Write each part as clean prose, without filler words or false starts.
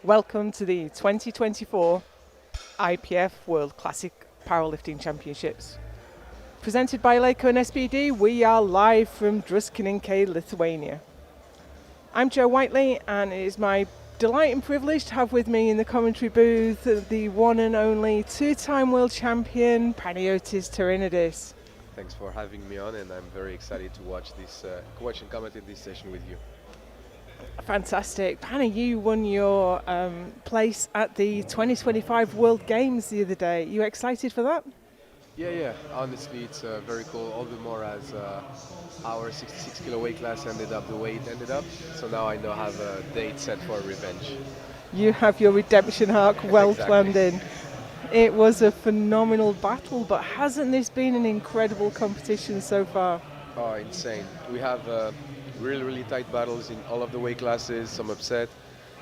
Welcome to the 2024 IPF World Classic Powerlifting Championships. Presented by Leico and SBD, we are live from Druskininkai, Lithuania. I'm Joe Whiteley, and it is my delight and privilege to have with me in the commentary booth the one and only two-time world champion, Panagiotis Terinidis. Thanks for having me on, and I'm very excited to watch and comment in this session with you. Fantastic. Panny, you won your place at the 2025 World Games the other day. You excited for that? Yeah. Honestly, it's very cool. All the more as our 66 kilo weight class ended up the way it ended up. So now I know I have a date set for revenge. You have your redemption arc well Exactly. planned in. It was a phenomenal battle, but hasn't this been an incredible competition so far? Oh, insane. We have really tight battles in all of the weight classes, some upset.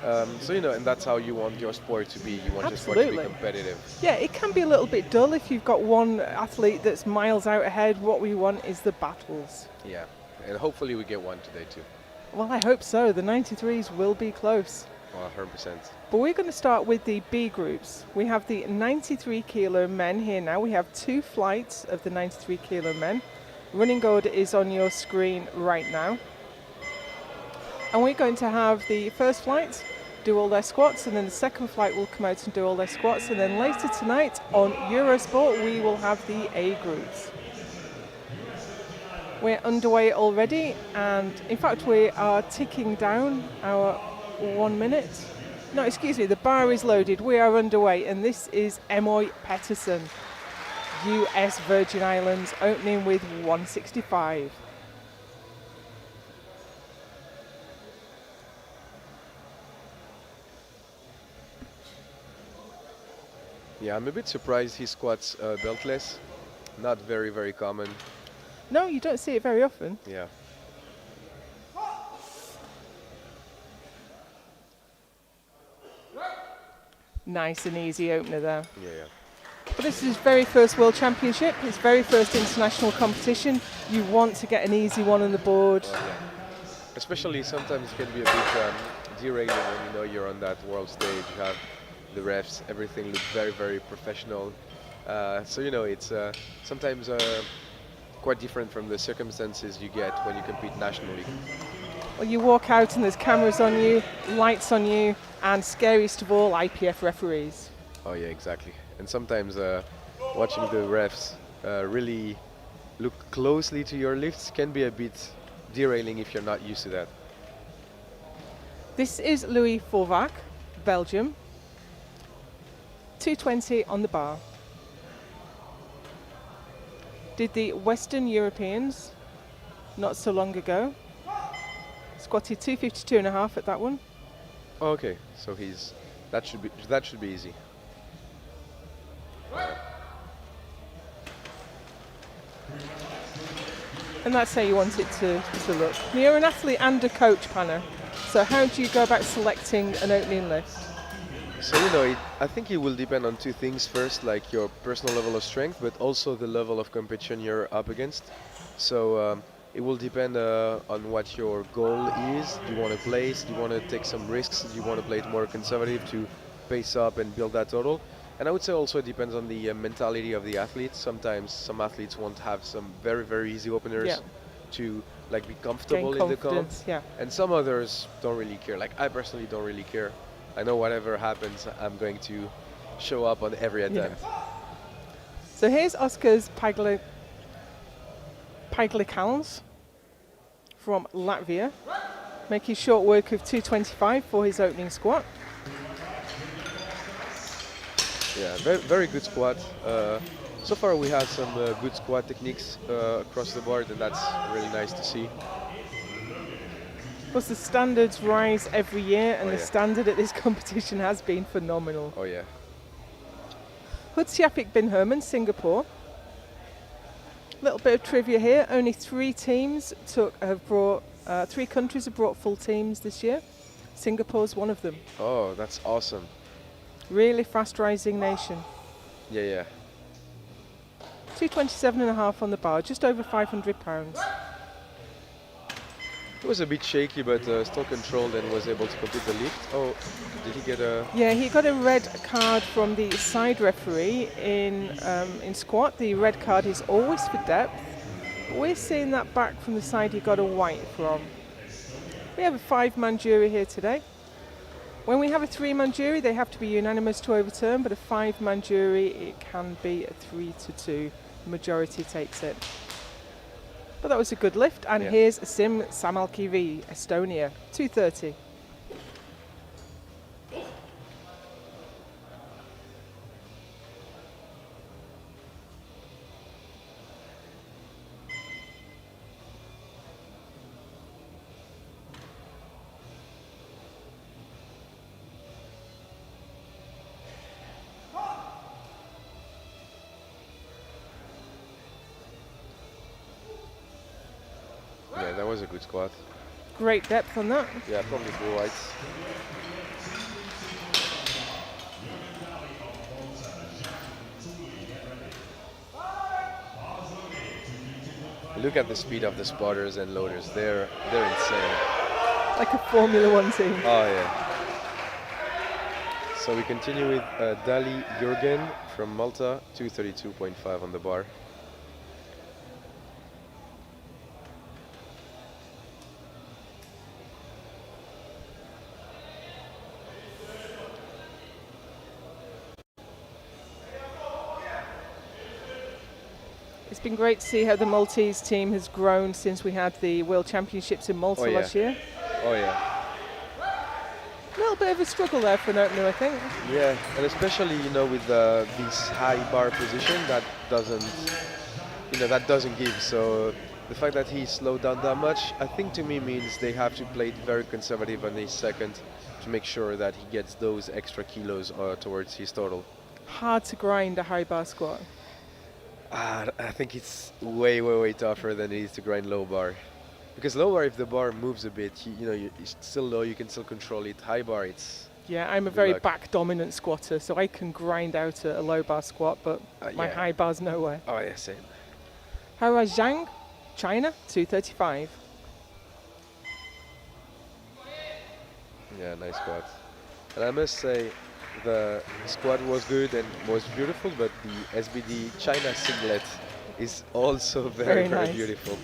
And that's how you want your sport to be. You want your sport to be competitive. Yeah, it can be a little bit dull if you've got one athlete that's miles out ahead. What we want is the battles. Yeah, and hopefully we get one today too. Well, I hope so. The 93s will be close. 100%. But we're going to start with the B groups. We have the 93 kilo men here now. We have two flights of the 93 kilo men. Running order is on your screen right now. And we're going to have the first flight do all their squats, and then the second flight will come out and do all their squats. And then later tonight on Eurosport, we will have the A groups. We're underway already, and in fact, we are ticking down our 1 minute. No, excuse me, the bar is loaded. We are underway, and this is Emoy Pettersson, US Virgin Islands, opening with 165. Yeah, I'm a bit surprised he squats beltless. Not very common. No, you don't see it very often. Yeah. Nice and easy opener there. Yeah. But this is his very first World Championship, his very first international competition. You want to get an easy one on the board. Yeah. Especially sometimes it can be a bit derailing when you know you're on that world stage. You have the refs, everything looks very professional. It's sometimes quite different from the circumstances you get when you compete nationally. Well, you walk out and there's cameras on you, lights on you, and scariest of all, IPF referees. Oh yeah, exactly. And sometimes watching the refs really look closely to your lifts can be a bit derailing if you're not used to that. This is Louis Forvac, Belgium. 220 on the bar. Did the Western Europeans not so long ago. Squatted 252.5 at that one. Oh, okay, so that should be easy. And that's how you want it to look. Now, you're an athlete and a coach, Panna. So how do you go about selecting an opening lift? So I think it will depend on two things. First, like your personal level of strength, but also the level of competition you're up against. So it will depend on what your goal is. Do you want to place? Do you want to take some risks? Do you want to play it more conservative to pace up and build that total? And I would say also it depends on the mentality of the athlete. Sometimes some athletes want to have some very easy openers to be comfortable in the comp. Yeah. And some others don't really care. Like I personally don't really care. I know whatever happens, I'm going to show up on every attempt. Yeah. So here's Oskars Paiglikals from Latvia, making short work of 225 for his opening squat. Yeah, very good squat. So far we have some good squat techniques across the board, and that's really nice to see. Of course, the standards rise every year, and the standard at this competition has been phenomenal. Oh yeah. Hudsiapik bin Herman, Singapore. Little bit of trivia here. Only three countries have brought full teams this year. Singapore's one of them. Oh, that's awesome. Really fast rising nation. Yeah. 227.5 on the bar, just over 500 pounds. It was a bit shaky, but still controlled and was able to complete the lift. Oh, did he get a? Yeah, he got a red card from the side referee in squat. The red card is always for depth. But we're seeing that back from the side he got a white from. We have a 5-man jury here today. When we have a 3-man jury, they have to be unanimous to overturn, but a 5-man jury, it can be a 3-2. Majority takes it. But that was a good lift. And here's Sim Samalkivi, Estonia, 230. Yeah, that was a good squat. Great depth on that. Yeah, probably 4 whites. Look at the speed of the spotters and loaders. They're insane. Like a Formula One team. Oh yeah. So we continue with Dali Jurgen from Malta, 232.5 on the bar. It's been great to see how the Maltese team has grown since we had the World Championships in Malta last year. Oh yeah. A little bit of a struggle there for an opener, I think. Yeah, and especially with this high bar position that doesn't give. So the fact that he slowed down that much, I think to me means they have to play it very conservative on his second to make sure that he gets those extra kilos towards his total. Hard to grind a high bar squat. I think it's way tougher than it is to grind low bar. Because low bar, if the bar moves a bit, it's still low, you can still control it. High bar, it's... Yeah, I'm a very back-dominant squatter, so I can grind out a low bar squat, but my high bar's nowhere. Oh yeah, same. Hara Zhang, China, 235. Yeah, nice squat. And I must say, the squat was good and was beautiful, but the SBD China singlet is also very nice. beautiful.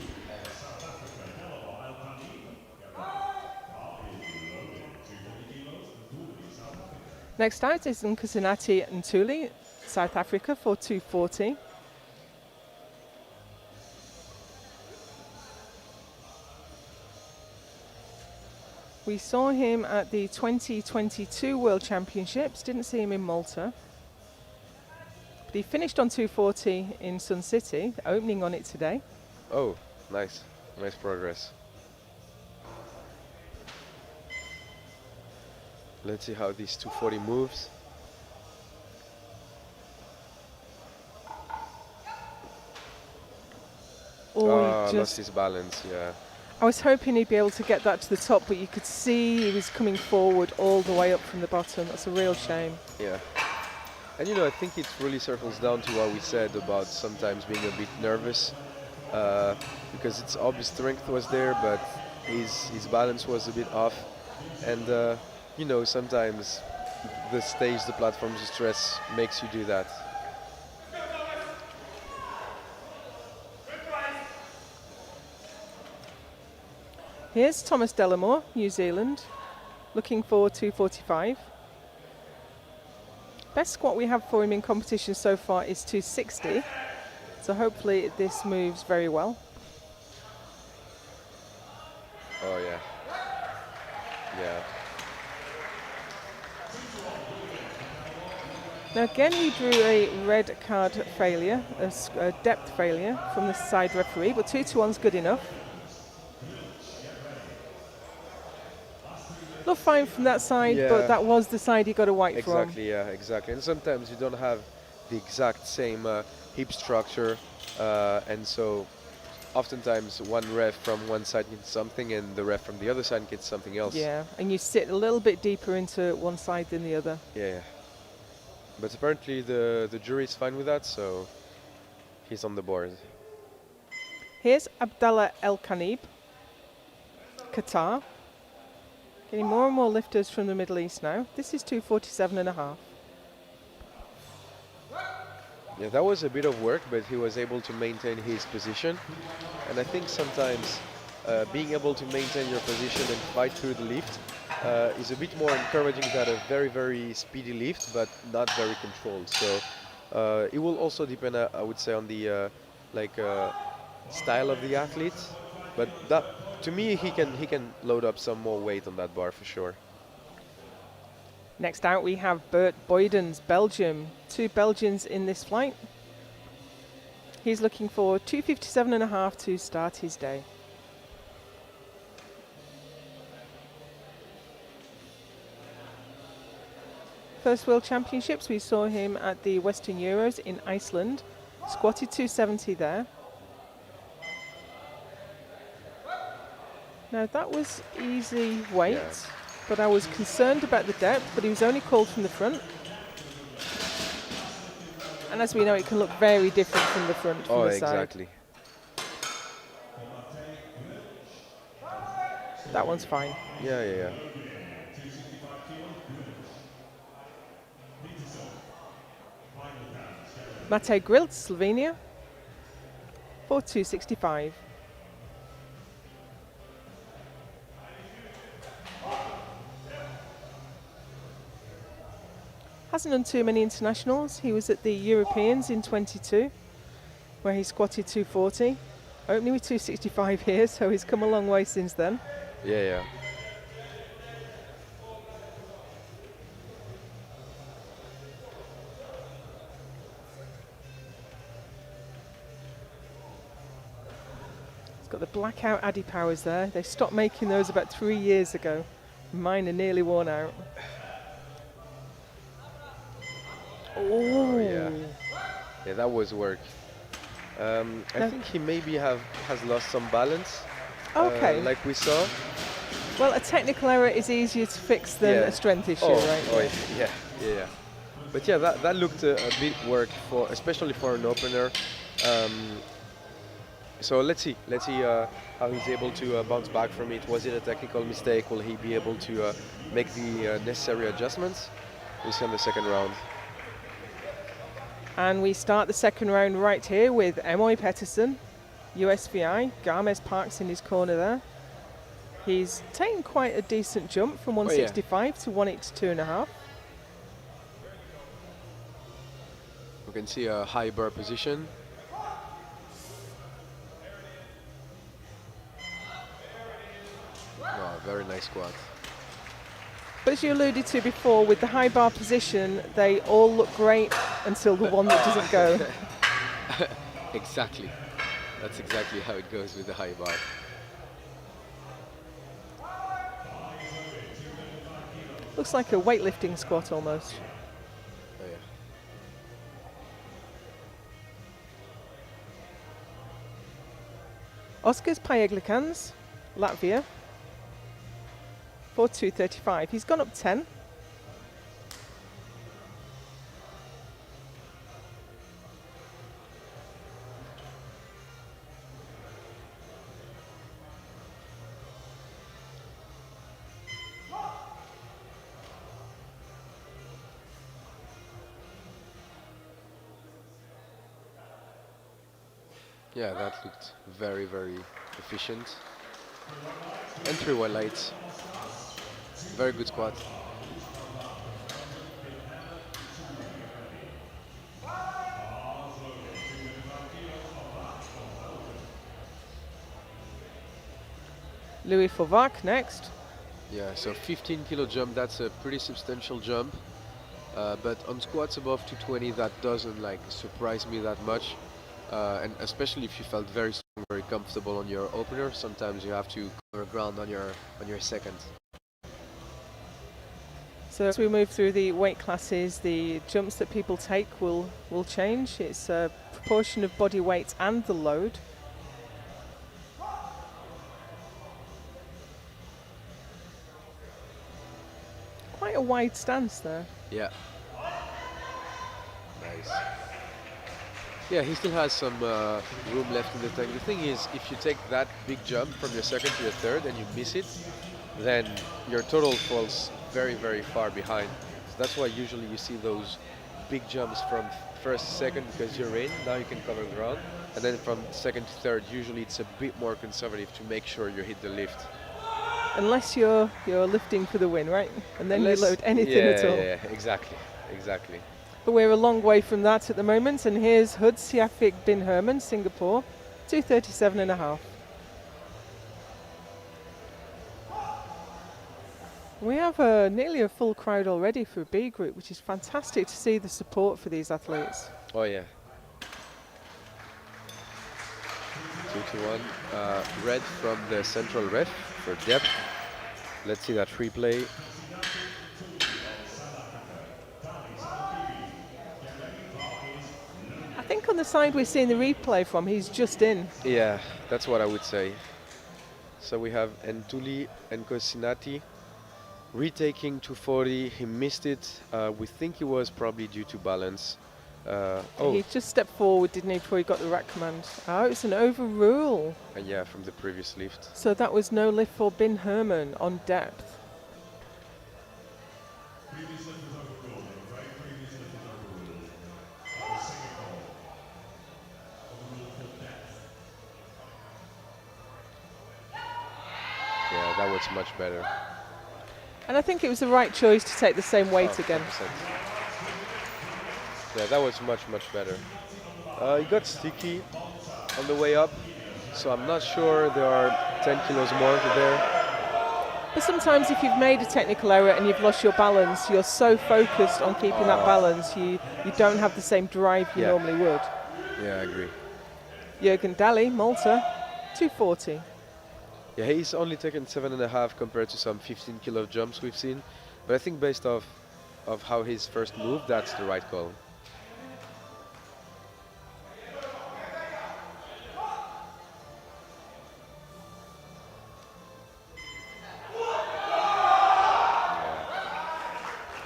Next out is Nkusanati Ntuli, South Africa, for 240. We saw him at the 2022 World Championships, didn't see him in Malta. But he finished on 240 in Sun City, opening on it today. Oh, nice. Nice progress. Let's see how this 240 moves. Oh, lost his balance, yeah. I was hoping he'd be able to get that to the top, but you could see he was coming forward all the way up from the bottom. That's a real shame. Yeah. And I think it really circles down to what we said about sometimes being a bit nervous, because its obvious strength was there, but his balance was a bit off. And sometimes the stage, the platforms, the stress makes you do that. Here's Thomas Delamore, New Zealand, looking for 245. Best squat we have for him in competition so far is 260, so hopefully this moves very well. Oh yeah. Yeah. Now again he drew a red card failure, a depth failure from the side referee, but 2-1's good enough. Looked fine from that side, but that was the side he got a white from. Exactly, yeah, exactly. And sometimes you don't have the exact same hip structure, and so oftentimes one ref from one side gets something and the ref from the other side gets something else. Yeah, and you sit a little bit deeper into one side than the other. Yeah. But apparently the jury is fine with that, so he's on the board. Here's Abdallah El Kanib, Qatar. Getting more and more lifters from the Middle East now. This is 247.5. Yeah, that was a bit of work, but he was able to maintain his position. And I think sometimes being able to maintain your position and fight through the lift is a bit more encouraging than a very, very speedy lift, but not very controlled. So it will also depend, I would say, on the style of the athlete. But that, to me, he can load up some more weight on that bar for sure. Next out we have Bert Boydens, Belgium. 2 Belgians in this flight. He's looking for 257.5 to start his day. First World Championships, we saw him at the Western Euros in Iceland. Squatted 270 there. Now that was easy weight. Yeah. But I was concerned about the depth, but he was only called from the front. And as we know, it can look very different from the front, from the side. Exactly. That one's fine. Yeah. Matej Grilt, Slovenia, for 265. Hasn't done too many internationals. He was at the Europeans in 22, where he squatted 240. Opening with 265 here, so he's come a long way since then. Yeah. He's got the blackout Addy powers there. They stopped making those about 3 years ago. Mine are nearly worn out. Oh, Yeah, that was work. I think he maybe has lost some balance. Okay. Like we saw. Well, a technical error is easier to fix than a strength issue, right? Yeah. But yeah, that looked a bit work for, especially for an opener. So let's see how he's able to bounce back from it. Was it a technical mistake? Will he be able to make the necessary adjustments? We'll see on the second round. And we start the second round right here with Emoy Pettersson, USVI. Garmes Parks in his corner there. He's taken quite a decent jump from 165 to 182.5. We can see a high bar position. Wow, very nice squat. But as you alluded to before, with the high bar position, they all look great until the one that doesn't go. Exactly. That's exactly how it goes with the high bar. Looks like a weightlifting squat almost. Oh, yeah. Oskars Pajeglikans, Latvia, for 235. He's gone up 10. Yeah, that looked very, very efficient. Entry well light. Very good squat. Louis Fauvac next. Yeah, so 15 kilo jump, that's a pretty substantial jump. But on squats above 220, that doesn't surprise me that much. And especially if you felt very strong, very comfortable on your opener, sometimes you have to cover ground on your second. So as we move through the weight classes, the jumps that people take will change. It's a proportion of body weight and the load. Quite a wide stance there. Yeah. Nice. Yeah, he still has some room left in the tank. The thing is, if you take that big jump from your second to your third and you miss it, then your total falls very, very far behind. So that's why usually you see those big jumps from first to second because you're in, now you can cover ground. And then from second to third, usually it's a bit more conservative to make sure you hit the lift. Unless you're lifting for the win, right? And then you Unless, load anything at yeah, all. yeah, exactly, exactly. But we're a long way from that at the moment. And here's Hud Siafik bin Herman, Singapore, 237.5. We have nearly a full crowd already for a B group, which is fantastic to see the support for these athletes. Oh yeah. 2-1. Red from the central ref for depth. Let's see that replay. I think on the side we're seeing the replay from, he's just in. Yeah, that's what I would say. So we have Entuli and Cosinati retaking 240. He missed it. We think it was probably due to balance. He just stepped forward, didn't he, before he got the rack command. Oh, it's an overrule. Yeah, from the previous lift. So that was no lift for Bin Herman on depth. Yeah, that was much better. And I think it was the right choice to take the same weight again. 100%. Yeah, that was much, much better. He got sticky on the way up, so I'm not sure there are 10 kilos more there. But sometimes if you've made a technical error and you've lost your balance, you're so focused on keeping that balance, you don't have the same drive you normally would. Yeah, I agree. Jürgen Daly, Malta, 240. Yeah, he's only taken 7.5 compared to some 15 kilo jumps we've seen. But I think based off of how his first moved, that's the right call.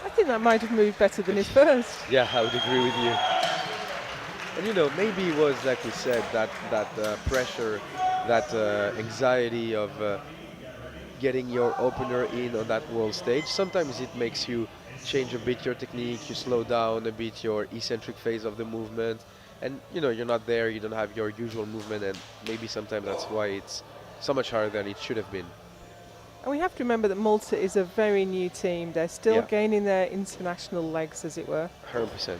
I think that might have moved better than his first. Yeah, I would agree with you. And you know, maybe it was like we said, that pressure, that anxiety of getting your opener in on that world stage. Sometimes it makes you change a bit your technique, you slow down a bit your eccentric phase of the movement, and you know, you're not there, you don't have your usual movement, and maybe sometimes that's why it's so much harder than it should have been. And we have to remember that Malta is a very new team. They're still gaining their international legs, as it were. 100%.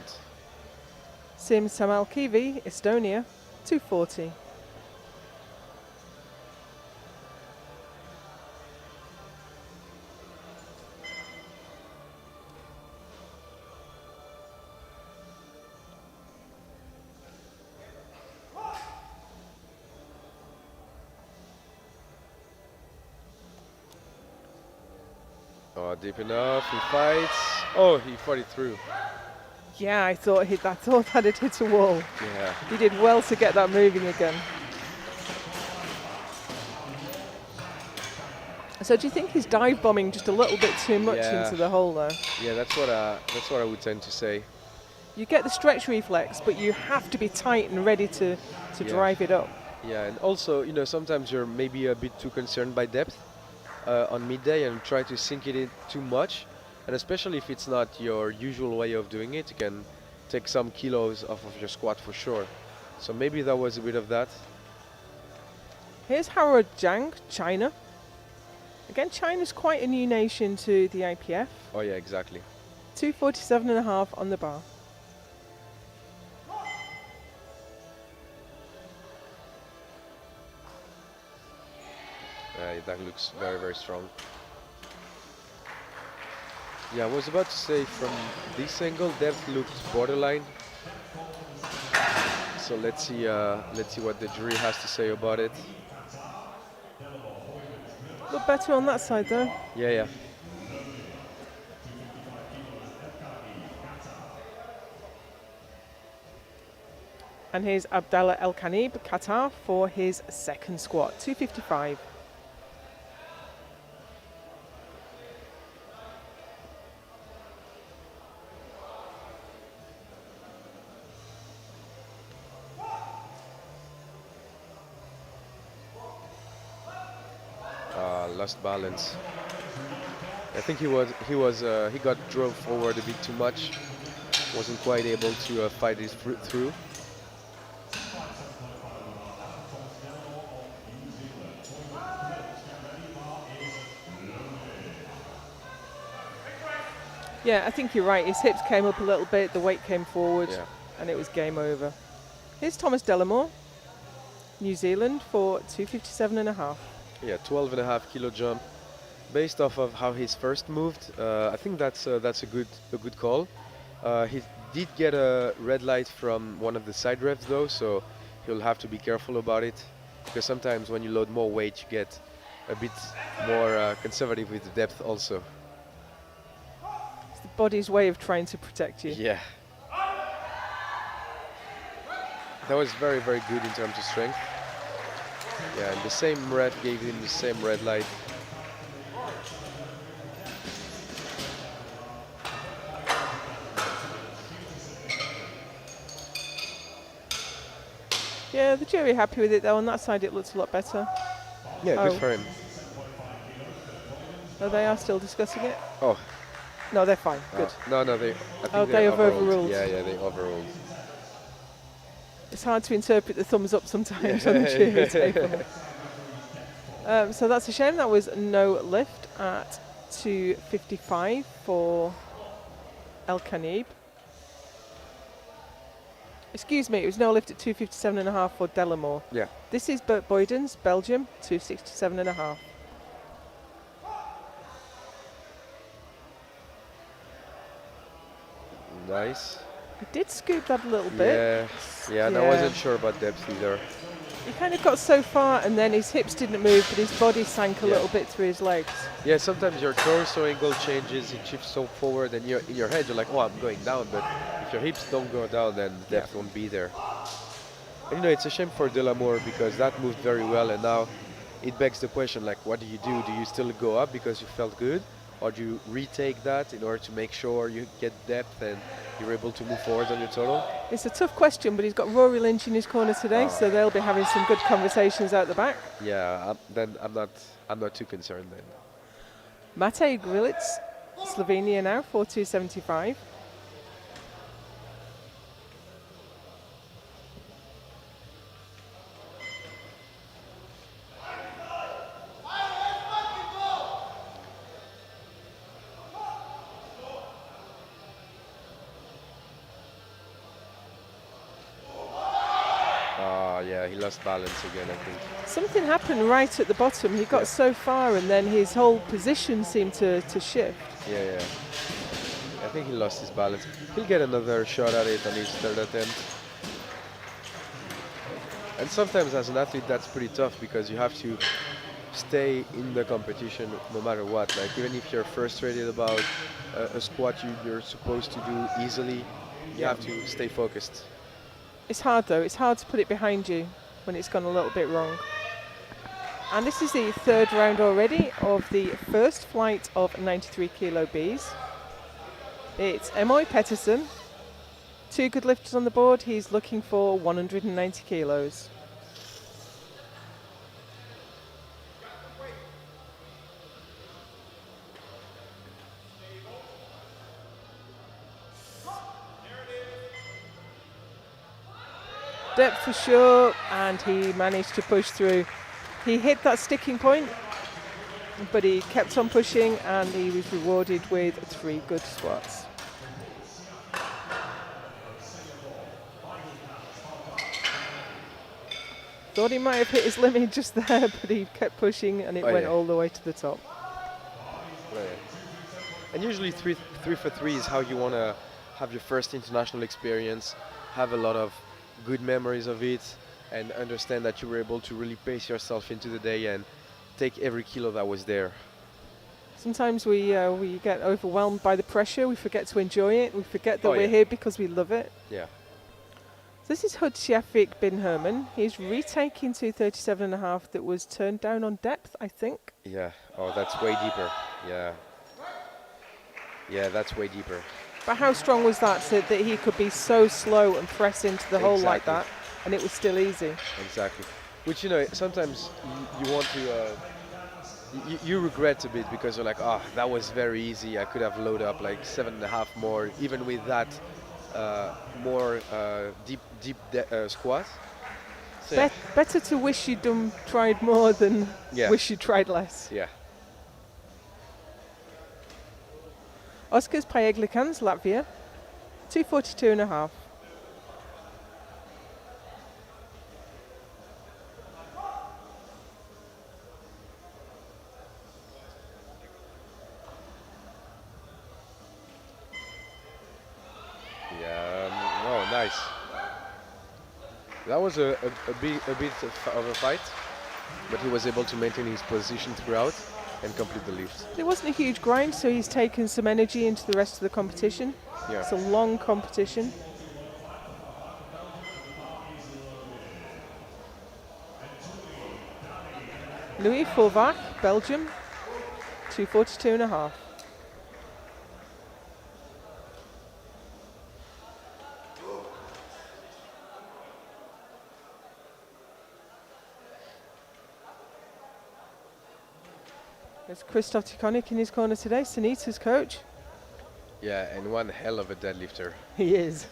Sim Samalkivi, Estonia, 240. Oh, deep enough, he fights. Oh, he fought it through. Yeah, I thought that had hit a wall. Yeah. He did well to get that moving again. So do you think he's dive bombing just a little bit too much into the hole there? Yeah, that's what I would tend to say. You get the stretch reflex, but you have to be tight and ready to drive it up. Yeah, and also, you know, sometimes you're maybe a bit too concerned by depth on midday and try to sink it in too much. And especially if it's not your usual way of doing it, you can take some kilos off of your squat for sure. So maybe that was a bit of that. Here's Howard Jiang, China. Again, China's quite a new nation to the IPF. Oh yeah, exactly. 247.5 on the bar. That looks very, very strong. Yeah, I was about to say from this angle, depth looked borderline. So let's see what the jury has to say about it. Look better on that side though. Yeah, yeah. And here's Abdallah El Khanib, Qatar, for his second squat, 255. lost balance. I think he got drove forward a bit too much. Wasn't quite able to fight it through. Yeah, I think you're right. His hips came up a little bit, the weight came forward, Yeah. and it was game over. Here's Thomas Delamore, New Zealand, for 257.5. Yeah, 12.5 kilo jump. Based off of how his first moved, I think that's a good call. He did get a red light from one of the side revs though, so he'll have to be careful about it, because sometimes when you load more weight, you get a bit more conservative with the depth also. It's the body's way of trying to protect you. Yeah. That was very, very good in terms of strength. Yeah, and the same ref gave him the same red light. Yeah, the jury happy with it though. On that side, it looks a lot better. Yeah, Oh. good for him. Oh, they are still discussing it? Oh. No, they're fine. Good. No, I think they have overruled. Yeah, they overruled. It's hard to interpret the thumbs up sometimes on the jury table. So that's a shame. That was no lift at 255 for El Khanib. Excuse me, it was no lift at 257.5 for Delamore. Yeah. This is Bert Boydens, Belgium, 267.5. Nice. He did scoop that a little bit. Yeah, and I wasn't sure about depth either. He kind of got so far and then his hips didn't move, but his body sank a little bit through his legs. Yeah, sometimes your torso angle changes, it shifts so forward, and in your head you're like, oh, I'm going down, but if your hips don't go down, then depth won't be there. And you know, it's a shame for Delamore because that moved very well, and now it begs the question, like, what do you do? Do you still go up because you felt good, or do you retake that in order to make sure you get depth and you're able to move forward on your total? It's a tough question, but he's got Rory Lynch in his corner today, so they'll be having some good conversations out the back. Yeah, then I'm not too concerned then. Matej Grilic, Slovenia now, 4275. Yeah, he lost balance again, I think. Something happened right at the bottom. He got so far and then his whole position seemed to shift. Yeah. I think he lost his balance. He'll get another shot at it on his third attempt. And sometimes as an athlete that's pretty tough because you have to stay in the competition no matter what. Like even if you're frustrated about a squat you're supposed to do easily, you have to stay focused. It's hard though, it's hard to put it behind you when it's gone a little bit wrong. And this is the third round already of the first flight of 93 kilo Bs. It's Emoy Pettersson, 2 good lifters on the board, he's looking for 190 kilos. Depth for sure, and he managed to push through. He hit that sticking point, but he kept on pushing and he was rewarded with 3 good squats. Thought he might have hit his limit just there, but he kept pushing and it went all the way to the top. Right. And usually 3 for 3 is how you want to have your first international experience, have a lot of good memories of it, and understand that you were able to really pace yourself into the day and take every kilo that was there. Sometimes we get overwhelmed by the pressure, we forget to enjoy it, we forget that we're here because we love it. Yeah. This is Hud Shafiq bin Herman. He's retaking 237.5 that was turned down on depth, I think. Yeah, oh, that's way deeper. Yeah, that's way deeper. But how strong was that, so that he could be so slow and press into the hole like that, and it was still easy? Exactly. Which, you know, sometimes you want to you regret a bit because you're like, oh, that was very easy. I could have loaded up like 7.5 more, even with that more deep squat. So yeah, Better to wish you'd tried more than yeah, wish you tried less. yeah. Oskars Paeglikans, Latvia, 242.5. Yeah, oh, nice. That was a bit of a fight, but he was able to maintain his position throughout and complete the lift. It wasn't a huge grind, so he's taken some energy into the rest of the competition. Yeah. It's a long competition. Louis Forvach, Belgium, 242.5. There's Christoph Tikhonik in his corner today, Sunita's coach. Yeah, and one hell of a deadlifter. He is.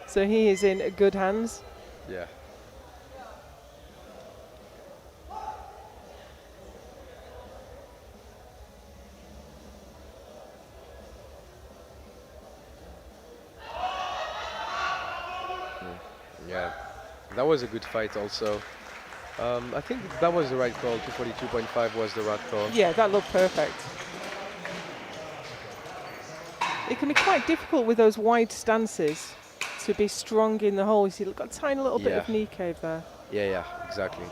So he is in good hands. Yeah. Yeah, that was a good fight also. I think that was the right call. 242.5 was the right call. Yeah, that looked perfect. It can be quite difficult with those wide stances to be strong in the hole. You see, look, got a tiny little bit of Yeah. knee cave there. Yeah, exactly.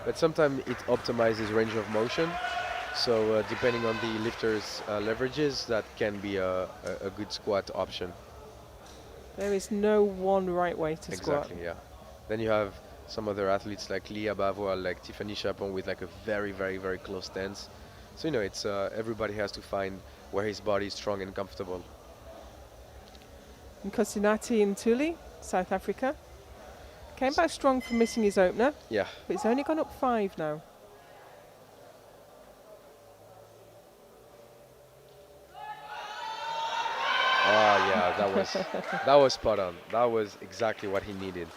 But sometimes it optimizes range of motion. So depending on the lifter's leverages, that can be a good squat option. There is no one right way to squat. Exactly, yeah. Then you have some other athletes like Leah Bavois, like Tiffany Chapon with like a very, very, very close stance. So, you know, it's everybody has to find where his body is strong and comfortable. And Kosinati Ntuli, South Africa. Came back strong from missing his opener, Yeah. but he's only gone up 5 now. Oh, yeah, that was spot on. That was exactly what he needed.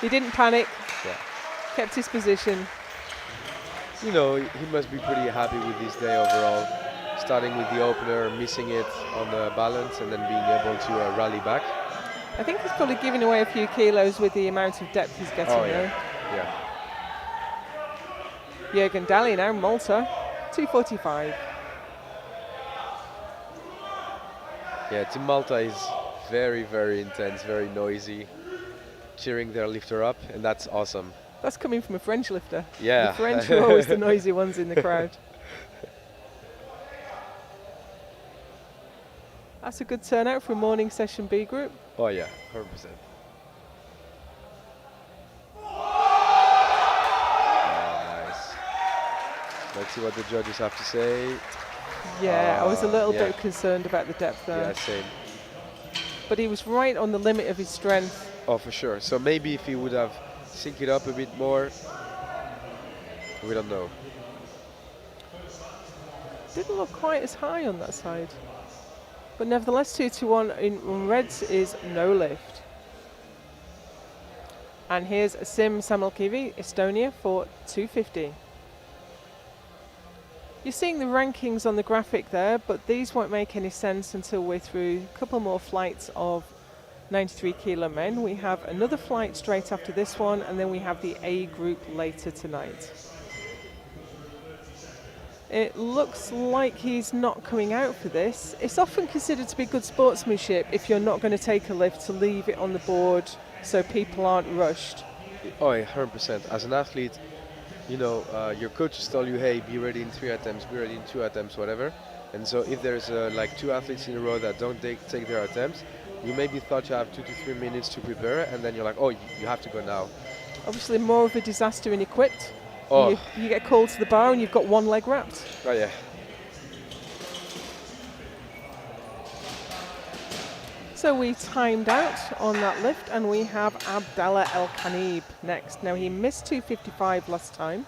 He didn't panic, Yeah. kept his position. You know, he must be pretty happy with this day overall. Starting with the opener, missing it on the balance, and then being able to rally back. I think he's probably giving away a few kilos with the amount of depth he's getting Oh, there. yeah. Jürgen Daly now, Malta, 245. Yeah, Team Malta is very, very intense, very noisy, cheering their lifter up, and that's awesome. That's coming from a French lifter. Yeah. The French are always the noisy ones in the crowd. That's a good turnout for a morning session B group. Oh yeah, 100%. Nice. Let's see what the judges have to say. Yeah, I was a little yeah. bit concerned about the depth there. Yeah, same. But he was right on the limit of his strength. Oh, for sure. So maybe if he would have synced it up a bit more, we don't know. Didn't look quite as high on that side. But nevertheless, 2-1 in Reds is no lift. And here's Sim Samalkivi, Estonia, for 250. You're seeing the rankings on the graphic there, but these won't make any sense until we're through a couple more flights of 93 kilo men. We have another flight straight after this one, and then we have the A group later tonight. It looks like he's not coming out for this. It's often considered to be good sportsmanship if you're not going to take a lift to leave it on the board so people aren't rushed. Oh, 100%. As an athlete, you know, your coaches tell you, hey, be ready in 3 attempts, be ready in 2 attempts, whatever. And so if there's like 2 athletes in a row that don't take their attempts, you maybe thought you have 2 to 3 minutes to prepare, and then you're like, oh, you have to go now. Obviously more of a disaster in equipped. Oh. You get called to the bar and you've got one leg wrapped. Oh, yeah. So we timed out on that lift, and we have Abdallah El Khanib next. Now he missed 255 last time.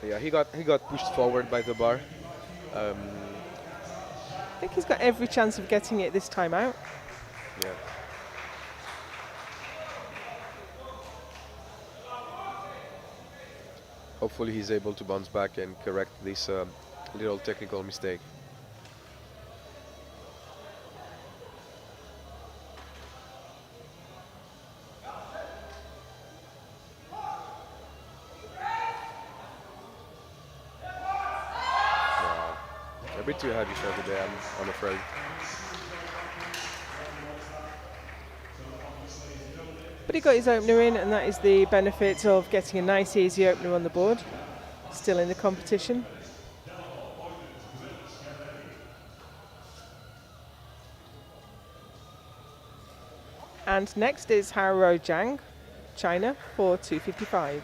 Yeah, he got pushed forward by the bar. I think he's got every chance of getting it this time out. Yeah. Hopefully he's able to bounce back and correct this little technical mistake. A bit too heavy for today, I'm afraid. But he got his opener in, and that is the benefit of getting a nice easy opener on the board. Still in the competition. And next is Haro Zhang, China, for 255.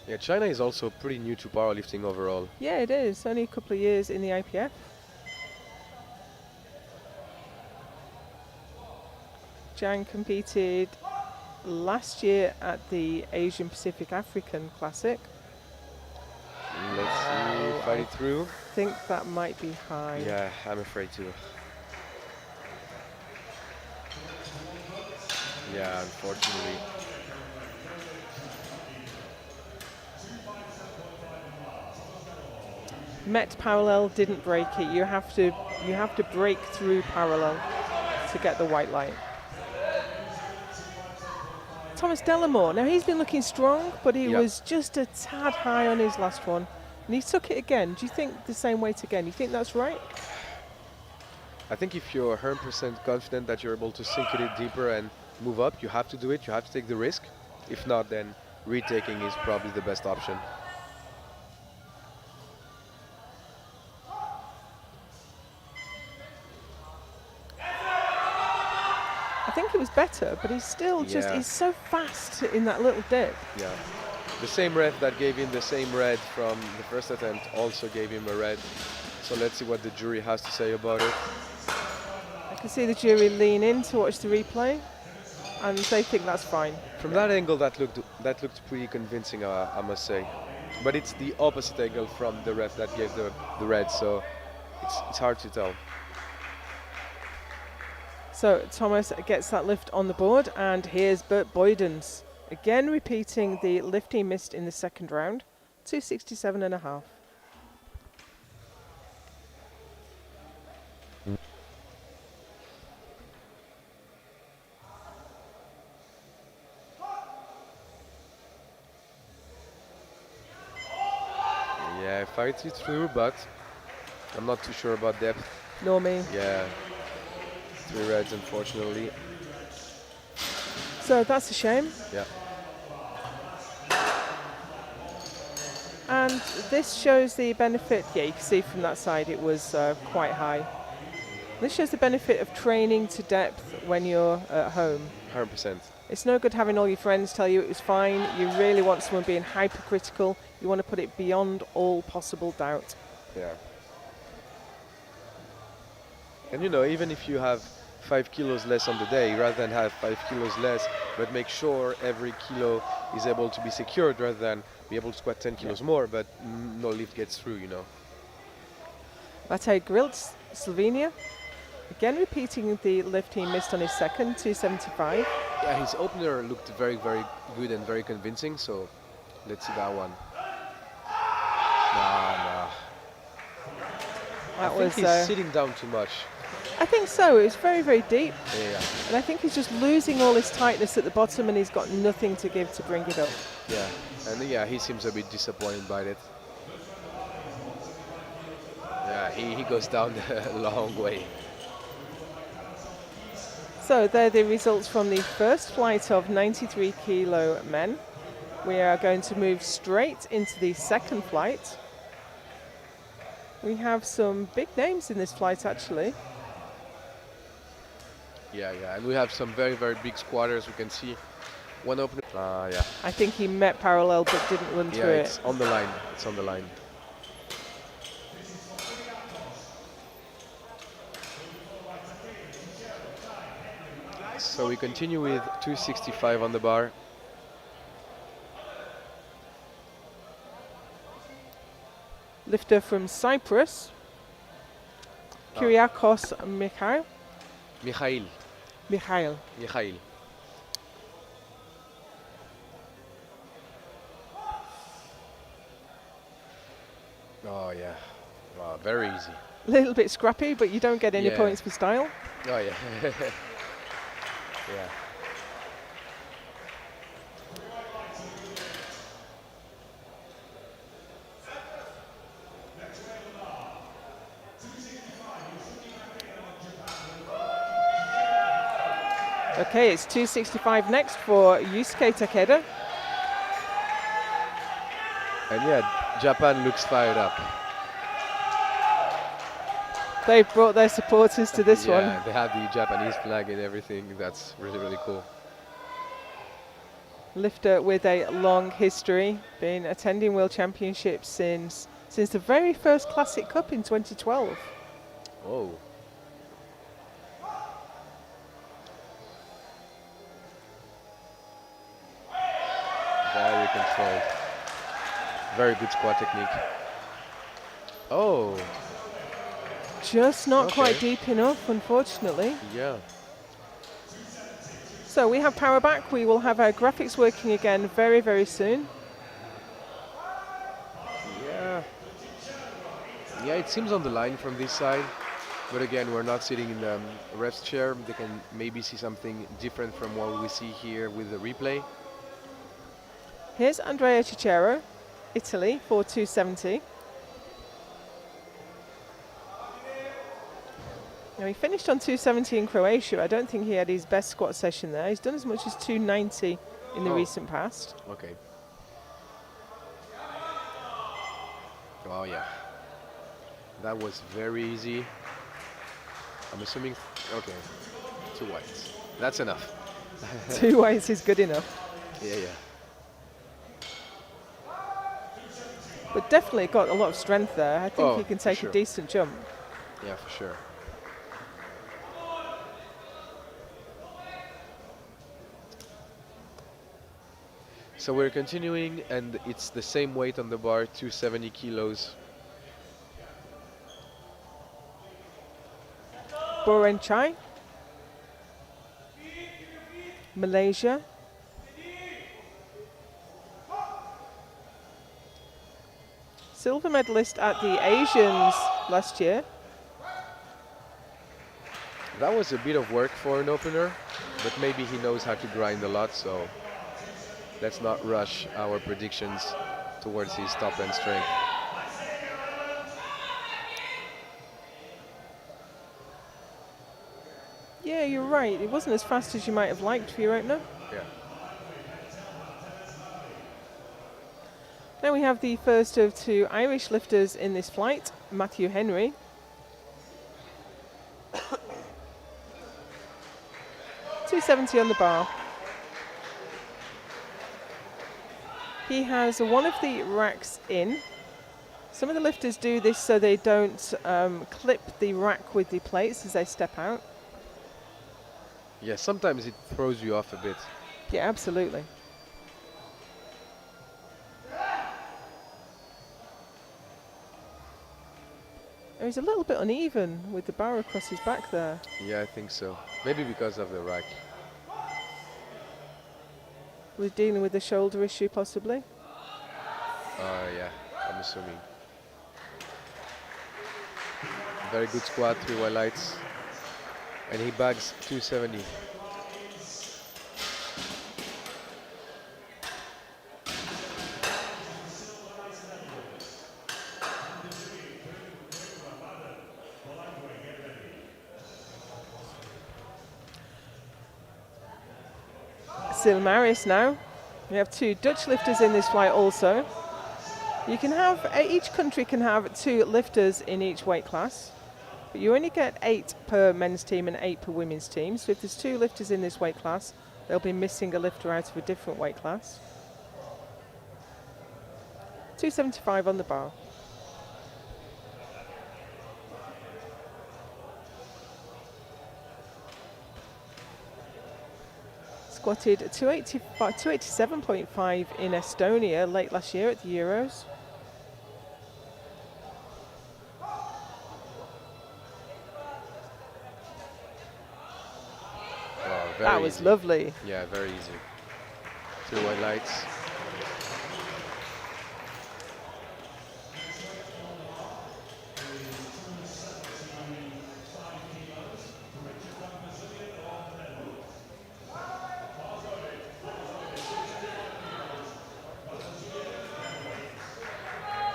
Yeah, China is also pretty new to powerlifting overall. Yeah, it is. Only a couple of years in the IPF. Zhang competed last year at the Asian Pacific African Classic. Let's see, fight it through. I think that might be high. Yeah, I'm afraid too. Yeah, unfortunately. Met parallel didn't break it. You have to break through parallel to get the white light. Thomas Delamore. Now he's been looking strong, but he was just a tad high on his last one, and he took it again. Do you think the same weight again? You think that's right? I think if you're 100% confident that you're able to sink it deeper and move up, you have to do it. You have to take the risk. If not, then retaking is probably the best option. I think it was better, but he's still he's so fast in that little dip. Yeah. The same ref that gave him the same red from the first attempt also gave him a red. So let's see what the jury has to say about it. I can see the jury lean in to watch the replay, and they think that's fine. From that angle, that looked pretty convincing, I must say. But it's the opposite angle from the ref that gave the red, so it's hard to tell. So Thomas gets that lift on the board, and here's Bert Boydens. Again repeating the lift he missed in the second round, 267.5. Yeah, fights it through, but I'm not too sure about depth. Nor me. Yeah, 3 reds, unfortunately. So that's a shame. Yeah. And this shows the benefit. Yeah, you can see from that side it was quite high. This shows the benefit of training to depth when you're at home. 100%. It's no good having all your friends tell you it was fine. You really want someone being hypercritical. You want to put it beyond all possible doubt. Yeah. And you know, even if you have 5 kilos less on the day, rather than have 5 kilos less, but make sure every kilo is able to be secured rather than be able to squat 10 kilos more, but no lift gets through, you know. Matej Grilc, Slovenia. Again repeating the lift he missed on his second, 275. Yeah, his opener looked very, very good and very convincing, so let's see that one. Nah. I think he's sitting down too much. I think so. It was very, very deep. Yeah. And I think he's just losing all his tightness at the bottom, and he's got nothing to give to bring it up. Yeah, and yeah, he seems a bit disappointed by it. Yeah, he goes down a long way. So there are the results from the first flight of 93 kilo men. We are going to move straight into the second flight. We have some big names in this flight, actually. Yeah, and we have some very, very big squatters. We can see One opener. Yeah. I think he met parallel but didn't run Yeah, through it's it. on the line. It's on the line. So we continue with 265 on the bar. Lifter from Cyprus, Kyriakos Mikhail. Mikhail. Mikhail. Mikhail. Oh yeah. Wow, very easy. A little bit scrappy, but you don't get any Yeah. points for style. Oh yeah. Yeah. Okay, it's 265 next for Yusuke Takeda. And yeah, Japan looks fired up. They've brought their supporters to this one. Yeah, they have the Japanese flag and everything. That's really, really cool. Lifter with a long history, been attending World Championships since the very first Classic Cup in 2012. Oh. Very controlled. Very good squat technique. Oh. Just not quite Okay. deep enough, unfortunately. Yeah. So we have power back. We will have our graphics working again very, very soon. Yeah. Yeah, it seems on the line from this side. But again, we're not sitting in the ref's chair. They can maybe see something different from what we see here with the replay. Here's Andrea Cicero, Italy, for 270. Now he finished on 270 in Croatia. I don't think he had his best squat session there. He's done as much as 290 in the recent past. Okay. Oh yeah. That was very easy. I'm assuming, okay, 2 whites. That's enough. 2 weights is good enough. Yeah, yeah. But definitely got a lot of strength there. I think Oh, he can for take sure. a decent jump. Yeah, for sure. So we're continuing, and it's the same weight on the bar, 270 kilos. Boren Chai, Malaysia. Silver medalist at the Asians last year. That was a bit of work for an opener, but maybe he knows how to grind a lot, so let's not rush our predictions towards his top end strength. Yeah, you're right. It wasn't as fast as you might have liked for your opener. Yeah. Now we have the first of 2 Irish lifters in this flight, Matthew Henry. $270 on the bar. He has one of the racks in. Some of the lifters do this so they don't clip the rack with the plates as they step out. Yeah, sometimes it throws you off a bit. Yeah, absolutely. Oh, he's a little bit uneven with the bar across his back there. Yeah, I think so. Maybe because of the rack. Was dealing with the shoulder issue possibly. Yeah, I'm assuming. Very good squat, 3 white lights. And he bags 270. Silmaris now. We have 2 Dutch lifters in this flight also. You can have, each country can have 2 lifters in each weight class, but you only get 8 per men's team and 8 per women's team. So if there's 2 lifters in this weight class, They'll be missing a lifter out of a different weight class. 275 on the bar. Squatted 287.5 in Estonia late last year at the Euros. Wow, very That was easy. lovely. Yeah, very easy. 2 white lights.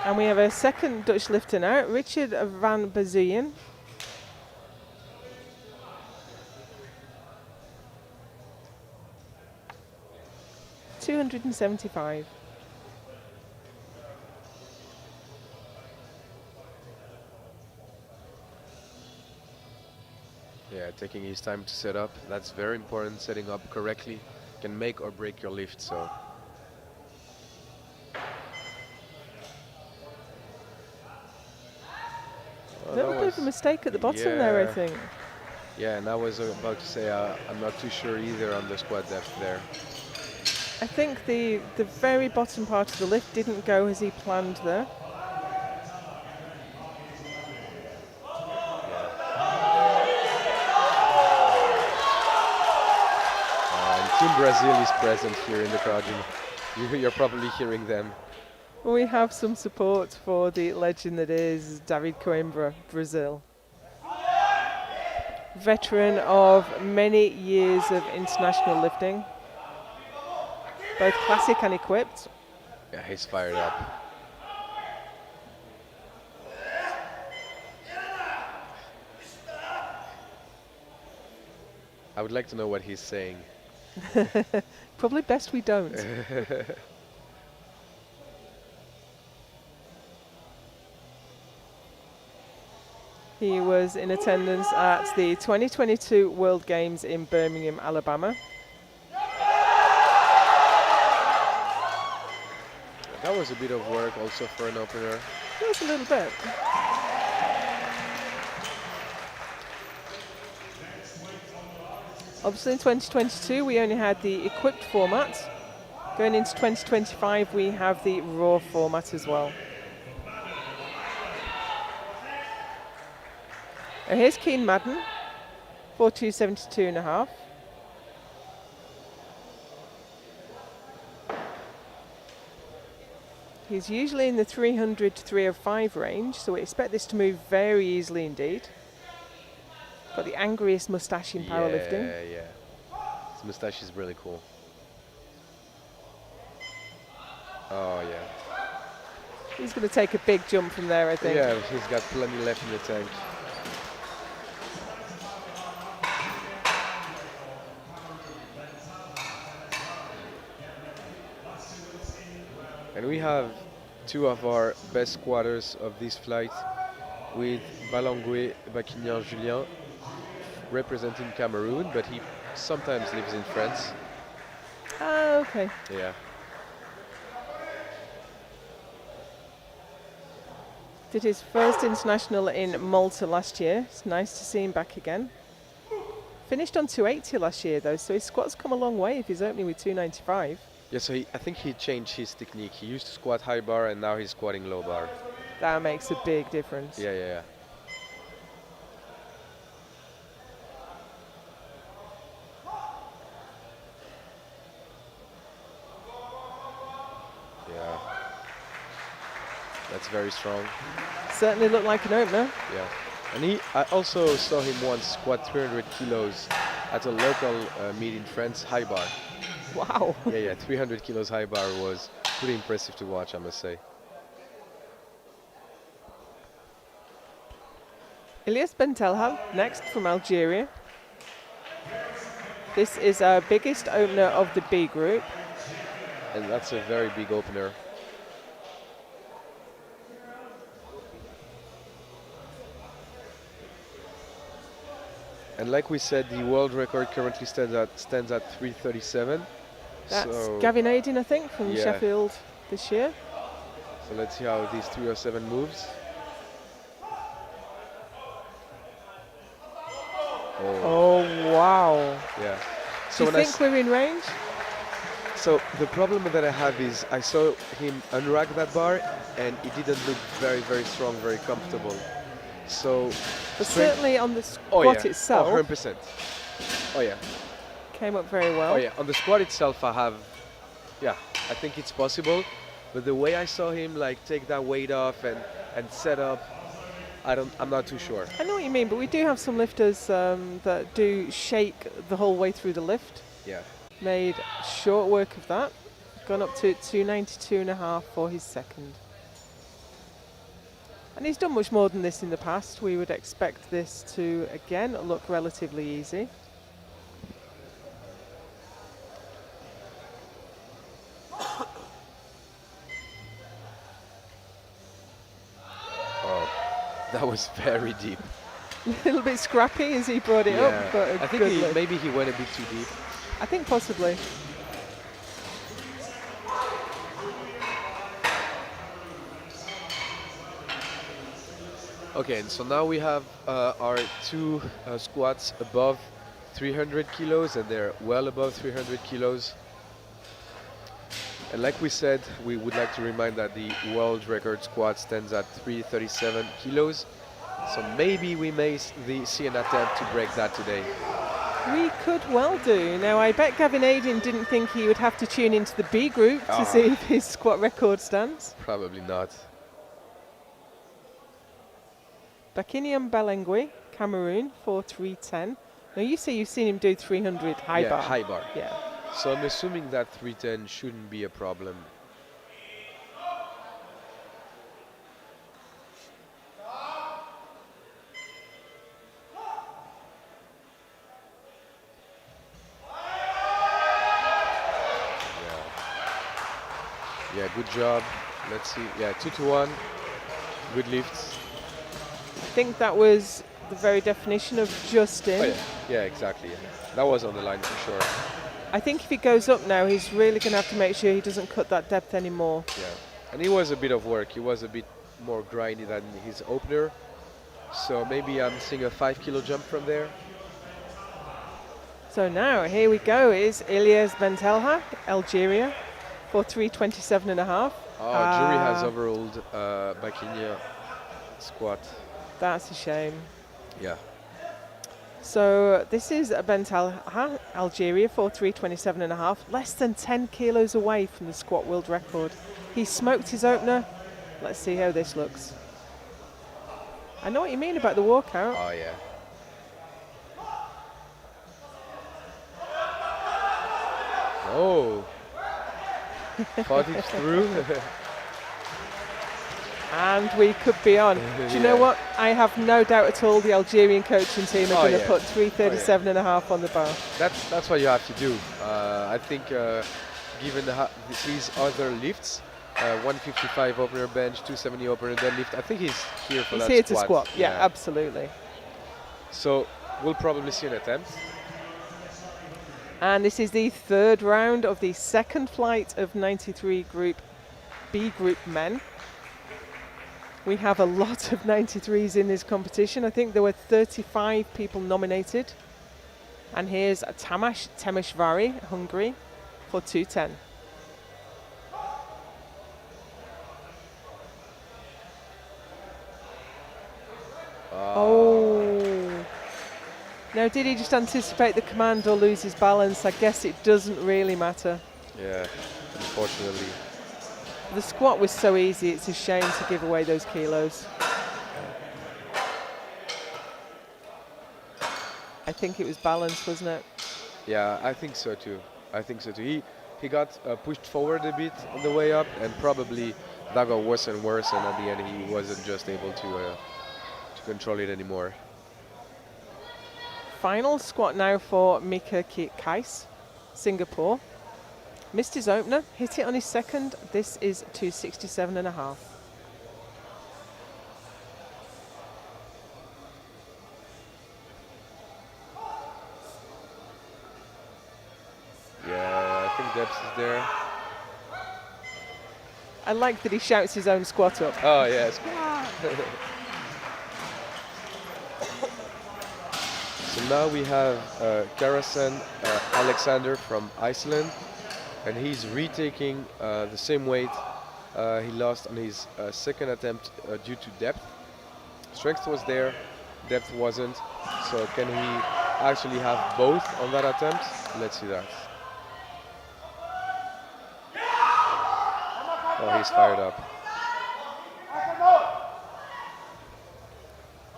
And we have a second Dutch lifter now, Richard van Bazuyen. $275. Yeah, taking his time to set up. That's very important. Setting up correctly can make or break your lift. So A little bit of a mistake at the bottom there, I think. Yeah, and I was about to say I'm not too sure either on the squat depth there. I think the very bottom part of the lift didn't go as he planned there. And Team Brazil is present here in the crowd. You're probably hearing them. We have some support for the legend that is David Coimbra, Brazil. Veteran of many years of international lifting, both classic and equipped. Yeah, he's fired up. I would like to know what he's saying. Probably best we don't. He was in attendance at the 2022 World Games in Birmingham, Alabama. That was a bit of work also for an opener. Just a little bit. Obviously in 2022 we only had the equipped format. Going into 2025 we have the raw format as well. And here's Keen Madden, 4272.5. He's usually in the 300 to 305 range, so we expect this to move very easily indeed. Got the angriest moustache in powerlifting. Yeah. His moustache is really cool. Oh, yeah. He's going to take a big jump from there, I think. Yeah, he's got plenty left in the tank. And we have two of our best squatters of this flight with Balangwe Bakignan Julien representing Cameroon, but he sometimes lives in France. Oh, okay. Yeah. Did his first international in Malta last year. It's nice to see him back again. Finished on 280 last year though, so his squat's come a long way if he's opening with 295. Yeah, so I think he changed his technique. He used to squat high bar and now he's squatting low bar. That makes a big difference. Yeah. Yeah. That's very strong. Certainly looked like an opener. Yeah. And I also saw him once squat 300 kilos at a local meet in France, high bar. Wow. Yeah, 300 kilos high bar was pretty impressive to watch, I must say. Ilyas Bentelham next from Algeria. This is our biggest opener of the B group. And that's a very big opener. And like we said, the world record currently stands at 337. That's So Gavin Aidin, I think, from yeah. Sheffield this year. So let's see how these 307 moves. Oh, wow. Yeah. Do you think we're in range? So the problem that I have is I saw him unrack that bar and it didn't look very, very strong, very comfortable. So But certainly on the squat oh, yeah. itself, 100%. Oh yeah. came up very well. Oh yeah. On the squat itself, I think it's possible. But the way I saw him like take that weight off and set up, I'm not too sure. I know what you mean, but we do have some lifters that do shake the whole way through the lift. Yeah. Made short work of that. Gone up to 292.5 for his second. And he's done much more than this in the past. We would expect this to, again, look relatively easy. Oh, that was very deep. A little bit scrappy as he brought it up, but I think maybe he went a bit too deep. I think possibly. Okay, and so now we have our two squats above 300 kilos, and they're well above 300 kilos. And like we said, we would like to remind that the world record squat stands at 337 kilos. So maybe we may see an attempt to break that today. We could well do. Now, I bet Gavin Aidin didn't think he would have to tune into the B group to see if his squat record stands. Probably not. Bakiniam Balengui, Cameroon, 4.310. Now, you say you've seen him do 300 high bar. High bar. Yeah. So I'm assuming that 310 shouldn't be a problem. Yeah, good job. Let's see. Yeah, 2 to 1. Good lifts. I think that was the very definition of Justin. Oh, yeah. Yeah, exactly. Yeah. That was on the line for sure. I think if he goes up now, he's really going to have to make sure he doesn't cut that depth anymore. Yeah, and it was a bit of work. He was a bit more grindy than his opener. So maybe I'm seeing a 5 kilo jump from there. So now, here we go, is Ilyas Bentelha, Algeria, for 327.5. Oh, jury has overruled Bakinia squat. That's a shame. Yeah. So this is Bentelha, Algeria, for 327.5, less than 10 kilos away from the squat world record. He smoked his opener. Let's see how this looks. I know what you mean about the walkout. Oh, yeah. Oh. Thought it through. And we could be on. Do you know what? I have no doubt at all the Algerian coaching team are going to put 337.5 on the bar. That's what you have to do. I think given these other lifts, 155 opener bench, 270 opener deadlift, I think he's here for that He's here squat. to squat. Yeah, absolutely. So we'll probably see an attempt. And this is the third round of the second flight of 93 group B group men. We have a lot of 93s in this competition. I think there were 35 people nominated. And here's Tamás Temesvári, Hungary, for 210. Oh. Now, did he just anticipate the command or lose his balance? I guess it doesn't really matter. Yeah, unfortunately. The squat was so easy, it's a shame to give away those kilos. I think it was balance, wasn't it? Yeah, I think so too. He got pushed forward a bit on the way up, and probably that got worse and worse, and at the end he wasn't just able to control it anymore. Final squat now for Mika Kais, Singapore. Missed his opener, hit it on his second. This is 267.5. Depth is there. I like that he shouts his own squat up. Oh yes. So now we have Karasan Alexander from Iceland, and he's retaking the same weight he lost on his second attempt due to depth. Strength was there, depth wasn't. So can he actually have both on that attempt? Let's see that. Oh, he's fired up.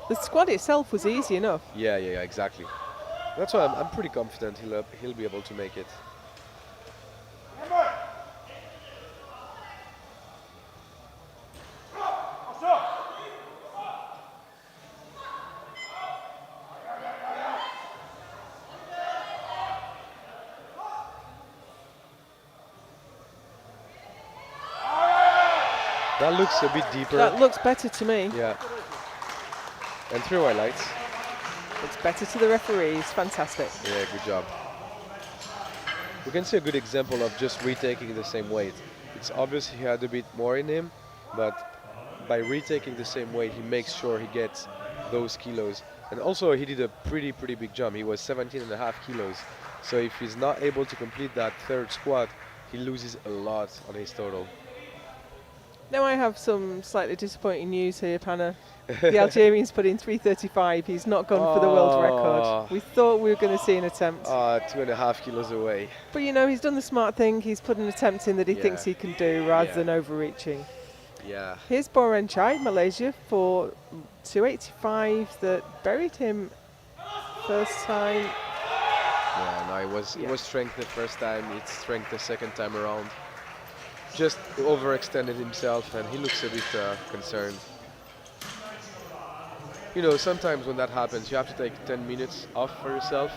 The squat itself was easy enough. Yeah, exactly. That's why I'm pretty confident he'll be able to make it. That looks a bit deeper. That looks better to me. Yeah. And 3 highlights. It's better to the referees. Fantastic. Yeah, good job. We can see a good example of just retaking the same weight. It's obvious he had a bit more in him, but by retaking the same weight, he makes sure he gets those kilos. And also, he did a pretty big jump. He was 17.5 kilos. So if he's not able to complete that third squat, he loses a lot on his total. Now I have some slightly disappointing news here, Panna. The Algerian's put in 3:35. He's not gone for the world record. We thought we were going to see an attempt. 2.5 kilos away. But you know, he's done the smart thing. He's put an attempt in that he thinks he can do rather than overreaching. Yeah. Here's Boren Chai, Malaysia, for 285 that buried him first time. Yeah, no, it was strength the first time. It's strength the second time around. Just overextended himself, and he looks a bit concerned. You know, sometimes when that happens, you have to take 10 minutes off for yourself.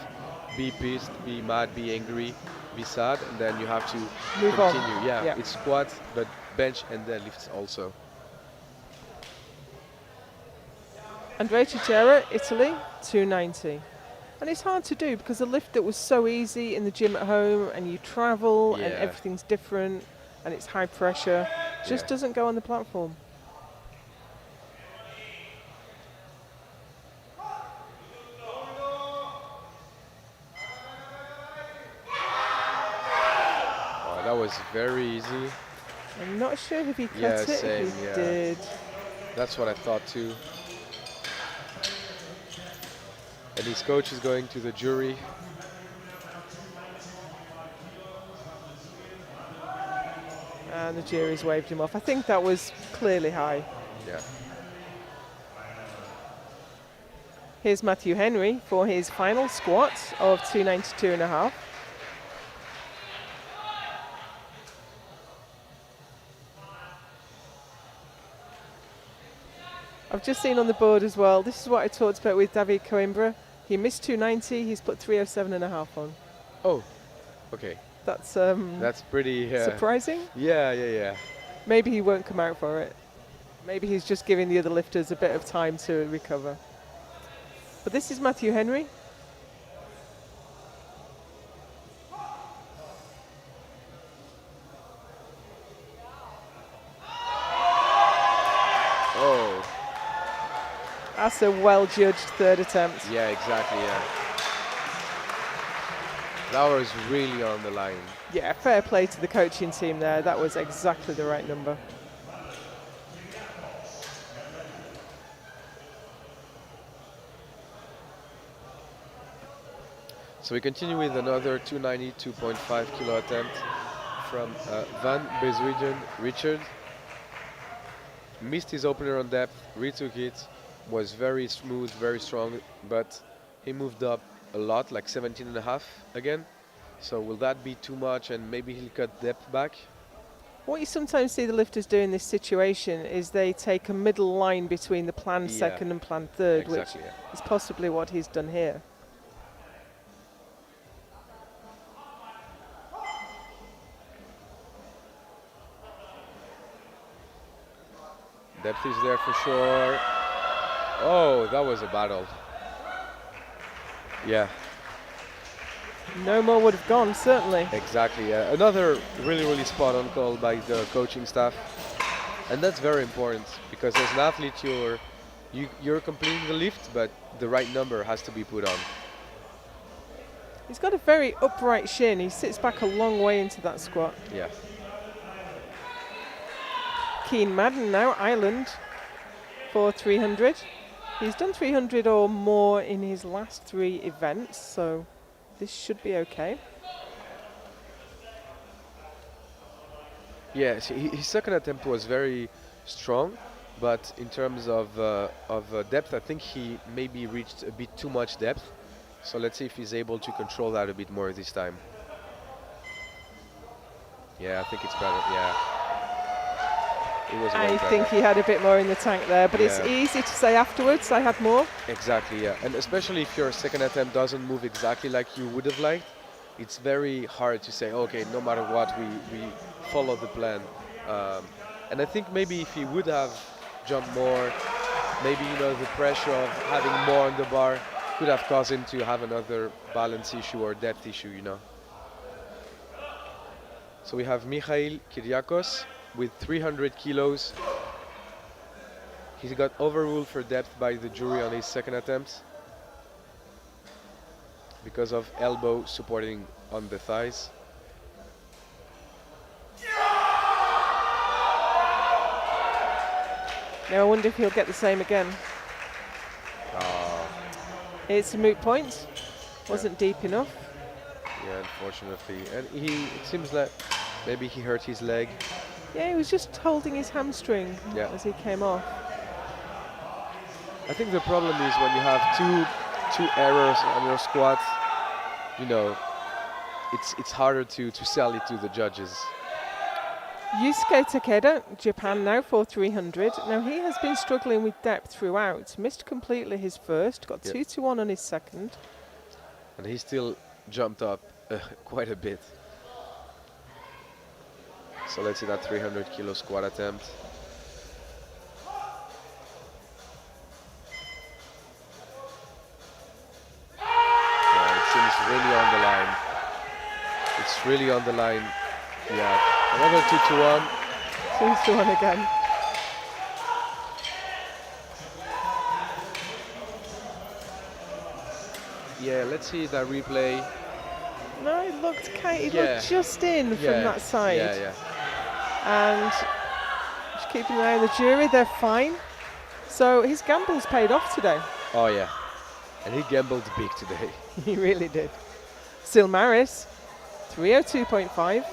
Be pissed, be mad, be angry, be sad, and then you have to Move continue. on. Yeah, it's squat, but bench and deadlifts also. Andrea Cicera, Italy, 290. And it's hard to do because a lift that was so easy in the gym at home, and you travel and everything's different and it's high pressure, just doesn't go on the platform. Oh, that was very easy. I'm not sure if he cut it. Same, he did. That's what I thought too. And his coach is going to the jury. And the jury's waved him off. I think that was clearly high. Yeah. Here's Matthew Henry for his final squat of 292.5. I've just seen on the board as well, this is what I talked about with David Coimbra. He missed 290, he's put 307.5 on. Oh, okay. That's pretty surprising. Yeah. Maybe he won't come out for it. Maybe he's just giving the other lifters a bit of time to recover. But this is Matthew Henry. Oh. That's a well-judged third attempt. Yeah, exactly, yeah. That was really on the line. Yeah, fair play to the coaching team there. That was exactly the right number. So we continue with another 292.5 kilo attempt from Van Bezwigen Richard. Missed his opener on depth, retook it, was very smooth, very strong, but he moved up a lot, like 17.5 again. So will that be too much, and maybe he'll cut depth back? What you sometimes see the lifters do in this situation is they take a middle line between the planned second and planned third, exactly, which is possibly what he's done here. Depth is there for sure. Oh, that was a battle. Yeah. No more would have gone, certainly. Exactly. Another really spot on call by the coaching staff, and that's very important because as an athlete, you're completing the lift, but the right number has to be put on. He's got a very upright shin. He sits back a long way into that squat. Yeah. Keen Madden now, Ireland, for 300. He's done 300 or more in his last 3 events, so this should be okay. Yes, his second attempt was very strong, but in terms of depth, I think he maybe reached a bit too much depth. So let's see if he's able to control that a bit more this time. Yeah, I think it's better. Yeah. It was I way think better. he had a bit more in the tank there, but it's Yeah. easy to say afterwards, I had more. Exactly, yeah. And especially if your second attempt doesn't move exactly like you would have liked, it's very hard to say, okay, no matter what, we follow the plan. And I think maybe if he would have jumped more, maybe, the pressure of having more on the bar could have caused him to have another balance issue or depth issue. So we have Mikhail Kyriakos with 300 kilos. He got overruled for depth by the jury on his second attempt because of elbow supporting on the thighs. Now I wonder if he'll get the same again. It's a moot point. Wasn't deep enough. Yeah, unfortunately. And it seems like maybe he hurt his leg. Yeah, he was just holding his hamstring Yeah. as he came off. I think the problem is when you have two errors on your squat, it's harder to sell it to the judges. Yusuke Takeda, Japan now for 300. Now he has been struggling with depth throughout. Missed completely his first, got 2-1 on his second. And he still jumped up quite a bit. So let's see that 300 kilo squat attempt. Yeah, it seems really on the line. It's really on the line. Yeah, another 2-1. 2-1 again. Yeah, let's see that replay. No, it looked just in from that side. Yeah. And just keeping an eye on the jury, they're fine. So his gamble's paid off today. Oh yeah, and he gambled big today. He really did. Silmaris, 302.5.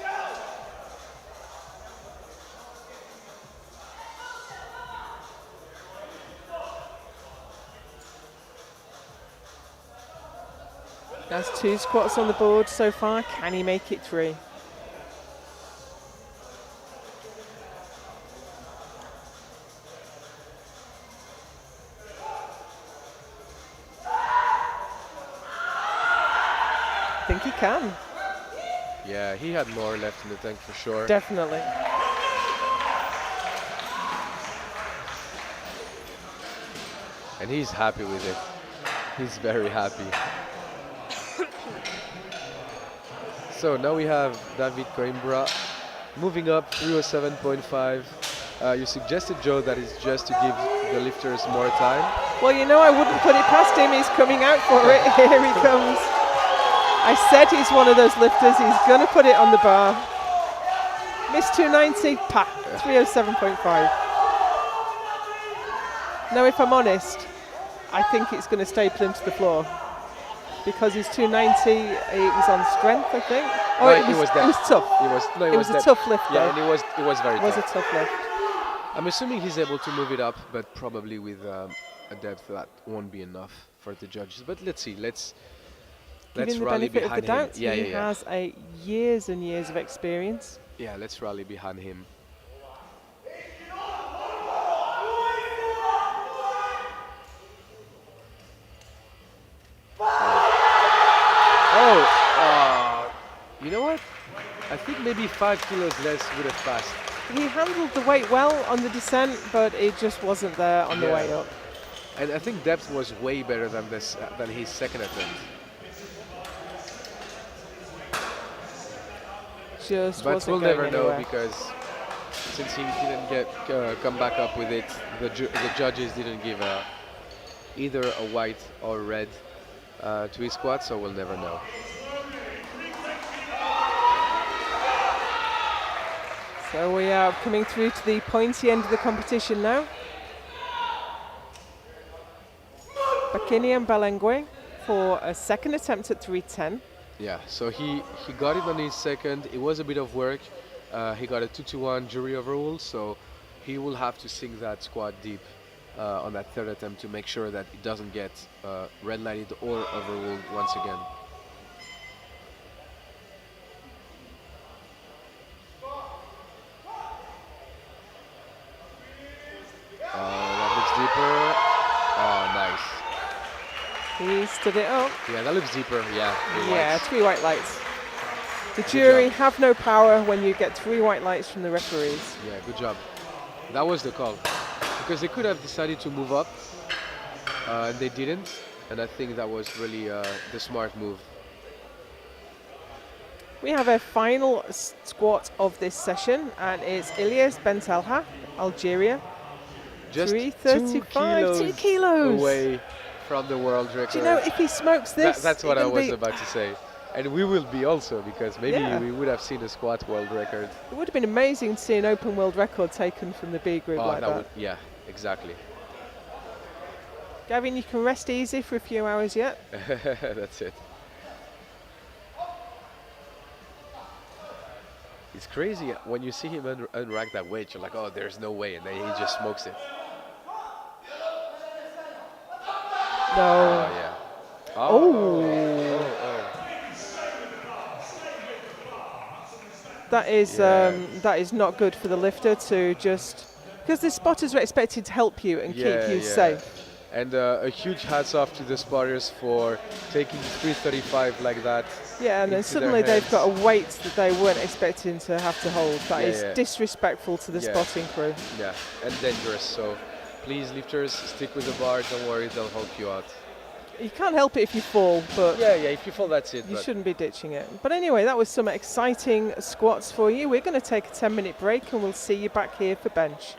That's 2 squats on the board so far. Can he make it 3? I think he can. Yeah, he had more left in the tank for sure. Definitely. And he's happy with it. He's very happy. So now we have David Coimbra moving up 307.5. You suggested, Joe, that it's just to give the lifters more time. Well, I wouldn't put it past him. He's coming out for it. Here he comes. I said he's one of those lifters. He's going to put it on the bar. Miss 290, 307.5. Now, if I'm honest, I think it's going to staple him to the floor. Because his 290, it was on strength, I think. Oh, No, it was tough. It was a depth. tough lift, Yeah, though. and it was very It was a tough. tough lift. I'm assuming he's able to move it up, but probably with a depth that won't be enough for the judges. But let's see. Let's Giving the rally benefit of the behind him. doubt, Yeah, he yeah, yeah. has years and years of experience. Yeah, let's rally behind him. You know what? I think maybe 5 kilos less would have passed. He handled the weight well on the descent, but it just wasn't there on the Yeah. way up. And I think depth was way better than his second attempt. just But wasn't we'll going never know anywhere. because since he didn't get come back up with it, the judges didn't give either a white or red to his squat, so we'll never know. So we are coming through to the pointy end of the competition now. Bakini and Balengwe for a second attempt at 310. Yeah, so he got it on his second. It was a bit of work. He got a 2-1 jury overrule, so he will have to sink that squat deep on that third attempt to make sure that it doesn't get red lighted or overruled once again. That looks deeper. Oh, nice. He stood it up. Yeah, that looks deeper. Yeah. Yeah, Whites. 3 white lights. The Good jury job. have no power when you get 3 white lights from the referees. Yeah, good job. That was the call. Because they could have decided to move up, and they didn't. And I think that was really the smart move. We have a final squat of this session, and it's Ilyas Bentelha, Algeria. Just 335, 2 kilos away from the world record. Do you know, if he smokes this, that's what I was about to say. And we will be also, because maybe we would have seen a squat world record. It would have been amazing to see an open world record taken from the B group like that. Yeah, exactly. Gavin, you can rest easy for a few hours yet. That's it. It's crazy when you see him unrack that weight, you're like, oh, there's no way, and then he just smokes it. No. Oh, yeah. That is not good for the lifter to just, because the spotters are expected to help you and keep you safe. And a huge hats off to the spotters for taking 335 like that. Yeah, and then suddenly they've got a weight that they weren't expecting to have to hold. That is disrespectful to the spotting crew. Yeah, and dangerous. So please, lifters, stick with the bar. Don't worry, they'll help you out. You can't help it if you fall, but if you fall, that's it. You shouldn't be ditching it. But anyway, that was some exciting squats for you. We're going to take a 10-minute break, and we'll see you back here for bench.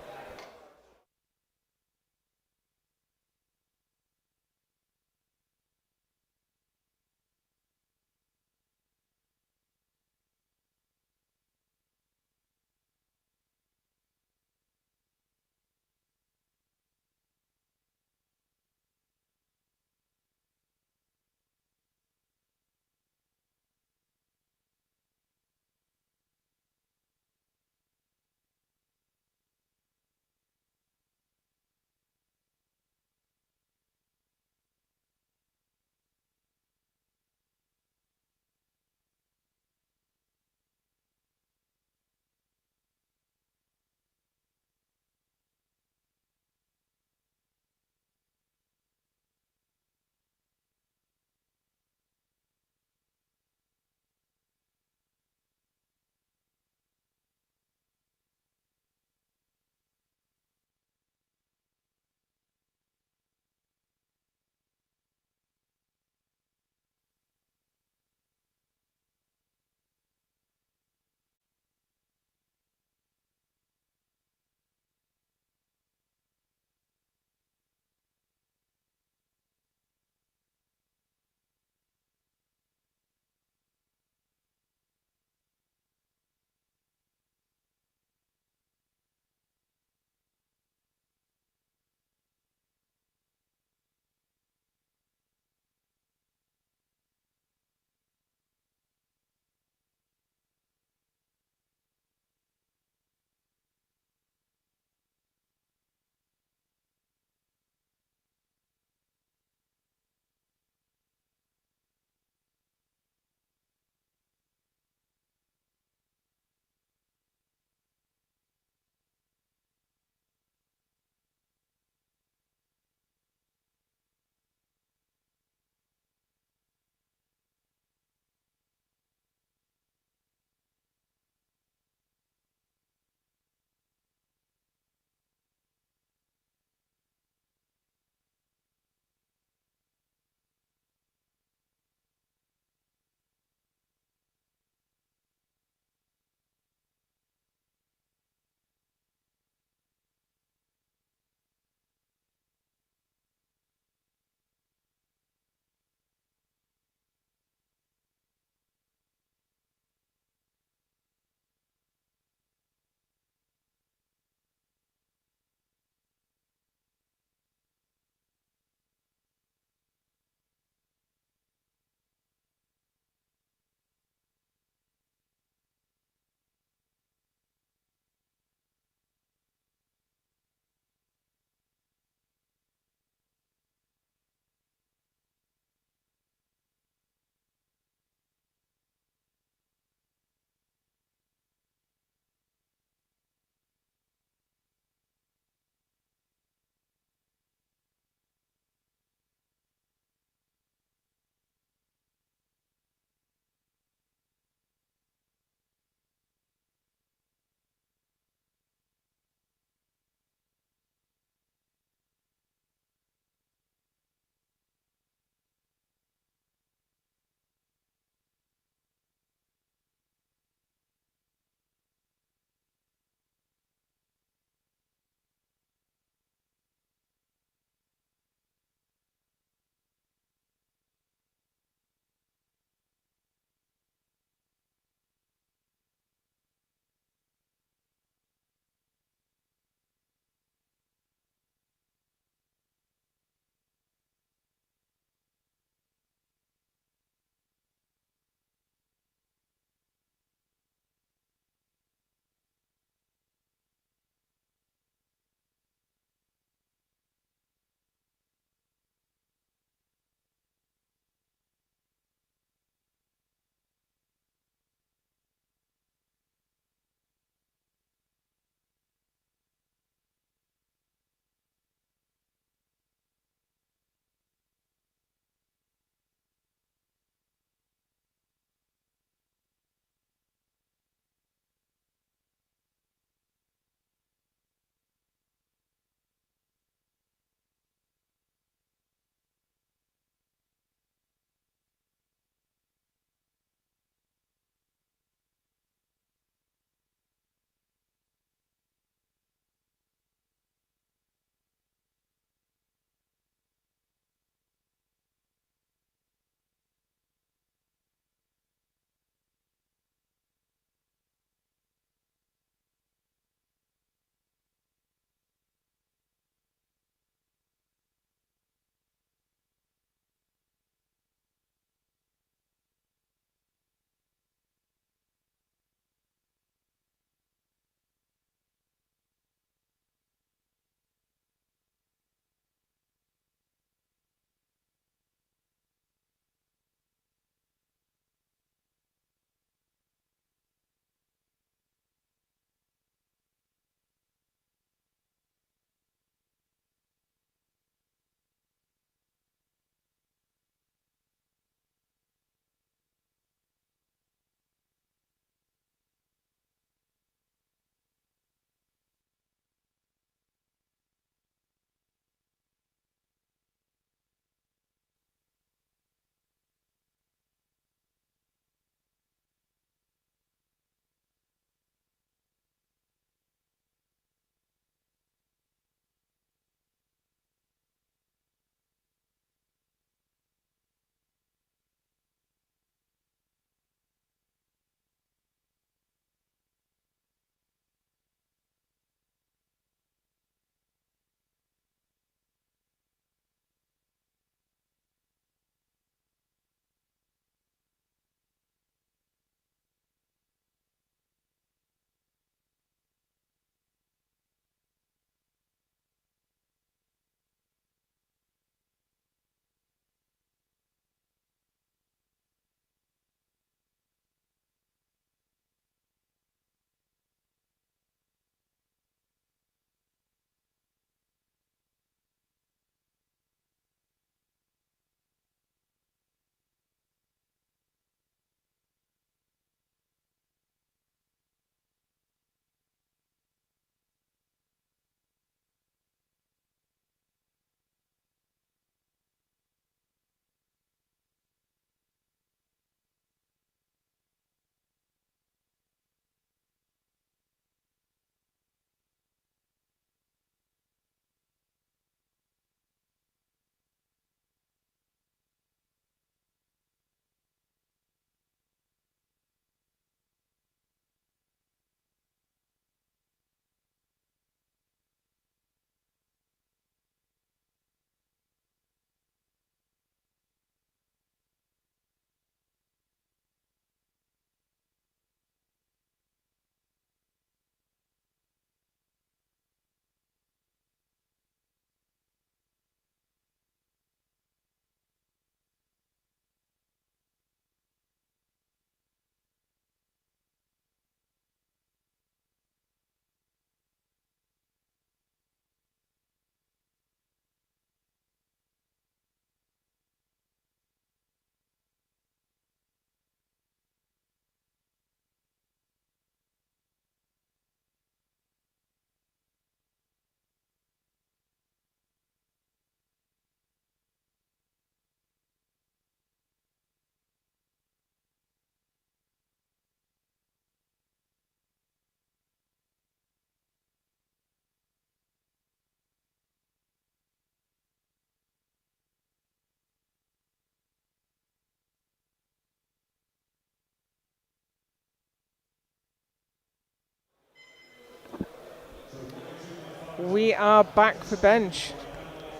We are back for bench.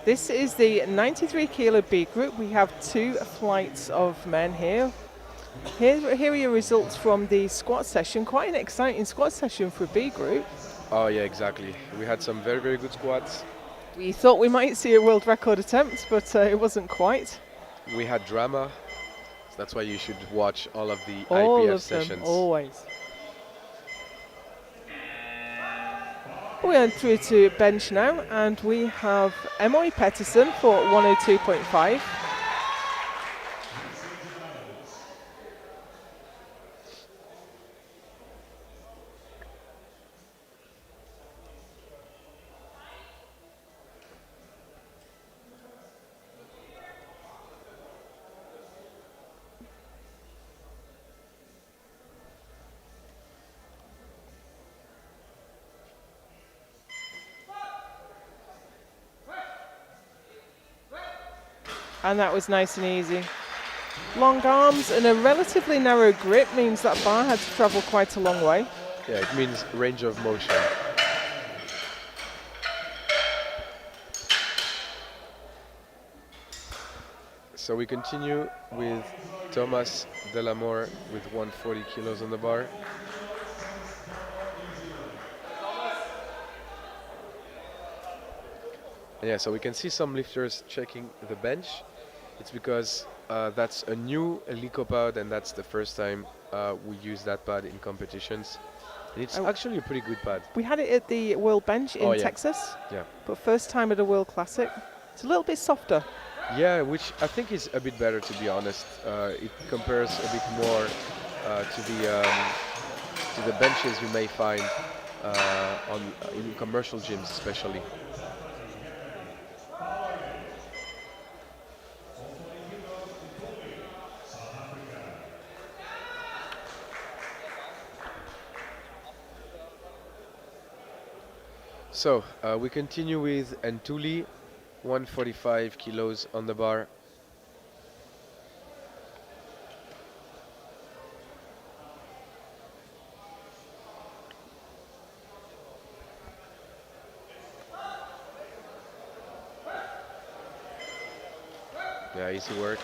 This is the 93 kilo B group. We have 2 flights of men here. Here are your results from the squat session. Quite an exciting squat session for B group. Oh yeah, exactly. We had some very, very good squats. We thought we might see a world record attempt, but it wasn't quite. We had drama. So that's why you should watch all of the All IPF of them, sessions. always. We are through to bench now, and we have Emily Petterson for 102.5. And that was nice and easy. Long arms and a relatively narrow grip means that bar had to travel quite a long way. Yeah, it means range of motion. So we continue with Thomas Delamore with 140 kilos on the bar. And yeah, so we can see some lifters checking the bench. It's because that's a new Helico pad, and that's the first time we use that pad in competitions. And it's actually a pretty good pad. We had it at the World Bench in yeah. Texas, Yeah. but first time at a World Classic. It's a little bit softer. Yeah, which I think is a bit better, to be honest. It compares a bit more to the benches you may find in commercial gyms, especially. So we continue with Antuli, 145 kilos on the bar. Yeah, easy work.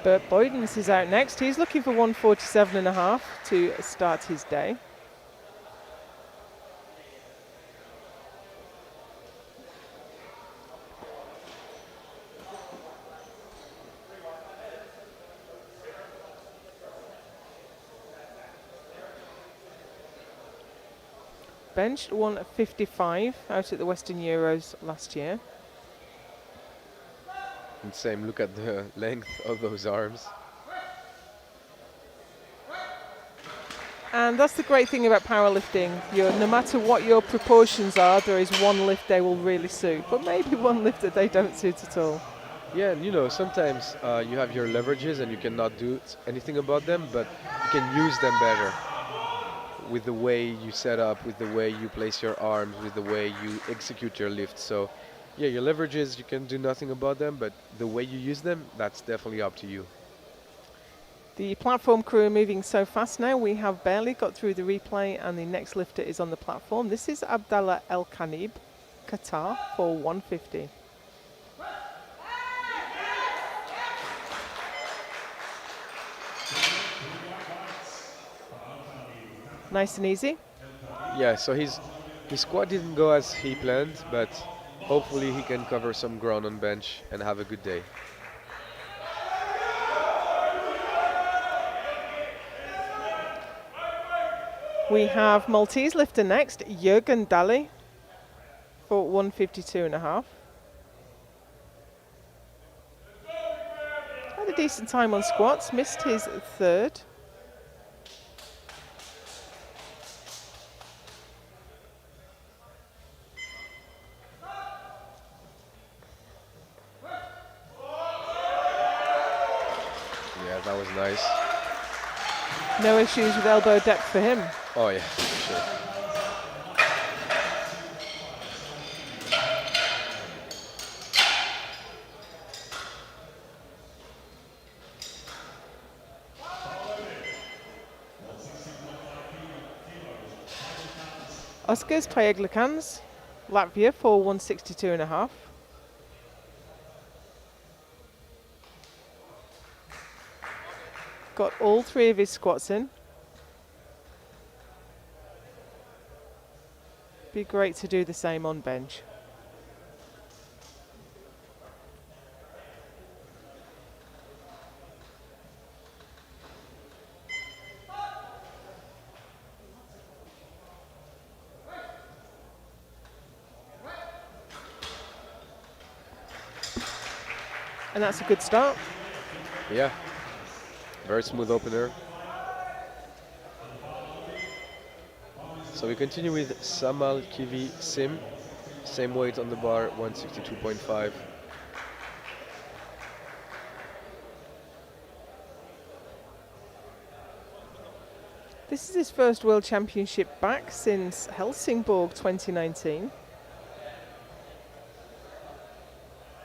Bert Boydens is out next. He's looking for 147.5 to start his day. Benched 155 out at the Western Euros last year. And same, look at the length of those arms. And that's the great thing about powerlifting. No matter what your proportions are, there is one lift they will really suit, but maybe one lift that they don't suit at all. Yeah, and you know, sometimes you have your leverages and you cannot do anything about them, but you can use them better with the way you set up, with the way you place your arms, with the way you execute your lift. So yeah, your leverages, you can do nothing about them, but the way you use them, that's definitely up to you. The platform crew are moving so fast now, we have barely got through the replay and the next lifter is on the platform. This is Abdallah El Khanib, Qatar, for 150. Nice and easy. Yeah, so his squat didn't go as he planned, but hopefully he can cover some ground on bench and have a good day. We have Maltese lifter next, Jürgen Daly, for 152.5. Had a decent time on squats, missed his third. Yeah, that was nice. No issues with elbow depth for him. Oh yeah, for sure. Oskars Paeglikans, Latvia for 162.5. Got all 3 of his squats in. Be great to do the same on bench. And that's a good start. Yeah, very smooth opener. So we continue with Samal Kivi Sim. Same weight on the bar, 162.5. This is his first World Championship back since Helsingborg 2019.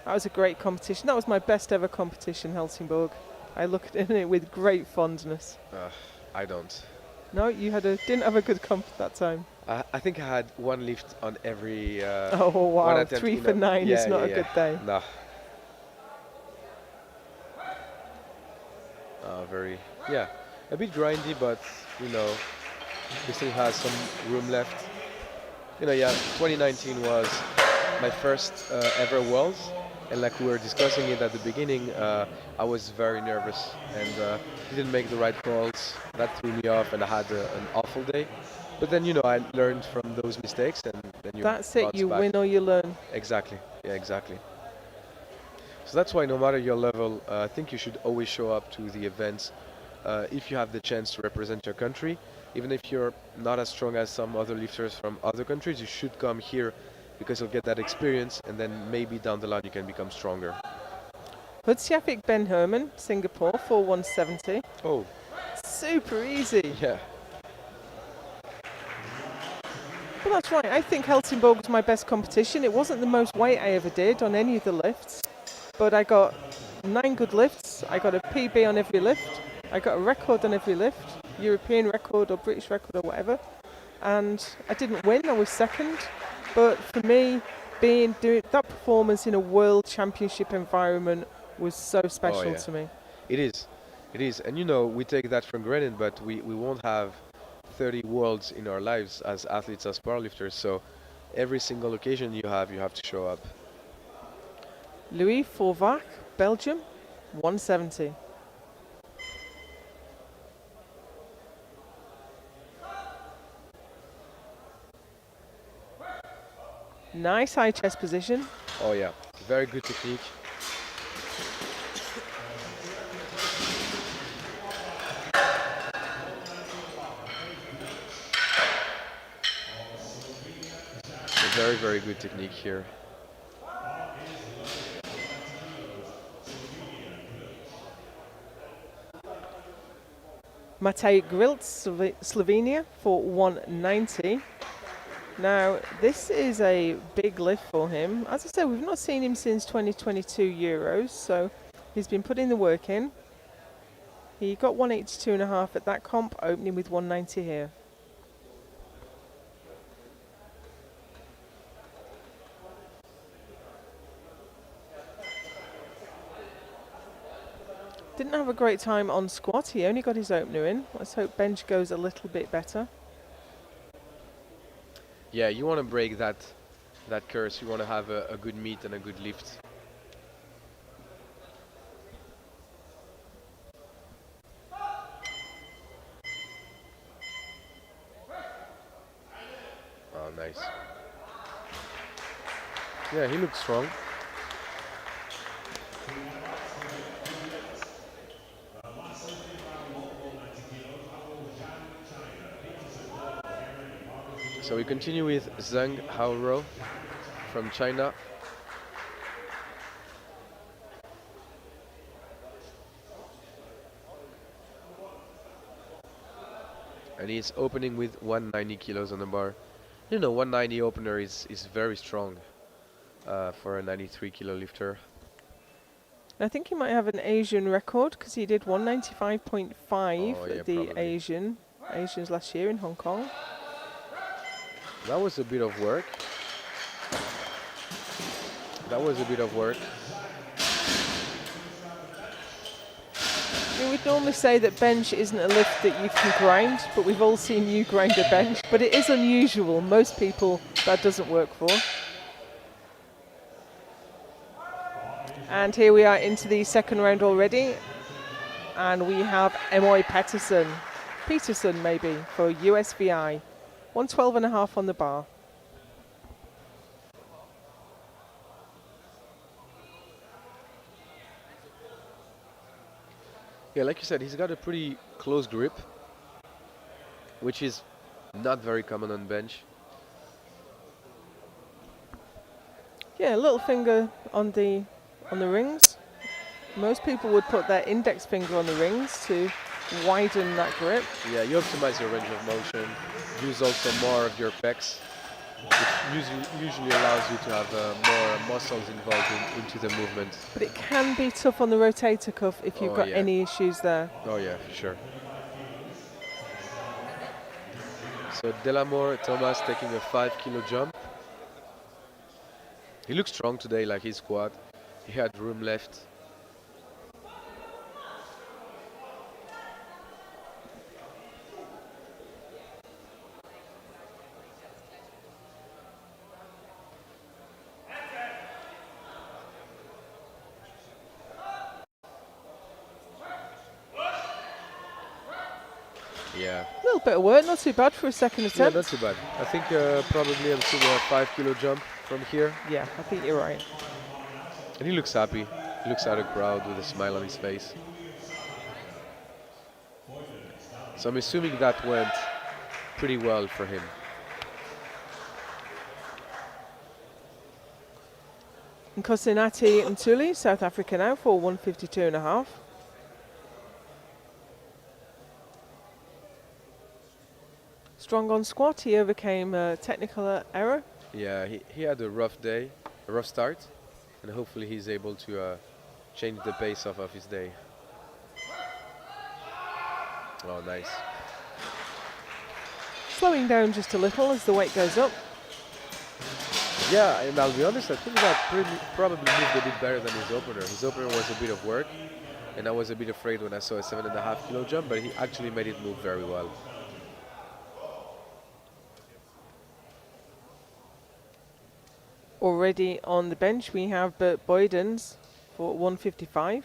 That was a great competition. That was my best ever competition, Helsingborg. I look at it with great fondness. I don't. No, you didn't have a good comp that time. I think I had one lift on every Oh one wow, attempt. 3 for 9 is not a good day. No. A bit grindy, but you know, he still has some room left. 2019 was my first ever Worlds, and like we were discussing it at the beginning, I was very nervous and didn't make the right calls. That threw me off, and I had an awful day. But then I learned from those mistakes, and then you That's it, bounce you back. win or you learn. Exactly. Yeah, exactly. So that's why no matter your level, I think you should always show up to the events if you have the chance to represent your country. Even if you're not as strong as some other lifters from other countries, you should come here because you'll get that experience, and then maybe down the line you can become stronger. Hudsiafik Ben Herman, Singapore for 170. Oh, Super easy. yeah. Well, that's right. I think Helsingborg was my best competition. It wasn't the most weight I ever did on any of the lifts, but I got 9 good lifts. I got a PB on every lift. I got a record on every lift, European record or British record or whatever. And I didn't win. I was second. But for me, doing that performance in a world championship environment was so special to me. It is. It is. And we take that for granted, but we won't have 30 worlds in our lives as athletes, as powerlifters. So every single occasion you have to show up. Louis Forvac, Belgium, 170. Nice high chest position. Oh yeah, very good technique. Very, very good technique here. Matej Grilt, Slovenia for 190. Now, this is a big lift for him. As I said, we've not seen him since 2022 Euros, so he's been putting the work in. He got 182.5 at that comp, opening with 190 here. Didn't have a great time on squat. He only got his opener in. Let's hope bench goes a little bit better. Yeah, you want to break that curse. You want to have a good meet and a good lift. Oh, nice. Yeah, he looks strong. So we continue with Zhang Haoro from China. And he's opening with 190 kilos on the bar. 190 opener is very strong for a 93 kilo lifter. I think he might have an Asian record because he did 195 at the probably. Asians last year in Hong Kong. That was a bit of work. That was a bit of work. I mean, we'd normally say that bench isn't a lift that you can grind, but we've all seen you grind a bench. But it is unusual. Most people that doesn't work for. And here we are into the second round already. And we have Emoy Peterson maybe, for USVI. 112.5 on the bar. Yeah, like you said, he's got a pretty close grip, which is not very common on bench. Yeah, little finger on the rings. Most people would put their index finger on the rings to widen that grip. Yeah, you optimize your range of motion. Use also more of your pecs, which usually allows you to have more muscles involved into the movement. But it can be tough on the rotator cuff if you've got any issues there. Oh yeah, for sure. So Delamore Thomas taking a 5 kilo jump. He looks strong today, like his squat. He had room left. Yeah. A little bit of work, not too bad for a second attempt. Yeah, not too bad. I think probably I'm seeing a 5 kilo jump from here. Yeah, I think you're right. And he looks happy. He looks out of crowd with a smile on his face. So I'm assuming that went pretty well for him. And Kosinati Ntuli, South Africa now for 152.5. Strong on squat, he overcame a technical error. Yeah, he had a rough day, a rough start, and hopefully he's able to change the pace of his day. Oh, nice. Slowing down just a little as the weight goes up. Yeah, and I'll be honest, I think that probably moved a bit better than his opener. His opener was a bit of work, and I was a bit afraid when I saw a 7.5 kilo jump, but he actually made it move very well. Already on the bench we have Bert Boydens for 155.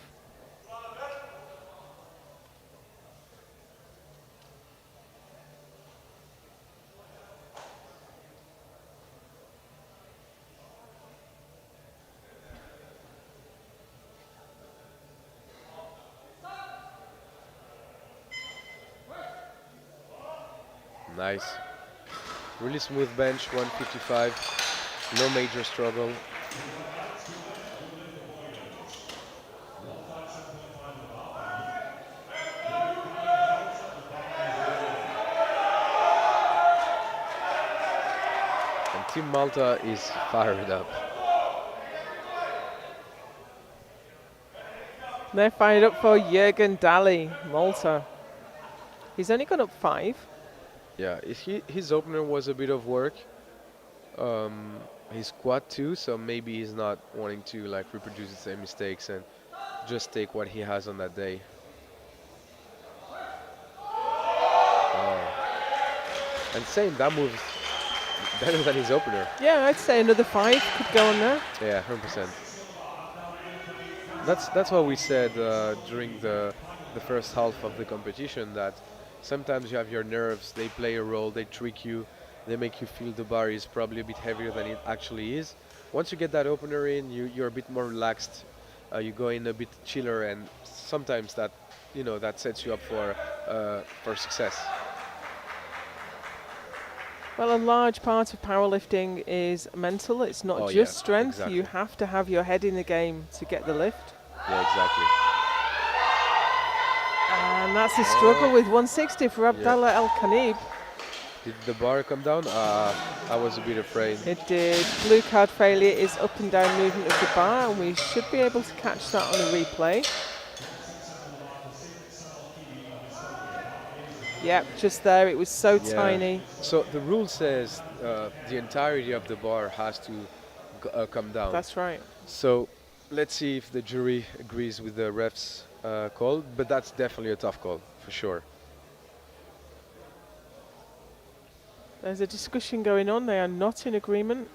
Nice. Really smooth bench, 155. No major struggle. And Team Malta is fired up. They're fired up for Jürgen Daly, Malta. He's only gone up 5. Yeah, his opener was a bit of work. His squat too, so maybe he's not wanting to like reproduce the same mistakes and just take what he has on that day. And same, that moves better than his opener. Yeah, I'd say another 5 could go on there. Yeah, 100%. That's what we said during the first half of the competition, that sometimes you have your nerves, they play a role, they trick you, they make you feel the bar is probably a bit heavier than it actually is. Once you get that opener in, you're a bit more relaxed, you go in a bit chiller, and sometimes that, that sets you up for success. Well, a large part of powerlifting is mental. It's not just strength. Exactly. You have to have your head in the game to get the lift. Yeah, exactly. And that's a struggle with 160 for Abdallah El Khanib. Did the bar come down? I was a bit afraid. It did. Blue card failure is up and down movement of the bar, and we should be able to catch that on the replay. Yeah, just there. It was so Yeah. tiny. So the rule says the entirety of the bar has to come down. That's right. So let's see if the jury agrees with the ref's call, but that's definitely a tough call for sure. There's a discussion going on. They are not in agreement.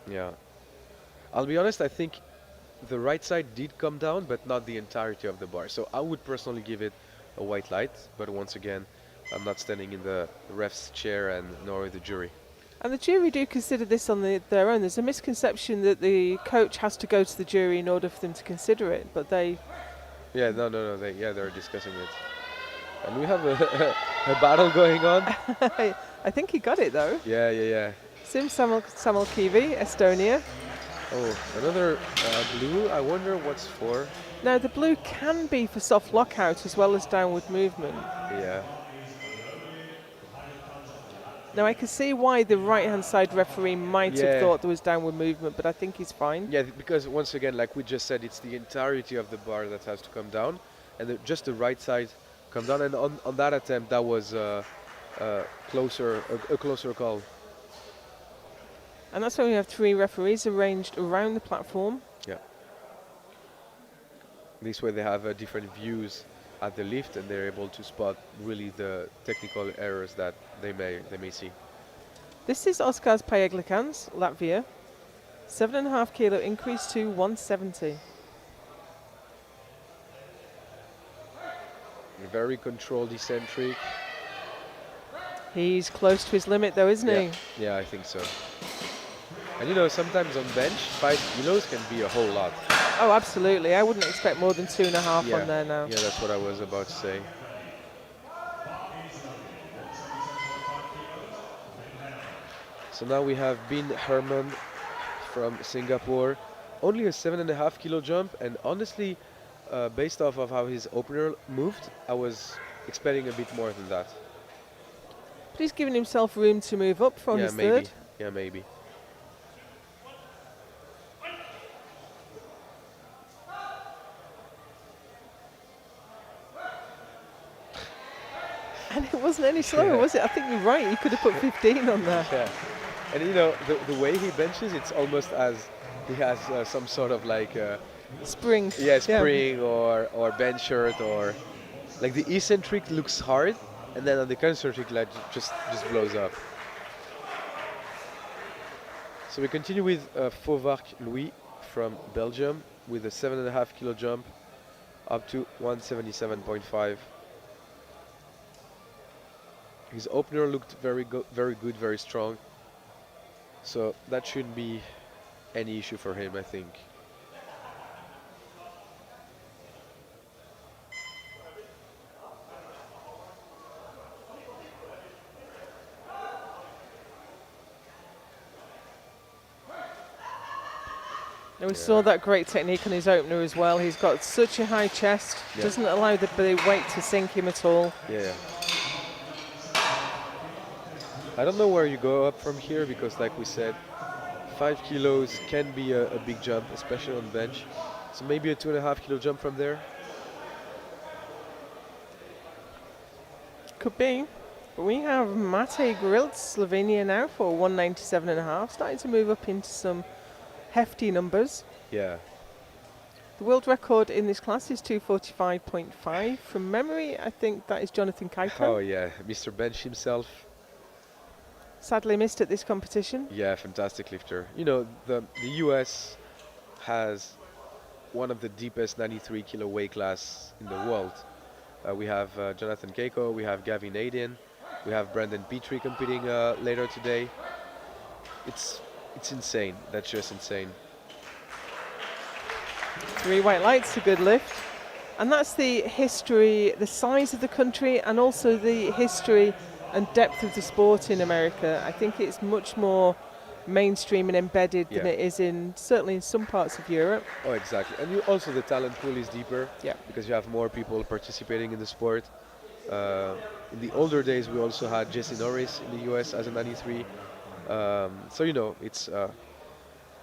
Yeah. I'll be honest, I think the right side did come down, but not the entirety of the bar. So I would personally give it a white light, but once again, I'm not standing in the ref's chair and nor the jury. And the jury do consider this on their own. There's a misconception that the coach has to go to the jury in order for them to consider it, but they... Yeah, no, they're discussing it. And we have a battle going on. I think he got it though. Yeah. Sim Samalkivi, Estonia. Oh, another blue. I wonder what's for. Now the blue can be for soft lockout as well as downward movement. Yeah. Now I can see why the right hand side referee might have thought there was downward movement, but I think he's fine. Yeah, because once again, like we just said, it's the entirety of the bar that has to come down, and just the right side come down. And on that attempt, that was a closer call. And that's why we have 3 referees arranged around the platform. Yeah. This way they have different views at the lift, and they're able to spot really the technical errors that they may see. This is Oskars Pajeglikans, Latvia. 7.5 kilo increase to 170. Very controlled eccentric. He's close to his limit though, isn't he? Yeah, I think so. And you know, sometimes on bench, 5 kilos can be a whole lot. Oh, absolutely. I wouldn't expect more than 2.5 on there now. Yeah, that's what I was about to say. So now we have Bin Herman from Singapore. Only a 7.5 kilo jump, and honestly, based off of how his opener moved, I was expecting a bit more than that. But he's given himself room to move up for his third. Yeah, maybe. And it wasn't any slower, was it? I think you're right. He could have put 15 on there. Yeah. And you know, the way he benches, it's almost as he has some sort of like spring. Yeah, spring or bench shirt, or like the eccentric looks hard, and then on the concentric like just blows up. So we continue with Fauvarc Louis from Belgium with a 7.5 kilo jump up to 177.5. His opener looked very good, very strong. So that shouldn't be any issue for him, I think. And we saw that great technique on his opener as well. He's got such a high chest, doesn't allow the weight to sink him at all. Yeah. I don't know where you go up from here, because like we said, 5 kilos can be a big jump, especially on bench. So maybe a 2.5 kilo jump from there. Could be. But we have Mate Griltz, Slovenia now for 197.5, starting to move up into some hefty numbers. Yeah. The world record in this class is 245.5. From memory, I think that is Jonathan Kaiko. Oh yeah, Mr. Bench himself. Sadly missed at this competition. Yeah, fantastic lifter. You know, the US has one of the deepest 93 kilo weight class in the world. We have Jonathan Keiko, we have Gavin Aiden, we have Brandon Petrie competing later today. It's insane. That's just insane. 3 white lights, a good lift. And that's the history, the size of the country, and also the history and depth of the sport in America. I think it's much more mainstream and embedded than it is certainly in some parts of Europe. Oh, exactly. And also the talent pool is deeper, because you have more people participating in the sport. In the older days, we also had Jesse Norris in the US as a 93. So, you know, it's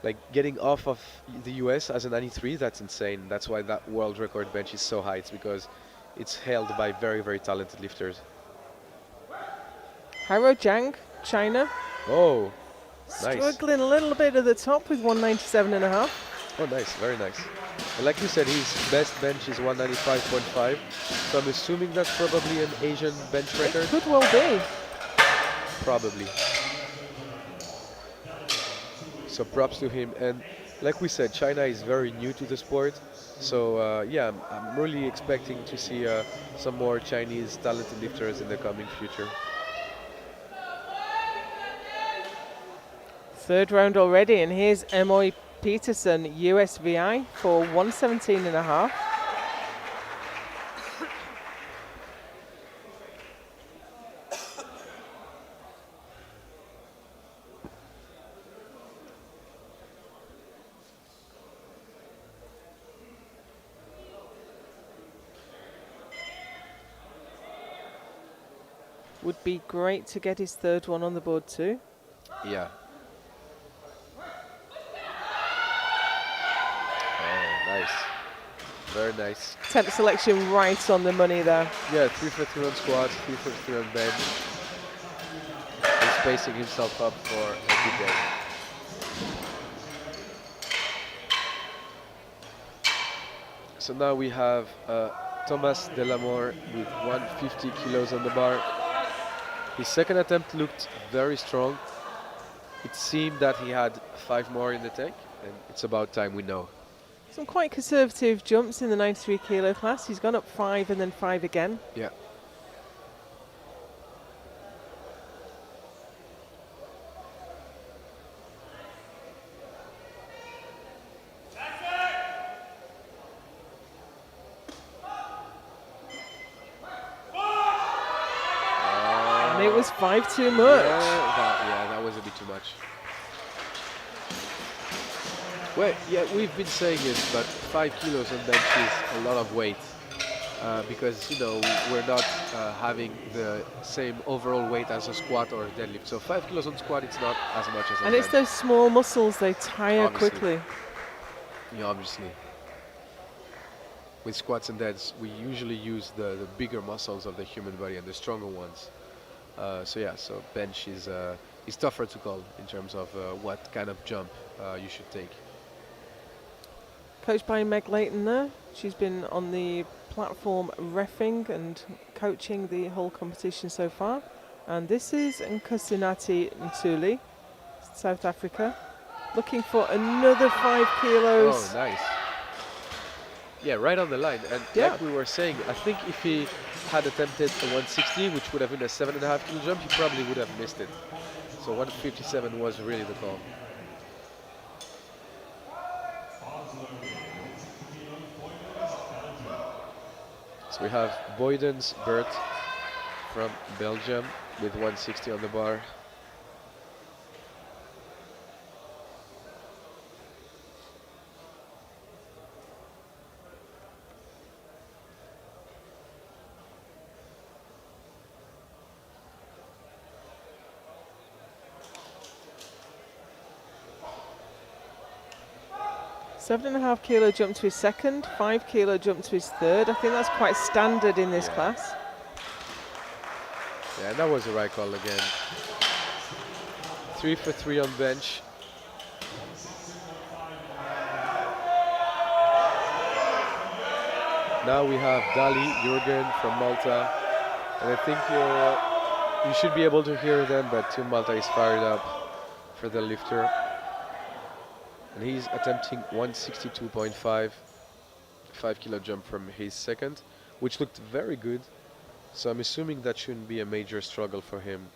like getting off of the US as a 93, that's insane. That's why that world record bench is so high. It's because it's held by very, very talented lifters. Haro Jiang, China, Oh, nice. struggling a little bit at the top with 197.5. Oh, nice. Very nice. And like you said, his best bench is 195.5. So I'm assuming that's probably an Asian bench It record. could well be. Probably. So props to him. And like we said, China is very new to the sport. So yeah, I'm really expecting to see some more Chinese talented lifters in the coming future. Third round already, and here's Emoy Peterson, USVI for 117.5. Would be great to get his third one on the board too. Yeah. Oh, nice. Very nice. Temp selection right on the money there. Yeah, 3 for 3 on squats, 3 for 3 on bench. He's spacing himself up for a good day. So now we have Thomas Delamore with 150 kilos on the bar. His second attempt looked very strong. It seemed that he had 5 more in the tank, and it's about time we know. Some quite conservative jumps in the 93 kilo class. He's gone up 5 and then 5 again. Yeah. And it was 5 too much. Yeah, that was a bit too much. Well, yeah, we've been saying it, but 5 kilos on bench is a lot of weight because, you know, we're not having the same overall weight as a squat or a deadlift. So 5 kilos on squat, it's not as much as on And it's bench. those small muscles, they tire Obviously. quickly. Yeah, obviously. With squats and deads, we usually use the bigger muscles of the human body and the stronger ones. So yeah, so bench is tougher to call in terms of what kind of jump you should take. Coached by Meg Layton there. She's been on the platform reffing and coaching the whole competition so far. And this is Nkosinati Ntuli, South Africa, looking for another 5 kilos. Oh, nice. Yeah, right on the line. And Yeah. like we were saying, I think if he had attempted a 160, which would have been a 7.5 kilo jump, he probably would have missed it. So 157 was really the call. So we have Boydens Bert from Belgium with 160 on the bar. Seven and a half kilo jump to his second, 5 kilo jump to his third. I think that's quite standard in this Yeah. class. Yeah, that was the right call again. 3 for 3 on bench. Now we have Dali Jurgen from Malta. And I think you should be able to hear them, but Team Malta is fired up for the lifter. And he's attempting 162.5, 5 kilo jump from his second, which looked very good. So I'm assuming that shouldn't be a major struggle for him.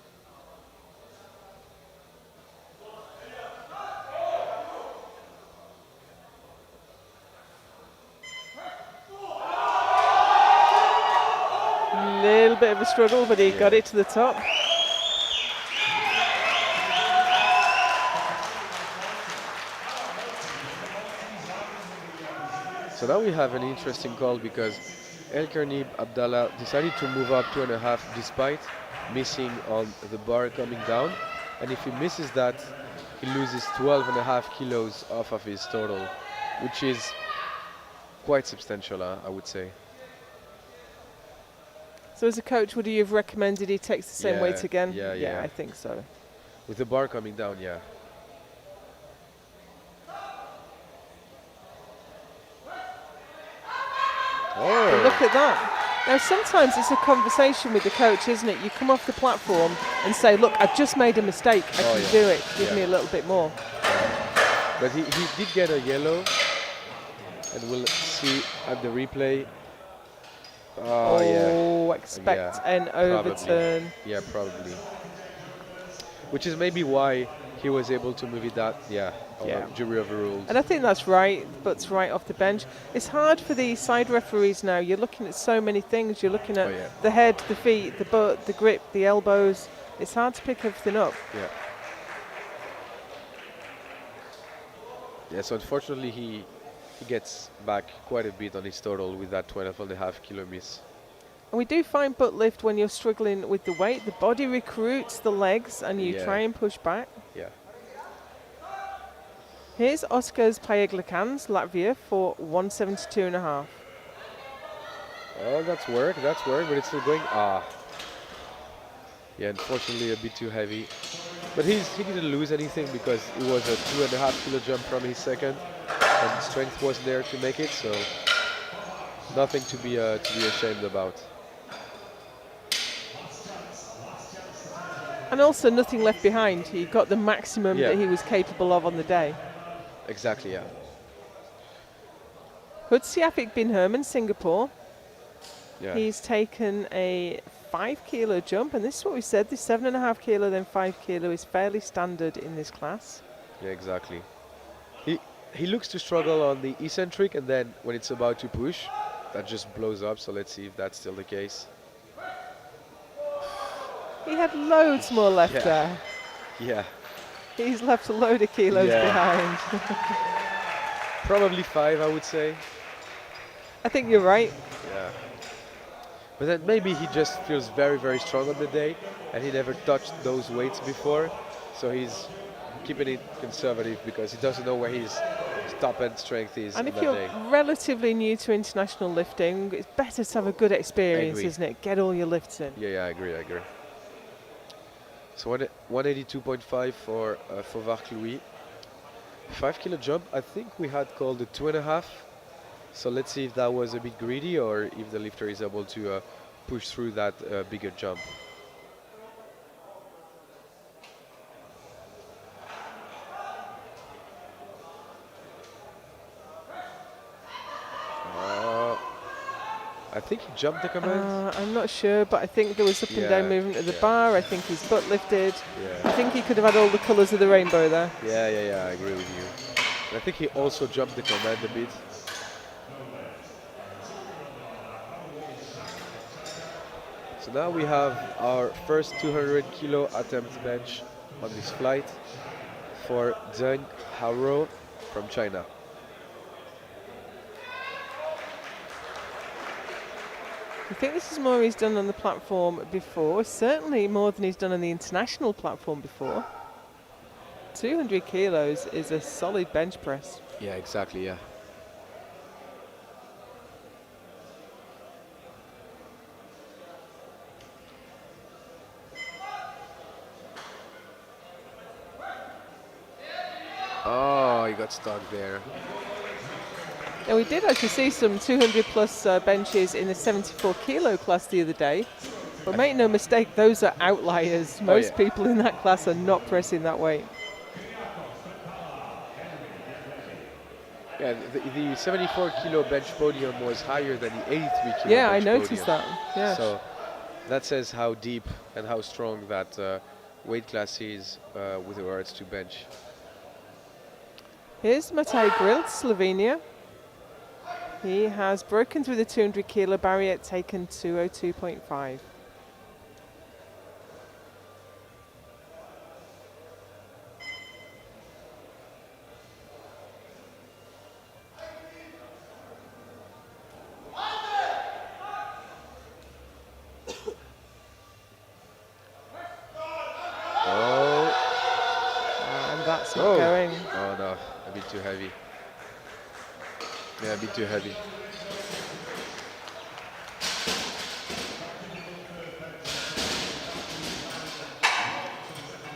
Little bit of a struggle, but he got Yeah. it to the top. So now we have an interesting call because El Karnib Abdallah decided to move up 2.5 despite missing on the bar coming down. And if he misses that, he loses 12.5 kilos off of his total, which is quite substantial, I would say. So as a coach, would you have recommended he takes the same weight again? Yeah. I think so. With the bar coming down, yeah. But Oh! look at that. Now, sometimes it's a conversation with the coach, isn't it? You come off the platform and say, look, I've just made a mistake. I can do it. Give me a little bit more. But he did get a yellow. And we'll see at the replay. Oh, expect an overturn. Probably. Yeah, probably. Which is maybe why he was able to move it that, jury overruled. And I think that's right, but right off the bench. It's hard for the side referees now. You're looking at so many things. You're looking at the head, the feet, the butt, the grip, the elbows. It's hard to pick everything up. Yeah. Yeah, so unfortunately he gets back quite a bit on his total with that 12.5 kilo miss. And we do find butt lift when you're struggling with the weight. The body recruits the legs and you try and push back. Yeah. Here's Oskars Paeglikans, Latvia, for 172.5. Oh, that's work, but it's still going. Yeah, unfortunately a bit too heavy. But he didn't lose anything because it was a 2.5 kilo jump from his second, and strength was there to make it, so nothing to be ashamed about. And also nothing left behind. He got the maximum that he was capable of on the day. Exactly, yeah. Hudsiafik Bin Herman, Singapore. Yeah. He's taken a 5 kilo jump, and this is what we said, this 7.5 kilo, then 5 kilo is fairly standard in this class. Yeah, exactly. He looks to struggle on the eccentric, and then when it's about to push, that just blows up, so let's see if that's still the case. He had loads more left there. Yeah. He's left a load of kilos behind. Probably 5, I would say. I think you're right. Yeah. But then maybe he just feels very, very strong on the day, and he never touched those weights before, so he's keeping it conservative because he doesn't know where his top end strength is. And on if that you're day. relatively new to international lifting, it's better to have a good experience, isn't it? Get all your lifts in. Yeah, I agree. So 182.5 for Vark Louis. 5 kilo jump, I think we had called a 2.5. So let's see if that was a bit greedy or if the lifter is able to push through that bigger jump. I think he jumped the command. I'm not sure, but I think there was up and down movement of the bar. I think his butt lifted. I think he could have had all the colours of the rainbow there. Yeah, I agree with you. And I think he also jumped the command a bit. So now we have our first 200 kilo attempt bench on this flight for Zheng Haoro from China. I think this is more he's done on the platform before, certainly more than he's done on the international platform before. 200 kilos is a solid bench press. Yeah, exactly, yeah. Oh, he got stuck there. Now we did actually see some 200 plus benches in the 74 kilo class the other day, but make no mistake, those are outliers. Most people in that class are not pressing that weight. Yeah, the 74 kilo bench podium was higher than the 83 kilo Yeah, I bench noticed podium. that. Yeah. So that says how deep and how strong that weight class is with regards to bench. Here's Matej Grilt, Slovenia. He has broken through the 200 kilo barrier, taken 202.5. And that's not going. Oh no, a bit too heavy. Yeah, a bit too heavy.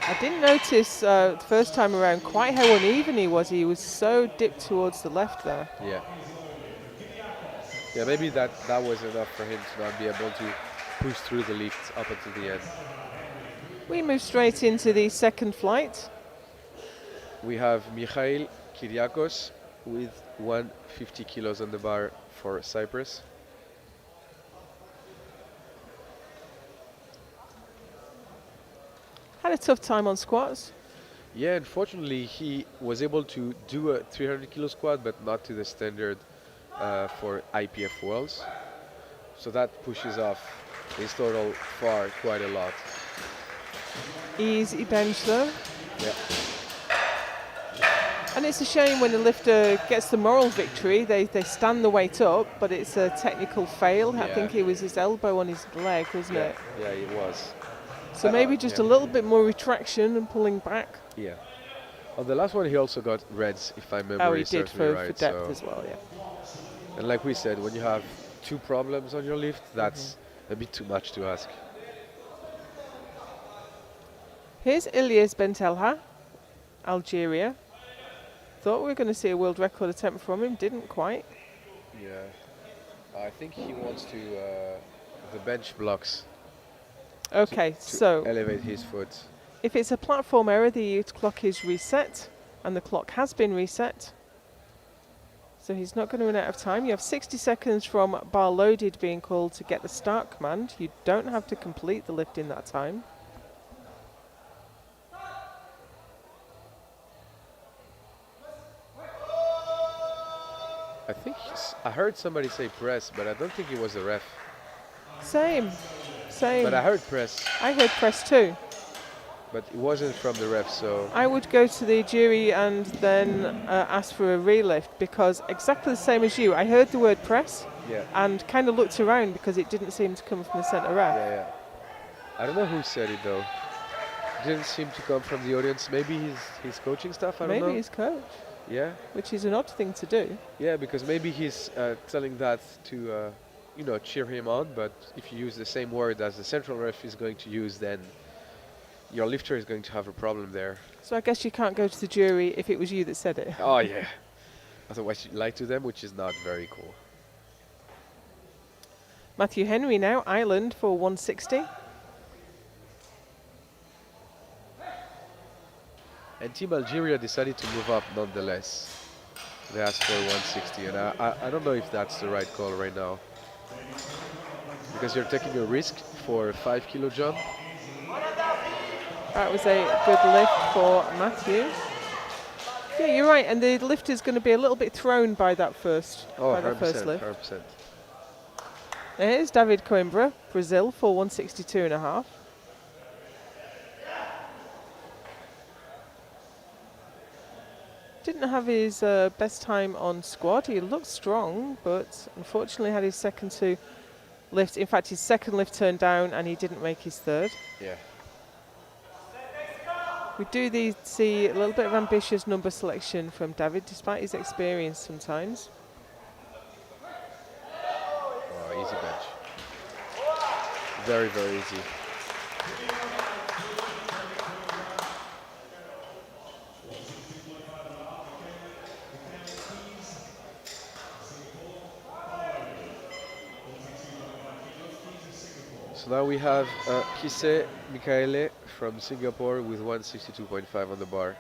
I didn't notice the first time around quite how uneven he was. He was so dipped towards the left there. Yeah. Yeah, maybe that was enough for him to not be able to push through the lift up until the end. We move straight into the second flight. We have Mikhail Kyriakos with 150 kilos on the bar for Cyprus. Had a tough time on squats. Yeah, unfortunately, he was able to do a 300 kilo squat, but not to the standard for IPF worlds. So that pushes off his total far quite a lot. Easy bench though. Yeah. And it's a shame when the lifter gets the moral victory, they stand the weight up, but it's a technical fail. I think it was his elbow on his leg, wasn't it? Yeah, it was. So maybe just a little bit more retraction and pulling back. Yeah. On the last one, he also got reds, if I remember. Oh, he did for right, depth as well, yeah. And like we said, when you have two problems on your lift, that's a bit too much to ask. Here's Ilyas Bentelha, Algeria. Thought we were going to see a world record attempt from him, didn't quite. Yeah. I think he wants to the bench blocks. Okay, to so elevate his foot. if it's a platform error, the clock is reset, and the clock has been reset. So he's not going to run out of time. You have 60 seconds from bar loaded being called to get the start command. You don't have to complete the lift in that time. I think I heard somebody say press, but I don't think it was the ref. Same. But I heard press. I heard press too. But it wasn't from the ref, so... I would go to the jury and then ask for a relift, because exactly the same as you, I heard the word press and kind of looked around because it didn't seem to come from the centre ref. Yeah. I don't know who said it though. Didn't seem to come from the audience. Maybe his coaching staff, I don't know. Maybe his coach. Yeah. Which is an odd thing to do. Yeah, because maybe he's telling that to, cheer him on, but if you use the same word as the central ref is going to use, then your lifter is going to have a problem there. So I guess you can't go to the jury if it was you that said it. Oh, yeah. Otherwise you lie to them, which is not very cool. Matthew Henry now, Ireland for 160. And Team Algeria decided to move up nonetheless. They asked for 160, and I don't know if that's the right call right now. Because you're taking a risk for a 5 kilo jump. That was a good lift for Matthew. Yeah, you're right, and the lift is going to be a little bit thrown by that first, first lift. 100%. Here's David Coimbra, Brazil for 162.5. Didn't have his best time on squad. He looked strong, but unfortunately had his second two lifts. In fact, his second lift turned down and he didn't make his third. Yeah. We do see a little bit of ambitious number selection from David, despite his experience sometimes. Oh, easy bench. Very, very easy. So now we have Kise Mikaele from Singapore with 162.5 on the bar.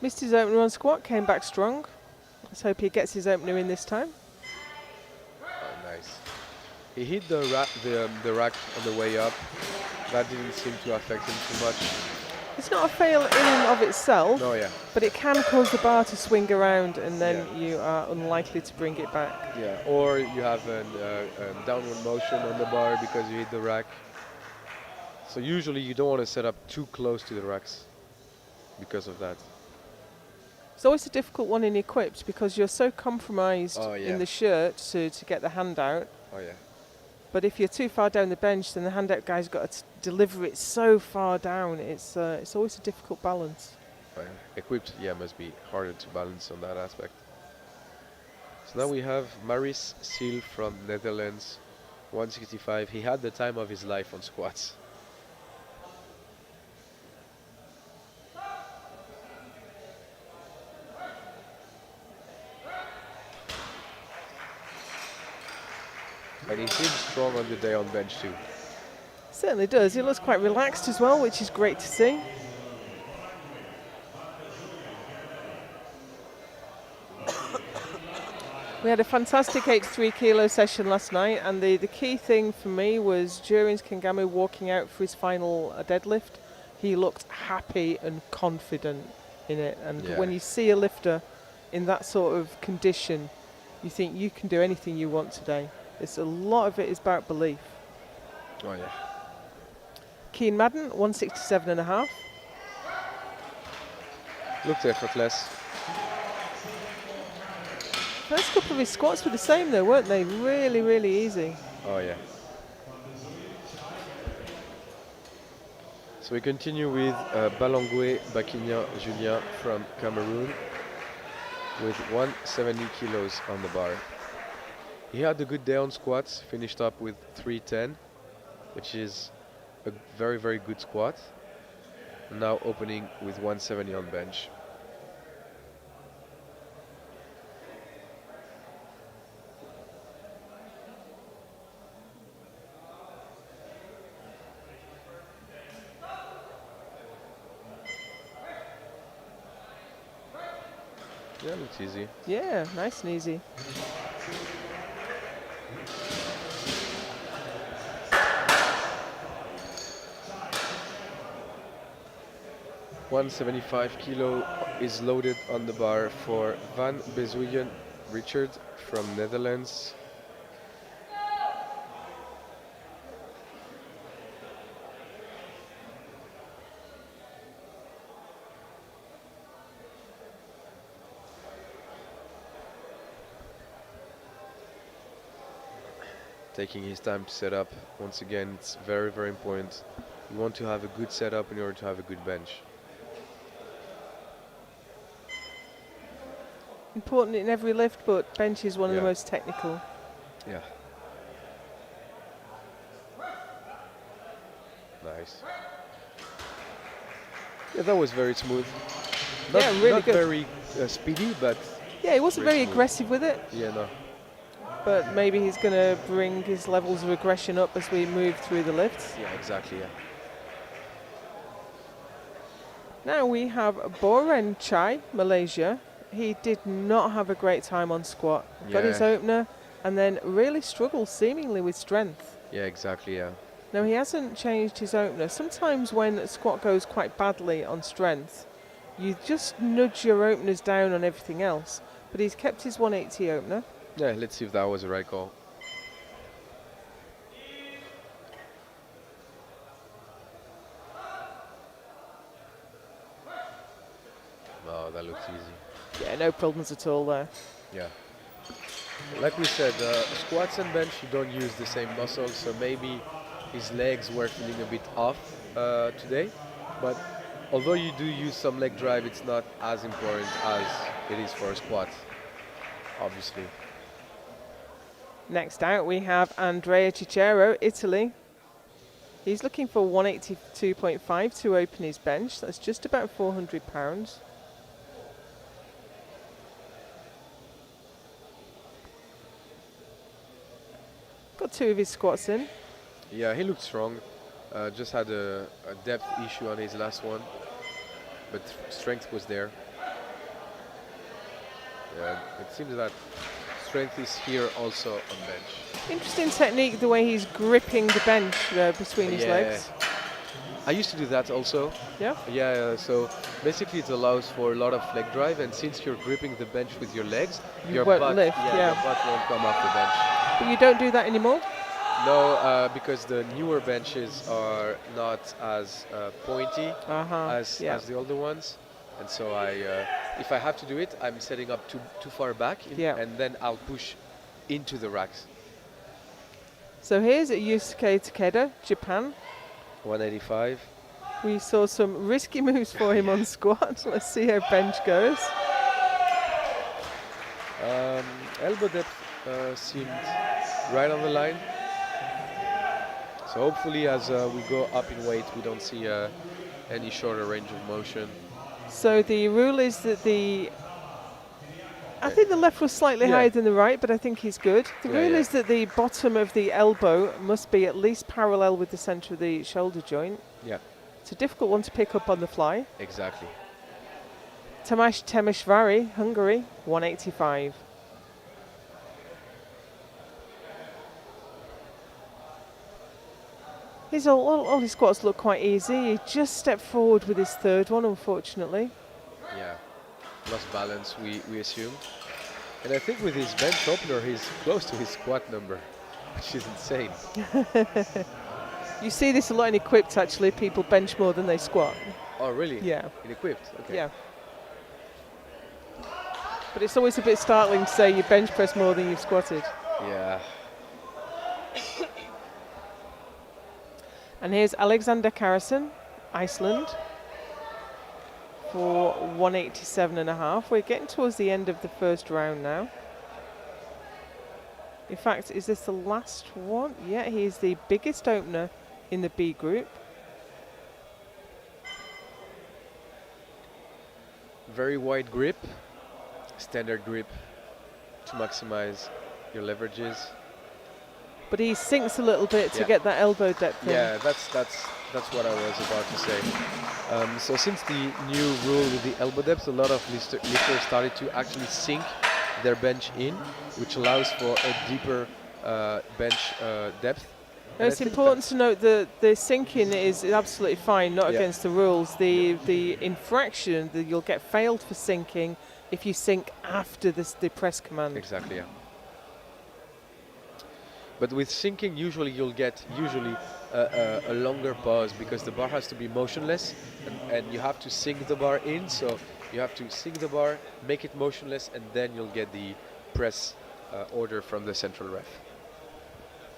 Missed his opener on squat, came back strong. Let's hope he gets his opener in this time. Oh, nice. He hit the rack on the way up. That didn't seem to affect him too much. It's not a fail in and of itself, but it can cause the bar to swing around and then you are unlikely to bring it back. Yeah, or you have a downward motion on the bar because you hit the rack. So usually you don't want to set up too close to the racks because of that. It's always a difficult one in equipped because you're so compromised in the shirt to get the hand out. Oh yeah. But if you're too far down the bench, then the hand out guy's got to deliver it so far down. It's always a difficult balance. Equipped, yeah, must be harder to balance on that aspect. So now we have Maurice Seal from Netherlands, 165. He had the time of his life on squats. And he seems strong on the day on bench too. Certainly does. He looks quite relaxed as well, which is great to see. We had a fantastic 83 kilo session last night, and the key thing for me was during Kangama walking out for his final deadlift, he looked happy and confident in it. And Yeah. when you see a lifter in that sort of condition, you think you can do anything you want today. It's a lot of it is about belief. Oh yeah. Keen Madden, 167.5. Looked effortless. First couple of his squats were the same though, weren't they? Really, really easy. Oh yeah. So we continue with Balangwe Bakinya Julia from Cameroon with 170 kilos on the bar. He had a good day on squats, finished up with 310, which is a very, very good squat. Now opening with 170 on bench. Yeah, looks easy. Yeah, nice and easy. .175 kilo is loaded on the bar for Van Bezuijen Richard from Netherlands. Taking his time to set up. Once again, it's very, very important. You want to have a good setup in order to have a good bench. Important in every lift, but bench is one of the Yeah. most technical. Yeah. Nice. Yeah, that was very smooth. Yeah, really not good. very speedy, but Yeah, he wasn't very very smooth. aggressive with it, yeah, no. but maybe he's going to bring his levels of aggression up as we move through the lifts. Yeah, exactly. Yeah. Now we have Boren Chai, Malaysia. He did not have a great time on squat. Got his Yeah. opener and then really struggled seemingly with strength. Yeah, exactly. Yeah. Now he hasn't changed his opener. Sometimes when a squat goes quite badly on strength, you just nudge your openers down on everything else. But he's kept his 180 opener. Yeah. Let's see if that was the right call. Oh, that looks easy. Yeah, no problems at all there. Yeah. Like we said, squats and bench, you don't use the same muscles, so maybe his legs were feeling a bit off today. But although you do use some leg drive, it's not as important as it is for a squat, obviously. Next out we have Andrea Cicero, Italy. He's looking for 182.5 to open his bench. That's just about 400 pounds. Got two of his squats in. Yeah, he looked strong. Just had a depth issue on his last one, but strength was there. Yeah, it seems that strength is here also on bench. Interesting technique, the way he's gripping the bench between his legs. I used to do that also. Yeah. Yeah, so basically it allows for a lot of leg drive, and since you're gripping the bench with your legs, You your won't butt, lift, your yeah. butt won't come off the bench. But you don't do that anymore? No, because the newer benches are not as pointy as the older ones, and so if I have to do it, I'm setting up too far back, Yeah. and then I'll push into the racks. So here's Yusuke Takeda, Japan. 185. We saw some risky moves for him on squat. Let's see how bench goes. Elbow depth seemed right on the line. So hopefully as we go up in weight, we don't see any shorter range of motion. So the rule is that I think the left was slightly Yeah. higher than the right, but I think he's good. The Yeah, rule yeah. is that the bottom of the elbow must be at least parallel with the center of the shoulder joint. Yeah, It's a difficult one to pick up on the fly. exactly. Tamás Temesvári, Hungary, 185. All his squats look quite easy. He just stepped forward with his third one, unfortunately. Yeah, lost balance, we assume. And I think with his bench opener, he's close to his squat number, which is insane. You see this a lot in equipped, actually. People bench more than they squat. Oh, really? Yeah. In equipped? Okay. Yeah. But it's always a bit startling to say you bench press more than you've squatted. Yeah. And here's Alexander Karasson, Iceland, for 187.5. We're getting towards the end of the first round now. In fact, is this the last one? Yeah, he's the biggest opener in the B group. Very wide grip, standard grip to maximize your leverages. But he sinks a little bit to Yeah. get that elbow depth in. Yeah, that's what I was about to say. So since the new rule with the elbow depth, a lot of lifters started to actually sink their bench in, which allows for a deeper bench depth. And It's important to note that the sinking is absolutely fine, not Yeah. against the rules. The infraction that you'll get failed for sinking if you sink after the press command. Exactly, yeah. But with sinking, usually you'll get a longer pause because the bar has to be motionless, and you have to sink the bar in. So you have to sink the bar, make it motionless, and then you'll get the press order from the central ref.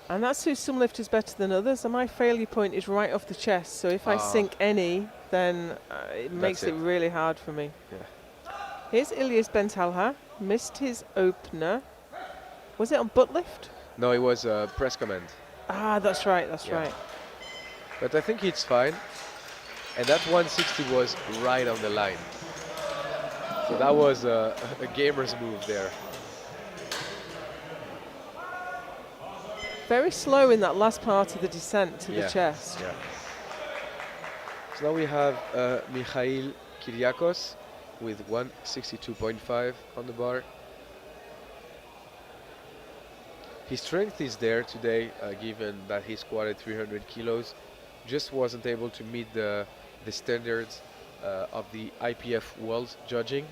And that suits some lifters better than others. And my failure point is right off the chest. So if I sink any, then it makes it really hard for me. Yeah. Here's Ilyas Bentalha. Missed his opener. Was it on butt lift? No, it was a press command. Ah, that's right, that's Yeah. right. But I think it's fine. And that 160 was right on the line. So that was a gamer's move there. Very slow in that last part of the descent to the chest. Yeah. So now we have Mikhail Kyriakos with 162.5 on the bar. His strength is there today, given that he squatted 300 kilos. Just wasn't able to meet the standards of the IPF world judging.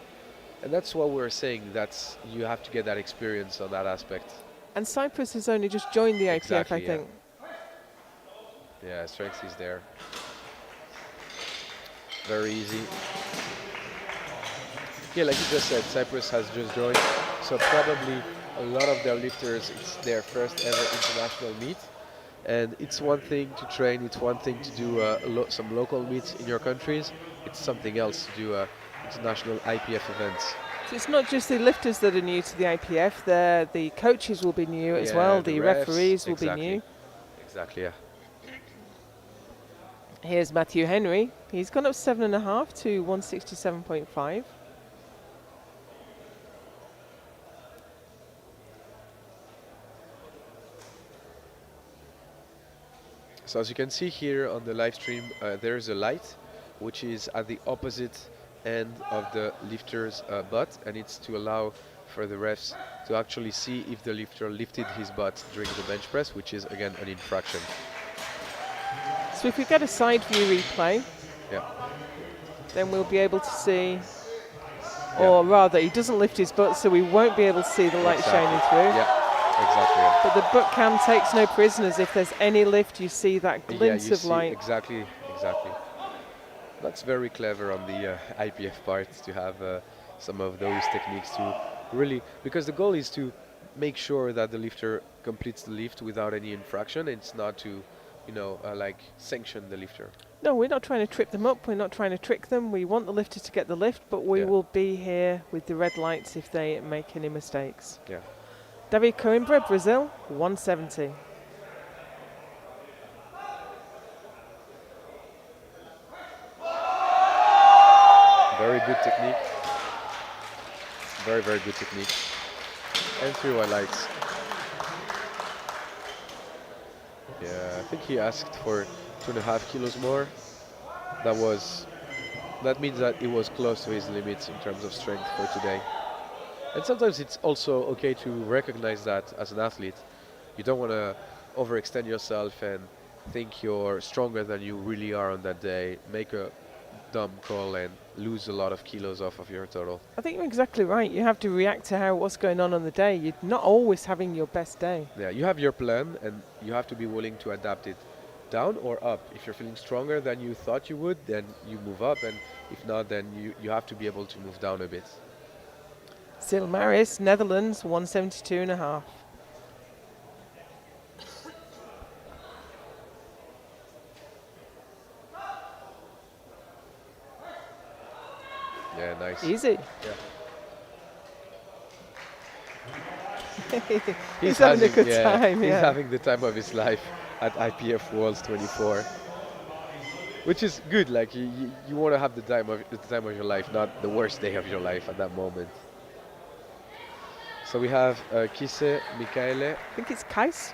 And that's what we're saying, that's you have to get that experience on that aspect. And Cyprus has only just joined the IPF, Exactly, I think. Yeah, strength is there. Very easy. Yeah, like you just said, Cyprus has just joined, so probably a lot of their lifters, it's their first ever international meet. And it's one thing to train, it's one thing to do some local meets in your countries. It's something else to do international IPF events. So it's not just the lifters that are new to the IPF, the coaches will be new as Yeah, well, the the refs, referees will exactly. be new. Exactly, yeah. Here's Matthew Henry. He's gone up 7.5 to 167.5. So as you can see here on the live stream, there's a light which is at the opposite end of the lifter's butt, and it's to allow for the refs to actually see if the lifter lifted his butt during the bench press, which is again an infraction. So if we get a side view replay, Yeah. then we'll be able to see, or rather, he doesn't lift his butt, so we won't be able to see the light shining through. Yeah, exactly. Yeah. But the butt cam takes no prisoners. If there's any lift, you see that Yeah, glint you of see light. exactly. That's very clever on the IPF part to have some of those techniques to really, because the goal is to make sure that the lifter completes the lift without any infraction. It's not to, like sanction the lifter. No, we're not trying to trip them up. We're not trying to trick them. We want the lifter to get the lift, but we Yeah. will be here with the red lights if they make any mistakes. Yeah. David Coimbra, Brazil, 170. Very good technique. Very, very good technique. And 3 white lights. Yeah, I think he asked for 2.5 kilos more. That means that it was close to his limits in terms of strength for today. And sometimes it's also okay to recognize that as an athlete. You don't want to overextend yourself and think you're stronger than you really are on that day. Make a dumb call and lose a lot of kilos off of your total. I think you're exactly right. You have to react to what's going on the day. You're not always having your best day. Yeah, you have your plan and you have to be willing to adapt it down or up. If you're feeling stronger than you thought you would, then you move up, and if not, then you have to be able to move down a bit. Sil Maris, Netherlands, 172.5. Yeah, nice. Easy. Yeah. He's having a good time. He's Yeah. having the time of his life at IPF Worlds 24, which is good. Like you want to have the time of your life, not the worst day of your life at that moment. So we have Kise Michaele. I think it's Kais.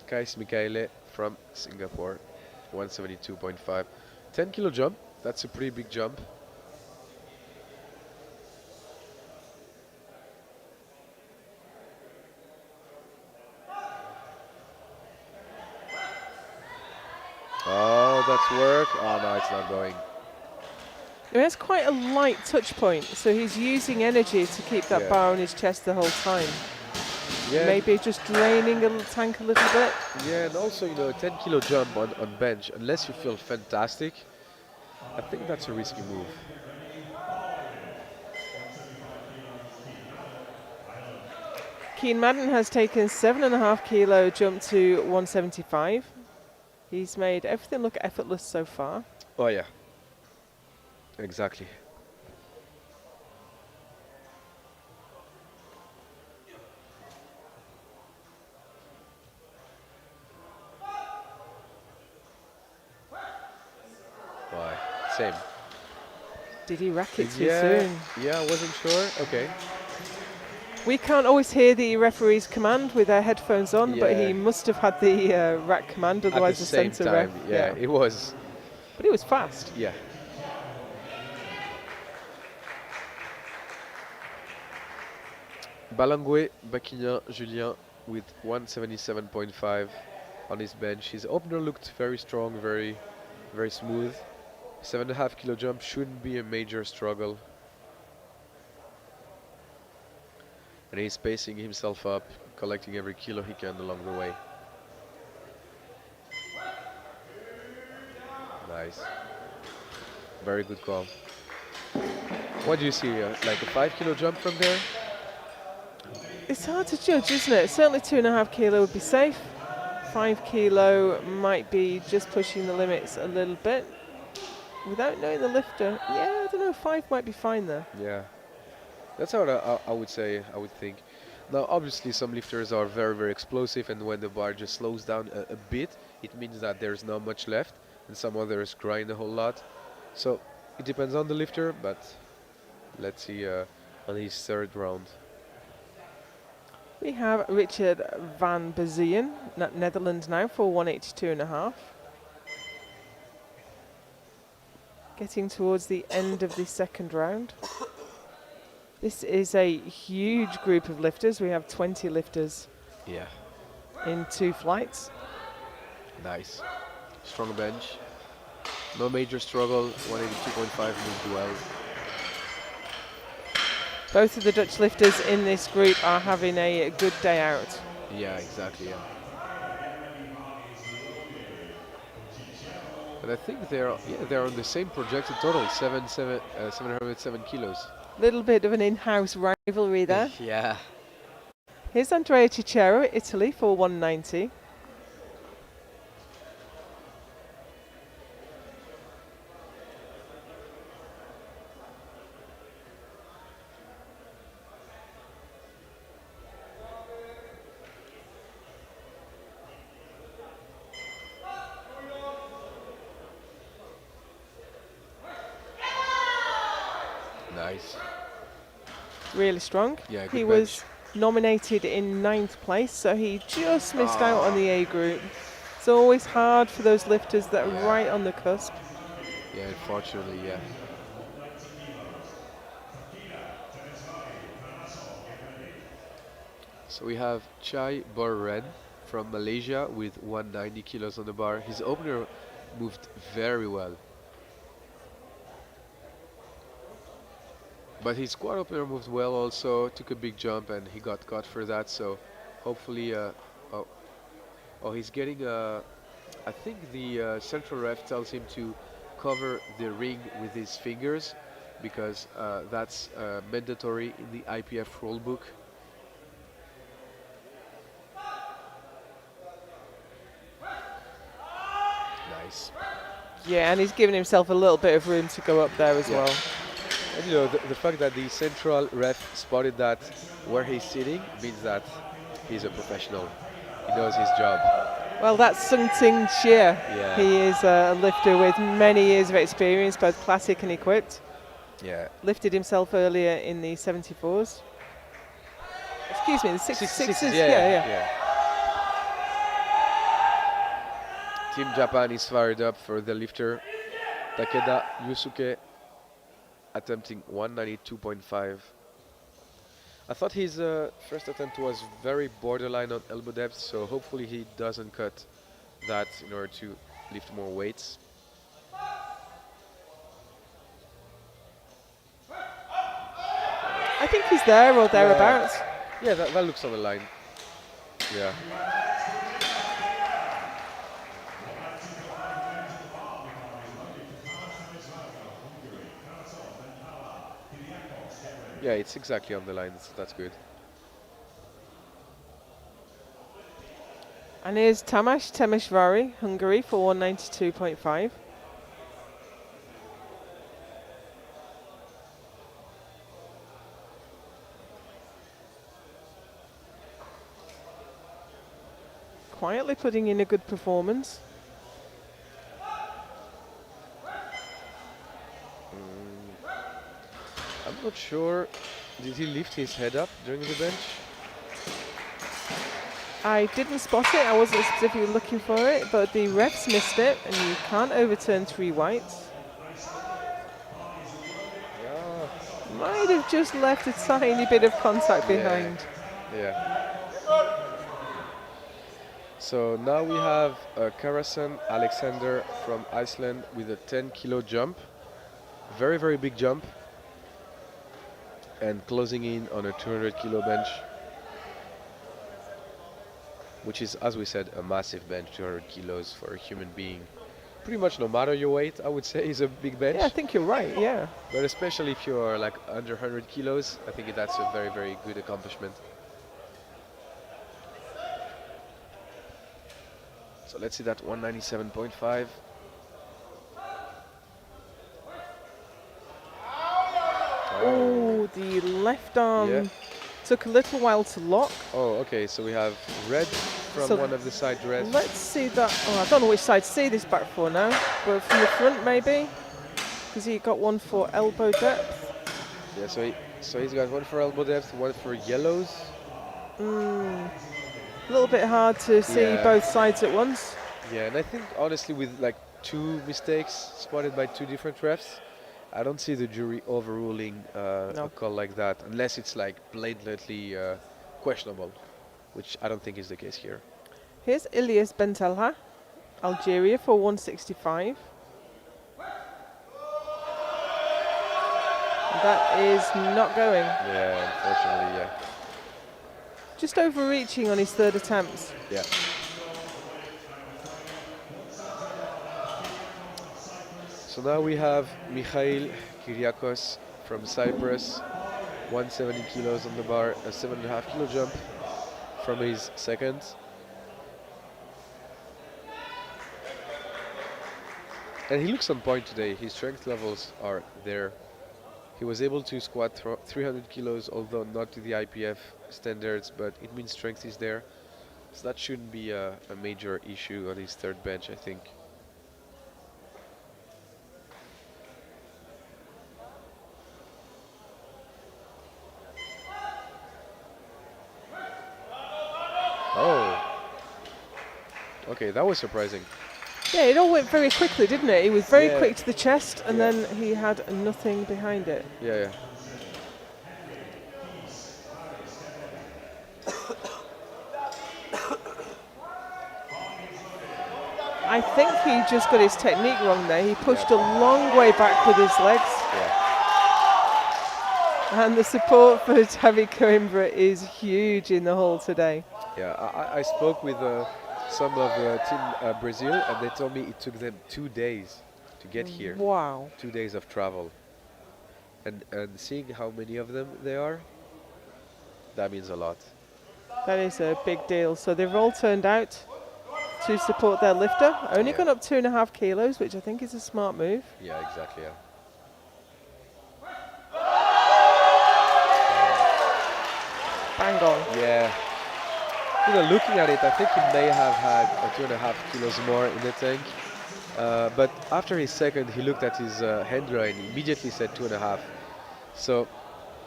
Kais Michaele from Singapore, 172.5. 10 kilo jump, that's a pretty big jump. Oh, that's work. Oh no, it's not going. He has quite a light touch point, so he's using energy to keep that Yeah. bar on his chest the whole time. Yeah. Maybe just draining the tank a little bit. Yeah, and also, a 10 kilo jump on bench, unless you feel fantastic, I think that's a risky move. Keen Madden has taken 7.5 kilo jump to 175. He's made everything look effortless so far. Oh yeah, exactly. Why? Same. Did he rack it too Yeah, soon? yeah, I wasn't sure. Okay. We can't always hear the referee's command with our headphones on, but Yeah. he must have had the rack command, otherwise At the same centre time, ref. yeah, it was. But he was fast. Yeah. Balangwe Bakignan Julien with 177.5 on his bench. His opener looked very strong, very, very smooth. 7.5 kilo jump shouldn't be a major struggle. And he's pacing himself up, collecting every kilo he can along the way. Nice. Very good call. What do you see? Like a 5 kilo jump from there? It's hard to judge, isn't it? Certainly 2.5 kilo would be safe. 5 kilo might be just pushing the limits a little bit. Without knowing the lifter, yeah, I don't know, 5 might be fine there. Yeah. That's how I would say, I would think. Now, obviously, some lifters are very, very explosive, and when the bar just slows down a bit, it means that there's not much left, and some others grind a whole lot. So, it depends on the lifter, but let's see on his third round. We have Richard van Bezien, Netherlands now, for 182.5. Getting towards the end of the second round. This is a huge group of lifters. We have 20 lifters Yeah. in 2 flights. Nice. Strong bench. No major struggle. 182.5 moved well. Both of the Dutch lifters in this group are having a good day out. Yeah, exactly. Yeah. But I think they're on the same projected total, 707 kilos. Little bit of an in-house rivalry there. Yeah. Here's Andrea Cicero, Italy, for 190. Nice. Really strong. Yeah, He good was bench. nominated in 9th place, so he just missed out on the A group. It's always hard for those lifters that are Yeah. right on the cusp. Yeah, unfortunately, yeah. So we have Chai Borren from Malaysia with 190 kilos on the bar. His opener moved very well. But his squat opener moved well also, took a big jump and he got caught for that, so hopefully, oh, he's getting, I think the central ref tells him to cover the ring with his fingers because that's mandatory in the IPF rulebook. Nice. Yeah, and he's given himself a little bit of room to go up there as Yeah. well. And you know, the fact that the central ref spotted that where he's sitting means that he's a professional. He knows his job. Well, that's Sung Ting Xie. Yeah. He is a lifter with many years of experience, both classic and equipped. Yeah. Lifted himself earlier in the 74s. Excuse me, the 66s. Yeah. Team Japan is fired up for the lifter. Takeda Yusuke attempting 192.5. I thought his first attempt was very borderline on elbow depth, so hopefully he doesn't cut that in order to lift more weights. I think he's there or thereabouts. Yeah, that looks on the line. Yeah. Yeah, it's exactly on the line, so that's good. And here's Tamas Temeshvari, Hungary, for 192.5. Quietly putting in a good performance. I'm not sure. Did he lift his head up during the bench? I didn't spot it, I wasn't specifically looking for it, but the refs missed it, and you can't overturn 3 whites. Yeah. Might have just left a tiny bit of contact behind. Yeah. So now we have Karasan Alexander from Iceland with a 10-kilo jump. Very, very big jump. And closing in on a 200-kilo bench. Which is, as we said, a massive bench, 200 kilos for a human being. Pretty much no matter your weight, I would say, is a big bench. Yeah, I think you're right, yeah. But especially if you're like under 100 kilos, I think that's a very, very good accomplishment. So let's see that 197.5. Oh, the left arm took a little while to lock. Oh, okay, so we have red from So one of the side refs. Let's see that. Oh, I don't know which side to see this back for now, but from the front maybe, because he got one for elbow depth. Yeah, so he's got one for elbow depth, one for yellows. A little bit hard to see both sides at once. Yeah, and I think honestly with like 2 mistakes spotted by 2 different refs, I don't see the jury overruling a call like that unless it's like blatantly questionable, which I don't think is the case here. Here's Ilyas Bentelha, Algeria, for 165. That is not going. Yeah, unfortunately, yeah. Just overreaching on his 3rd attempt. Yeah. So now we have Mikhail Kyriakos from Cyprus, 170 kilos on the bar, a 7.5 kilo jump from his second. And he looks on point today. His strength levels are there. He was able to squat 300 kilos, although not to the IPF standards, but it means strength is there. So that shouldn't be a major issue on his third bench, I think. Oh. Okay, that was surprising. Yeah, it all went very quickly, didn't it? He was very Yeah. quick to the chest, and then he had nothing behind it. Yeah, yeah. I think he just got his technique wrong there. He pushed a long way back with his legs. Yeah. And the support for Javi Coimbra is huge in the hall today. Yeah, I spoke with some of Team Brazil, and they told me it took them 2 days to get here. Wow. 2 days of travel. And seeing how many of them there are, that means a lot. That is a big deal. So they've all turned out to support their lifter. Only Yeah. gone up 2.5 kilos, which I think is a smart move. Yeah, exactly. Yeah. Bang on. Yeah. You know, looking at it, I think he may have had 2.5 kilos more in the tank. But after his second, he looked at his hand row and immediately said 2.5. So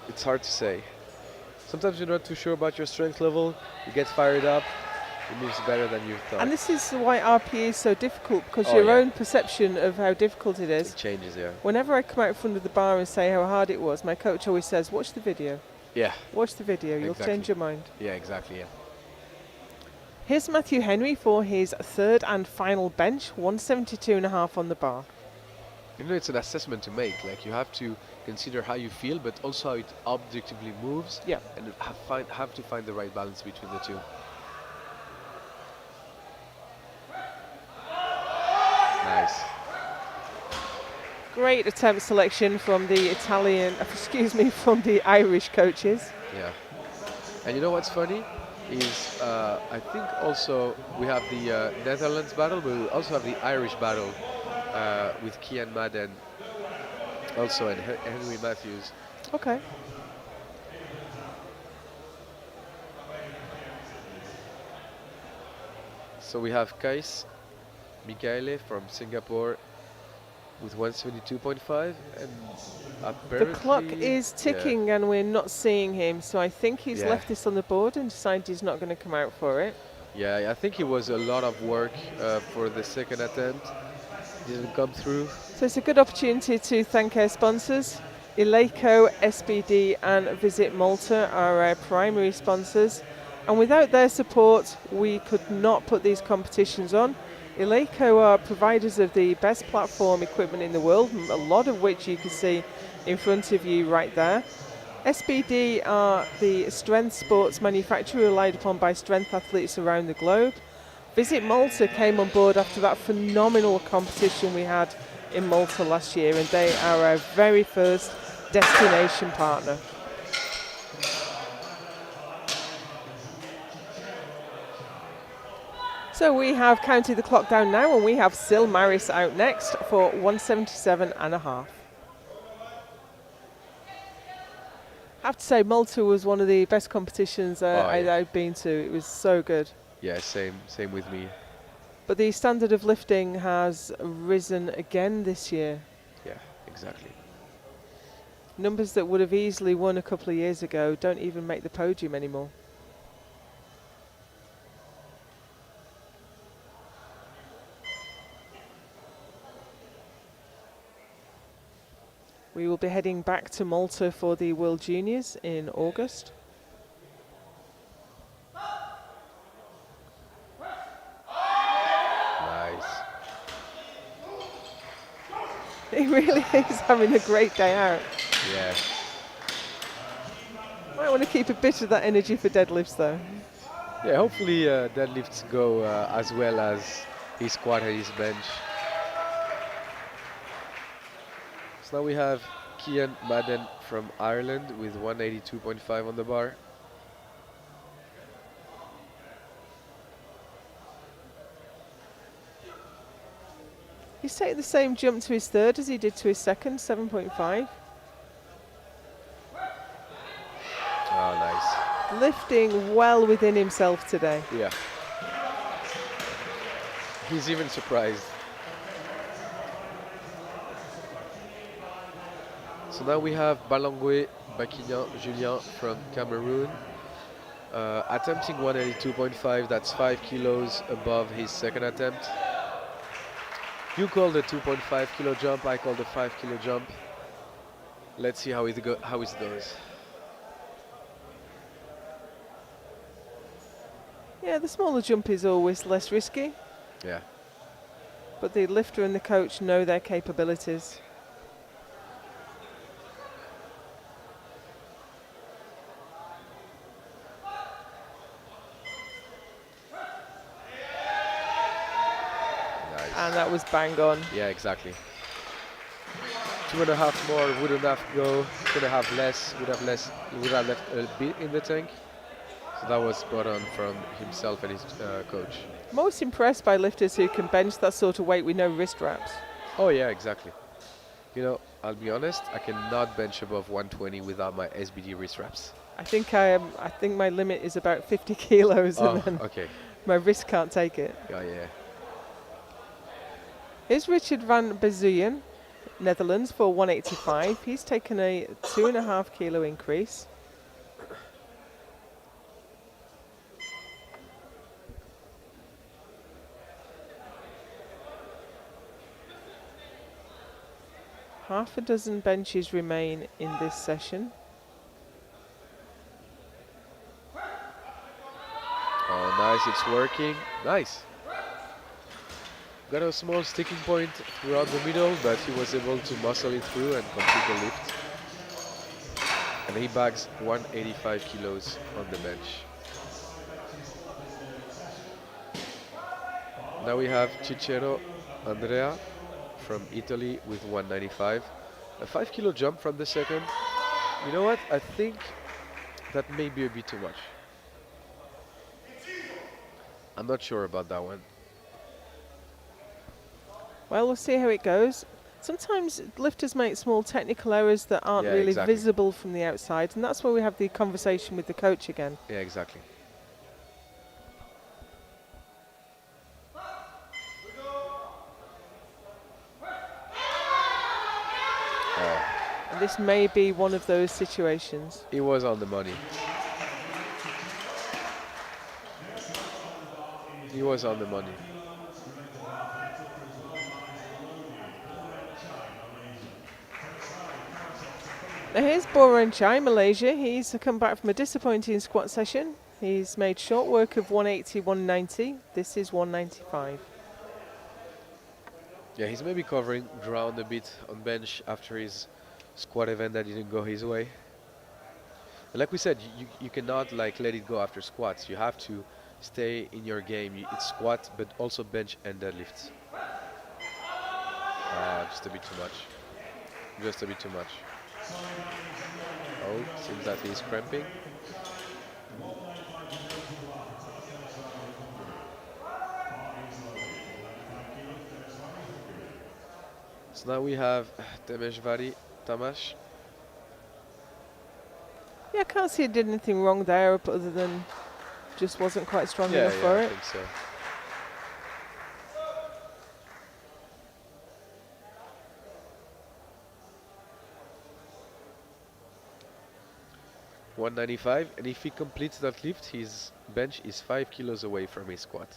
it's hard to say. Sometimes you're not too sure about your strength level. You get fired up. It moves better than you thought. And this is why RPE is so difficult, because Oh, your yeah. own perception of how difficult it is. It changes, yeah. Whenever I come out in front of the bar and say how hard it was, my coach always says, watch the video. Yeah. Watch the video, you'll Exactly. change your mind. Yeah, exactly, yeah. Here's Matthew Henry for his third and final bench, 172.5 on the bar. You know, it's an assessment to make. Like, you have to consider how you feel, but also how it objectively moves. Yeah. And have to find the right balance between the two. Nice. Great attempt selection from the from the Irish coaches. Yeah. And you know what's funny? Is I think also we have the Netherlands battle, but we also have the Irish battle with Kian Madden also and Henry Matthews. Okay. So we have Kais Mikaele from Singapore with 172.5, and The apparently clock is ticking and we're not seeing him, so I think he's Yeah. left this on the board and decided he's not going to come out for it. Yeah, I think it was a lot of work for the second attempt. Didn't come through. So it's a good opportunity to thank our sponsors. Eleiko, SBD and Visit Malta are our primary sponsors. And without their support, we could not put these competitions on. Eleiko are providers of the best platform equipment in the world, a lot of which you can see in front of you right there. SBD are the strength sports manufacturer relied upon by strength athletes around the globe. Visit Malta came on board after that phenomenal competition we had in Malta last year, and they are our very first destination partner. So we have counted the clock down now, and we have Sil Maris out next for 177.5. I have to say, Malta was one of the best competitions I've been to. It was so good. Yeah, same with me. But the standard of lifting has risen again this year. Yeah, exactly. Numbers that would have easily won a couple of years ago don't even make the podium anymore. We will be heading back to Malta for the World Juniors in August. Nice. He really is having a great day out. Yeah. Might want to keep a bit of that energy for deadlifts though. Yeah, hopefully deadlifts go as well as his squat and his bench. So now we have Kian Madden from Ireland with 182.5 on the bar. He's taking the same jump to his third as he did to his second, 7.5. Oh, nice. Lifting well within himself today. Yeah. He's even surprised. So now we have Balangwe Bakignan Julien from Cameroon, attempting 182.5. That's 5 kilos above his second attempt. You call the 2.5 kilo jump, I call the 5 kilo jump. Let's see how it goes. Yeah, the smaller jump is always less risky, Yeah. but the lifter and the coach know their capabilities. Nice. And that was bang on. Yeah, exactly. 2.5 more wouldn't have go. 2.5 less would have left a bit in the tank. So that was spot on from himself and his coach. Most impressed by lifters who can bench that sort of weight with no wrist wraps. Oh yeah, exactly. You know, I'll be honest, I cannot bench above 120 without my SBD wrist wraps. I think I think my limit is about 50 kilos, Oh, and then okay. my wrist can't take it. Yeah, yeah. Here's Richard van Bezuyen, Netherlands, for 185. He's taken a 2.5 kilo increase. Half a dozen benches remain in this session. Oh, nice, it's working. Nice. Got a small sticking point throughout the middle, but he was able to muscle it through and complete the lift. And he bags 185 kilos on the bench. Now we have Cicero Andrea from Italy with 195. A 5 kilo jump from the second. You know what? I think that may be a bit too much. I'm not sure about that one. Well, we'll see how it goes. Sometimes lifters make small technical errors that aren't Yeah, really exactly. visible from the outside, and that's where we have the conversation with the coach again. Yeah, exactly. And this may be one of those situations. He was on the money. He was on the money. Now here's Boran Chai, Malaysia. He's come back from a disappointing squat session. He's made short work of 180, 190. This is 195. Yeah, he's maybe covering ground a bit on bench after his squat event that didn't go his way. And like we said, you cannot like let it go after squats. You have to stay in your game. It's squat, but also bench and deadlifts. Just a bit too much. Just a bit too much. Oh, seems that he's cramping. So now we have Temeshvari Tamash. Yeah, I can't see he did anything wrong there other than just wasn't quite strong enough for I it. think so. $195, and if he completes that lift, his bench is 5 kilos away from his squat.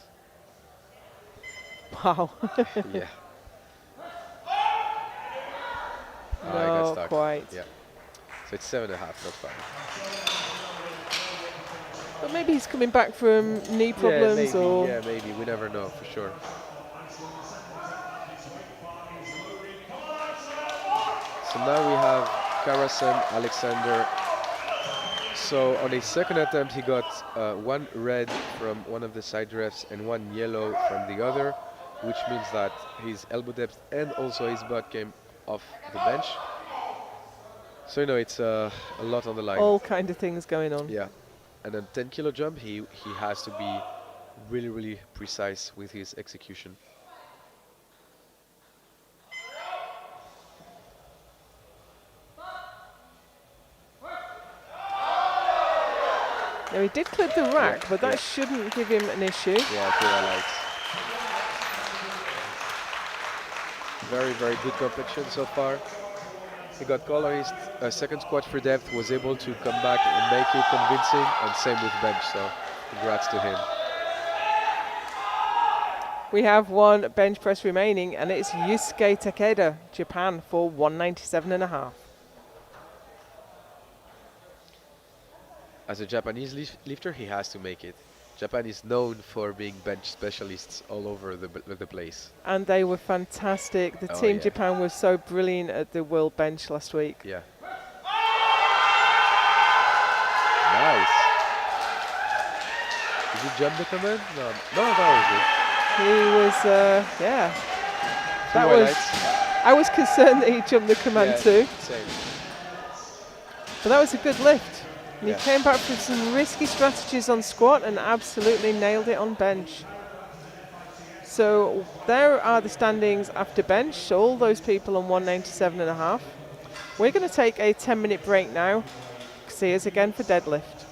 Wow. Yeah. I got No, stuck. quite. Yeah. So it's 7.5, not 5. But maybe he's coming back from knee problems or... Yeah, maybe. We never know for sure. So now we have Karasan Alexander. So on his second attempt, he got one red from one of the side refs and one yellow from the other, which means that his elbow depth and also his butt came off the bench. So it's a lot on the line. All kind of things going on. Yeah, and then 10 kilo jump, he has to be really precise with his execution. Now he did clip the rack, Yeah, but that yeah. shouldn't give him an issue. Yeah, okay, I like. Very good complexion so far. He got called on his second squat for depth, was able to come back and make it convincing, and same with bench, so congrats to him. We have one bench press remaining, and it's Yusuke Takeda, Japan, for 197.5. As a Japanese lifter, he has to make it. Japan is known for being bench specialists all over the place. And they were fantastic. The Oh, Team yeah. Japan was so brilliant at the World Bench last week. Yeah. Nice. Did you jump the command? No, that He was, yeah. was good. That Two was. highlights. I was concerned that he jumped the command Yeah, too, same. but that was a good lift. And Yeah. he came back with some risky strategies on squat and absolutely nailed it on bench. So there are the standings after bench. So all those people on 197.5. We're going to take a 10-minute break now. See us again for deadlift.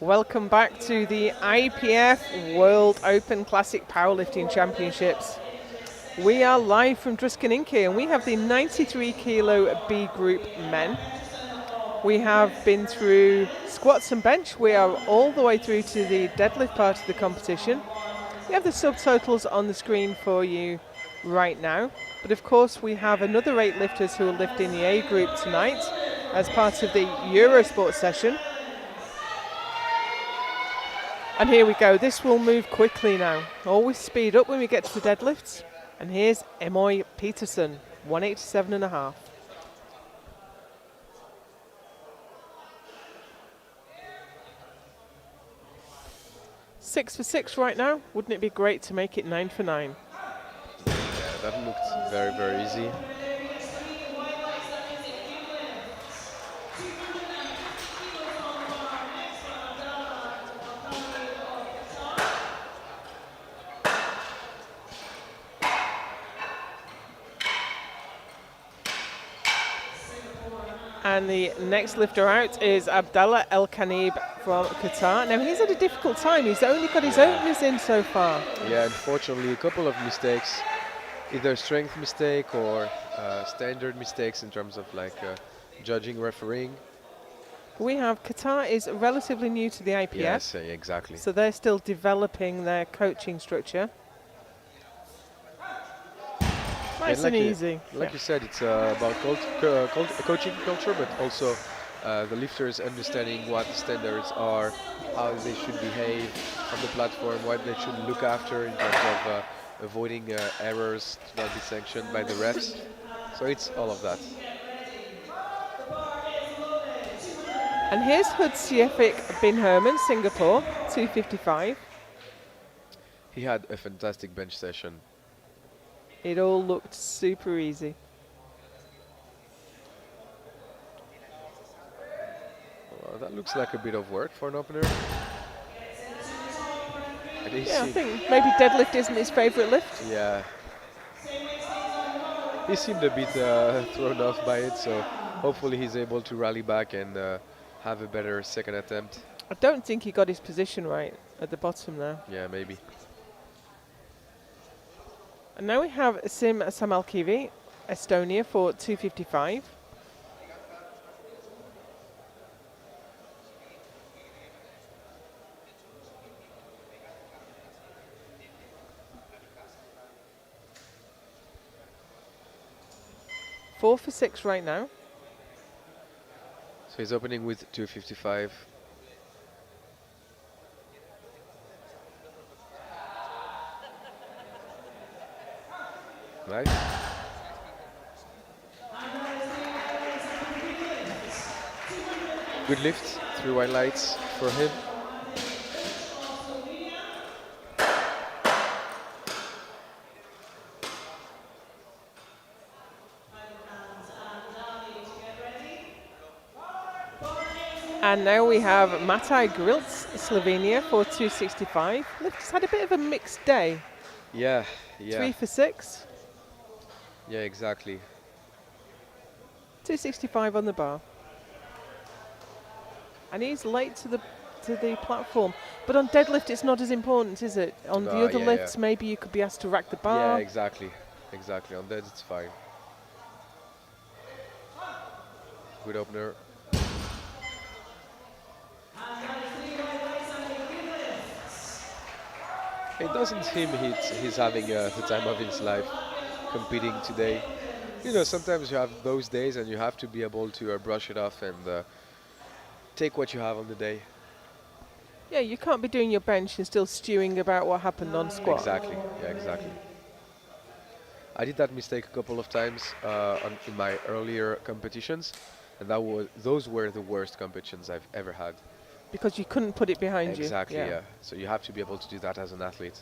Welcome back to the IPF World Open Classic Powerlifting Championships. We are live from Druskininki and we have the 93 kilo B group men. We have been through squats and bench. We are all the way through to the deadlift part of the competition. We have the subtotals on the screen for you right now. But of course we have another 8 lifters who will lift in the A group tonight as part of the Eurosport session. And here we go. This will move quickly now. Always speed up when we get to the deadlifts. And here's Emoy Peterson, 187.5. Six for 6 right now. Wouldn't it be great to make it 9 for 9? Yeah, that looked very, very easy. And the next lifter out is Abdallah El Khanib from Qatar. Now he's had a difficult time. He's only got his openers in so far. Yeah, unfortunately, a couple of mistakes, either strength mistake or standard mistakes in terms of like judging, refereeing. We have Qatar is relatively new to the IPF. Yes, exactly. So they're still developing their coaching structure. Nice and easy. Like you said, it's about coaching culture, but also the lifters understanding what the standards are, how they should behave on the platform, what they should look after in terms of avoiding errors to not be sanctioned by the refs. So it's all of that. And here's Hud Siefik bin Herman, Singapore, 255. He had a fantastic bench session. It all looked super easy. Well, that looks like a bit of work for an opener. Yeah, I think maybe deadlift isn't his favourite lift. Yeah. He seemed a bit thrown off by it, so hopefully he's able to rally back and have a better second attempt. I don't think he got his position right at the bottom there. Yeah, maybe. And now we have Sim Samalkivi, Estonia, for 255. Four for 6 right now. So he's opening with 255. Nice. Good lift, 3 white lights for him. And now we have Mataj Grilts, Slovenia, for 265. Lift's had a bit of a mixed day. Yeah. 3 for 6. Yeah, exactly. 265 on the bar. And he's late to the platform. But on deadlift it's not as important, is it? On the other lifts maybe you could be asked to rack the bar. Yeah, exactly. Exactly. On that it's fine. Good opener. It doesn't seem he's having the time of his life competing today. You know, sometimes you have those days and you have to be able to brush it off and take what you have on the day. Yeah, you can't be doing your bench and still stewing about what happened on squat. Exactly, yeah, exactly. I did that mistake a couple of times in my earlier competitions, and those were the worst competitions I've ever had. Because you couldn't put it behind you. Exactly, yeah. So you have to be able to do that as an athlete.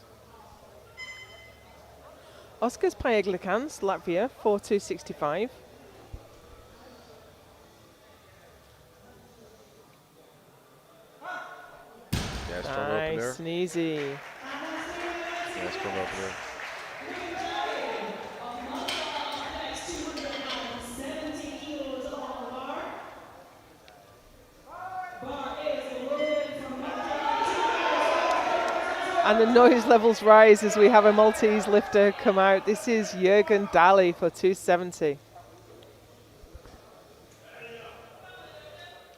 Oskars Paeglikans, Latvia, 4.265. Yeah, strong opener. Nice and easy. Yeah, strong opener. And the noise levels rise as we have a Maltese lifter come out. This is Jürgen Daly for 270.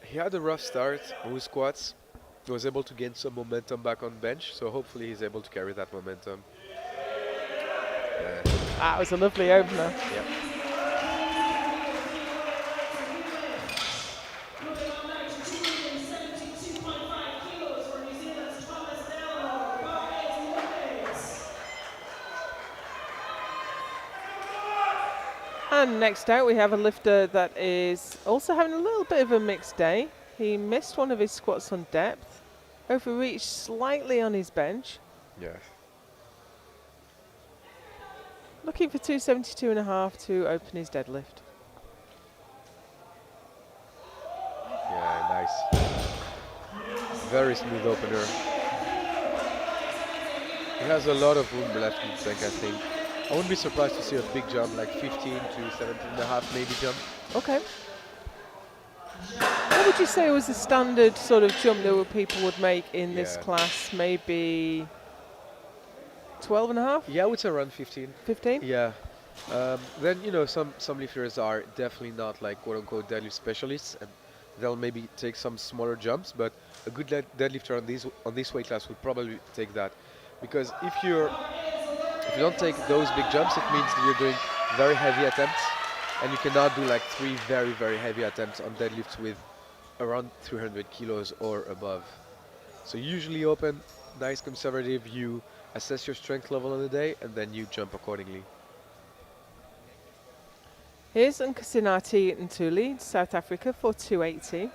He had a rough start with squats. He was able to gain some momentum back on bench, so hopefully he's able to carry that momentum. That was a lovely opener. Yep. And next out we have a lifter that is also having a little bit of a mixed day. He missed one of his squats on depth, overreached slightly on his bench. Yeah. Looking for 272.5 to open his deadlift. Yeah, nice. Very smooth opener. He has a lot of room left in the tank, I think. I wouldn't be surprised to see a big jump, like 15 to 17.5 maybe jump. Okay. What would you say was the standard sort of jump that people would make in this class? Maybe 12.5? Yeah, I would say around 15. 15? Yeah. Then, you know, some lifters are definitely not like quote-unquote deadlift specialists, and they'll maybe take some smaller jumps, but a good deadlifter on this weight class would probably take that. Because if you don't take those big jumps, it means that you're doing very heavy attempts, and you cannot do like 3 very, very heavy attempts on deadlifts with around 300 kilos or above. So usually open, nice conservative, you assess your strength level on the day, and then you jump accordingly. Here's Nkasinati Ntuli, South Africa for 280.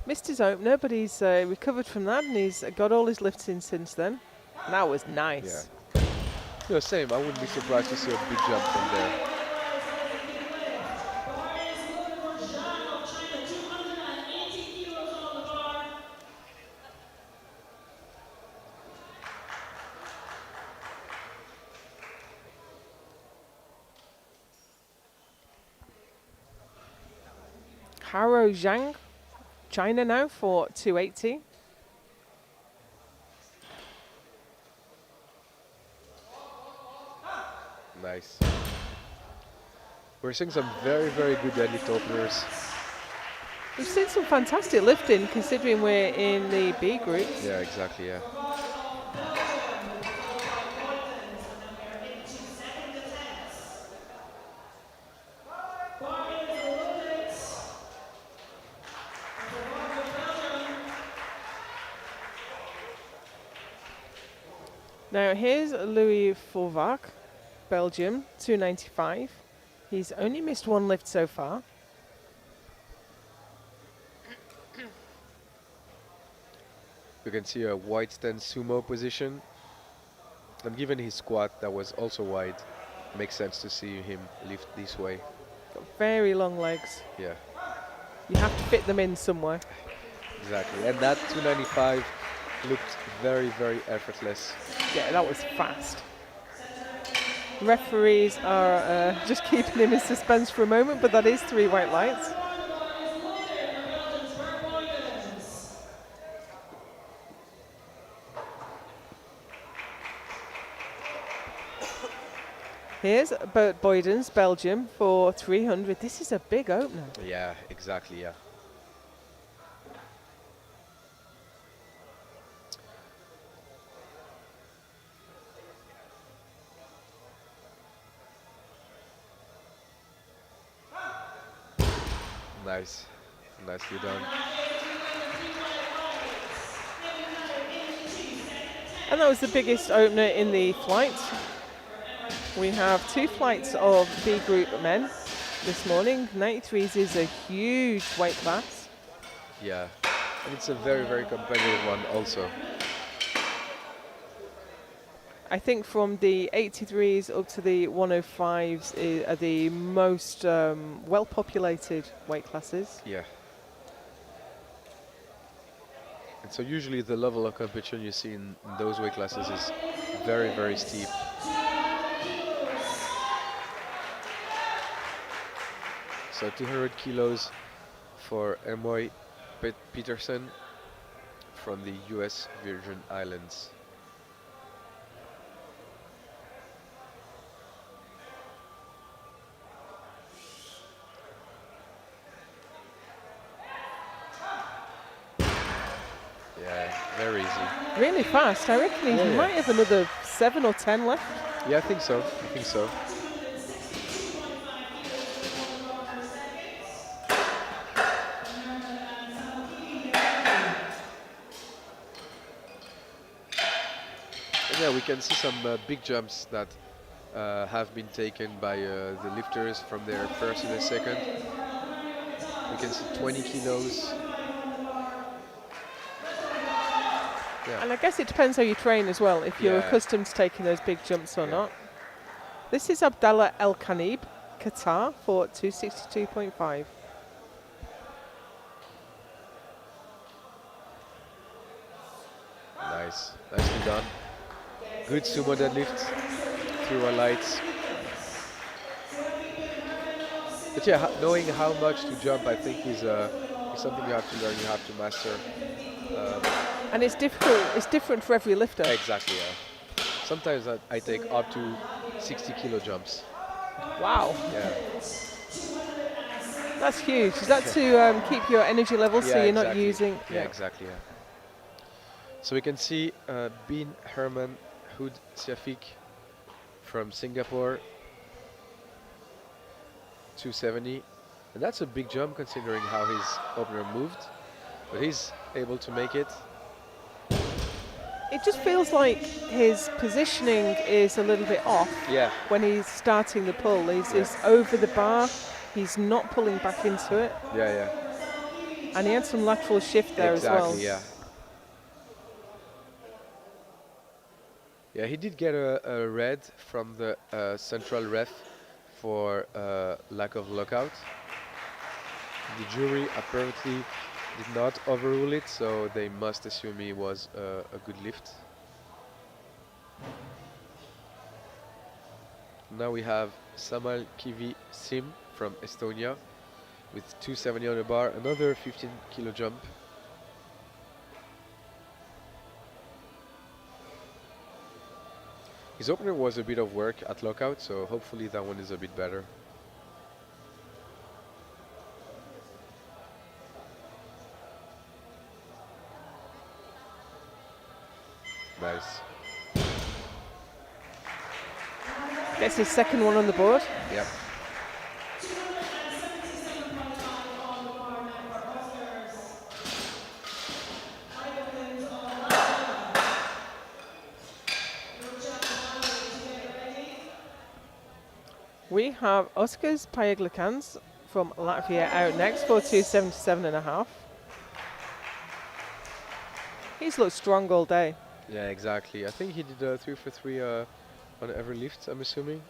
Missed his opener, but he's recovered from that, and he's got all his lifts in since then. And that was nice. Yeah. You know, same. I wouldn't be surprised to see a big jump from there. Haro Zhang, China now for 280. Nice. We're seeing some very, very good deadlift openers. We've seen some fantastic lifting considering we're in the B group. Yeah, exactly, yeah. Now here's Louis Fauvac, Belgium, 295. He's only missed one lift so far. You can see a wide stance sumo position. And given his squat that was also wide, makes sense to see him lift this way. Got very long legs. Yeah, You have to fit them in somewhere. exactly. And that 295 looked very, very effortless. Yeah, that was fast. Referees are just keeping him in suspense for a moment, but that is 3 white lights. Here's Bert Boydens, Belgium, for 300. This is a big opener. Yeah, exactly, yeah. Nice. Nicely done. And that was the biggest opener in the flight. We have 2 flights of B group men this morning. 93s is a huge weight class. Yeah. And it's a very, very competitive one also. I think from the 83s up to the 105s are the most well-populated weight classes. Yeah. And so usually the level of competition you see in those weight classes is very, very steep. So 200 kilos for Emoy Peterson from the US Virgin Islands. Yeah, very easy. Really fast. I reckon he Yeah, yeah. might have another 7 or 10 left. Yeah, I think so. I think so. And yeah, we can see some big jumps that have been taken by the lifters from their first and the second. We can see 20 kilos. Yeah. And I guess it depends how you train as well, if you're Yeah. accustomed to taking those big jumps or Yeah. not. This is Abdallah El Khanib, Qatar, for 262.5. Nice. Nicely done. Good sumo deadlift through our lights. But yeah, knowing how much to jump, I think, is something you have to learn, you have to master. And it's difficult. It's different for every lifter. Exactly, yeah. Sometimes I take up to 60 kilo jumps. Wow, Yeah. that's huge. Is that to keep your energy level so Yeah, you're not exactly. using? Yeah, exactly, yeah. So we can see Bin Herman Hood Siafik from Singapore, 270. And that's a big jump considering how his opener moved. But he's able to make it. It just feels like his positioning is a little bit off Yeah. when he's starting the pull. He's Yeah. over the bar. He's not pulling back into it. Yeah, yeah. And he had some lateral shift there as well. Exactly, yeah. Yeah, he did get a red from the central ref for lack of lockout. The jury apparently did not overrule it, so they must assume he was a good lift. Now we have Samal Kivi Sim from Estonia with 270 on the bar, another 15 kilo jump. His opener was a bit of work at lockout, so hopefully that one is a bit better. Nice. Gets his second one on the board. Yep. We have Oskars Payaglikans from Latvia out next for 277.5. He's looked strong all day. Yeah, exactly. I think he did a 3 for 3 on every lift, I'm assuming.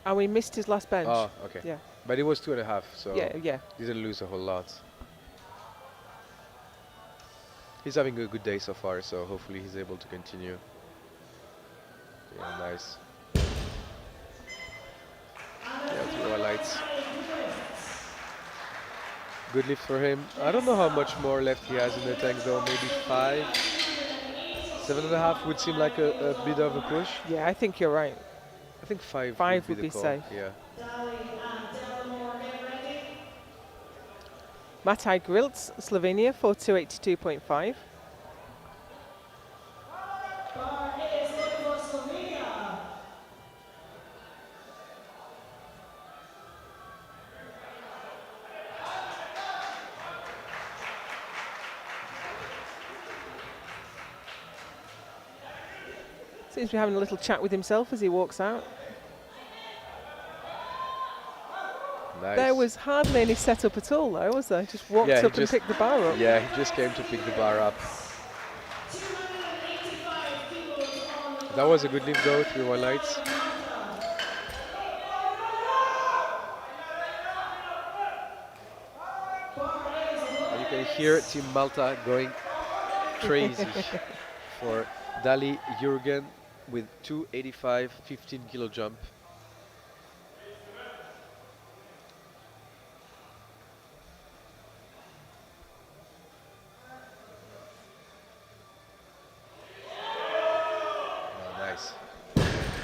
And we missed his last bench. Oh, okay. Yeah. But it was 2.5, so Yeah. didn't lose a whole lot. He's having a good day so far, so hopefully he's able to continue. Yeah, nice. Yeah, through our lights. Good lift for him. I don't know how much more left he has in the tank though, maybe 5. 7.5 would seem like a bit of a push. Yeah, I think you're right. I think 5 would the be call. safe. Yeah. Mataj Grilc, Slovenia for 282.5. Seems to be having a little chat with himself as he walks out. Nice. There was hardly any setup at all though, was there? Just walked up and picked the bar up. Yeah, he just came to pick the bar up. That was a good lift though, through our lights. And you can hear Team Malta going crazy for Dali Jurgen with 285, 15 kilo jump.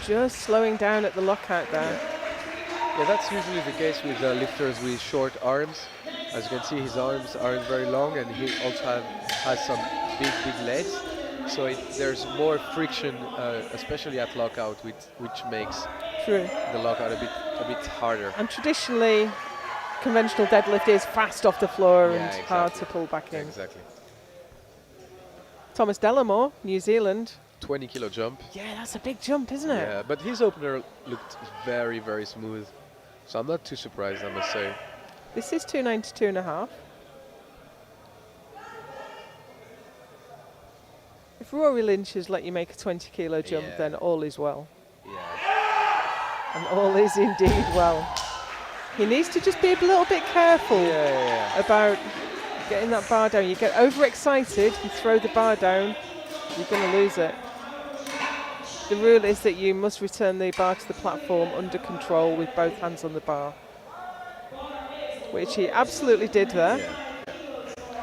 just slowing down at the lockout there. Yeah, that's usually the case with lifters with short arms. As you can see, his arms aren't very long, and he also has some big legs. So there's more friction, especially at lockout, which makes True. the lockout a bit harder. And traditionally, conventional deadlift is fast off the floor Yeah, and hard exactly. to pull back in. Exactly. Thomas Delamore, New Zealand. 20 kilo jump. Yeah, that's a big jump, isn't it? Yeah, but his opener looked very smooth. So I'm not too surprised, I must say. This is 292.5. If Rory Lynch has let you make a 20 kilo jump, Yeah. then all is well. Yeah. And all is indeed well. He needs to just be a little bit careful about getting that bar down. You get overexcited, you throw the bar down, you're going to lose it. The rule is that you must return the bar to the platform under control with both hands on the bar, which he absolutely did there. Yeah.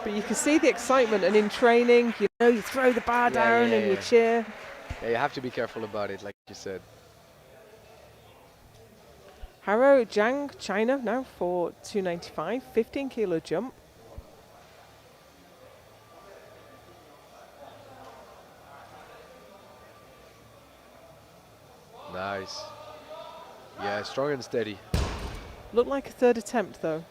But you can see the excitement, and in training, you know, you throw the bar down and you cheer. Yeah, you have to be careful about it, like you said. Haro Jiang, China, now for 295, 15 kilo jump. Nice. Yeah, strong and steady. Looked like a third attempt though.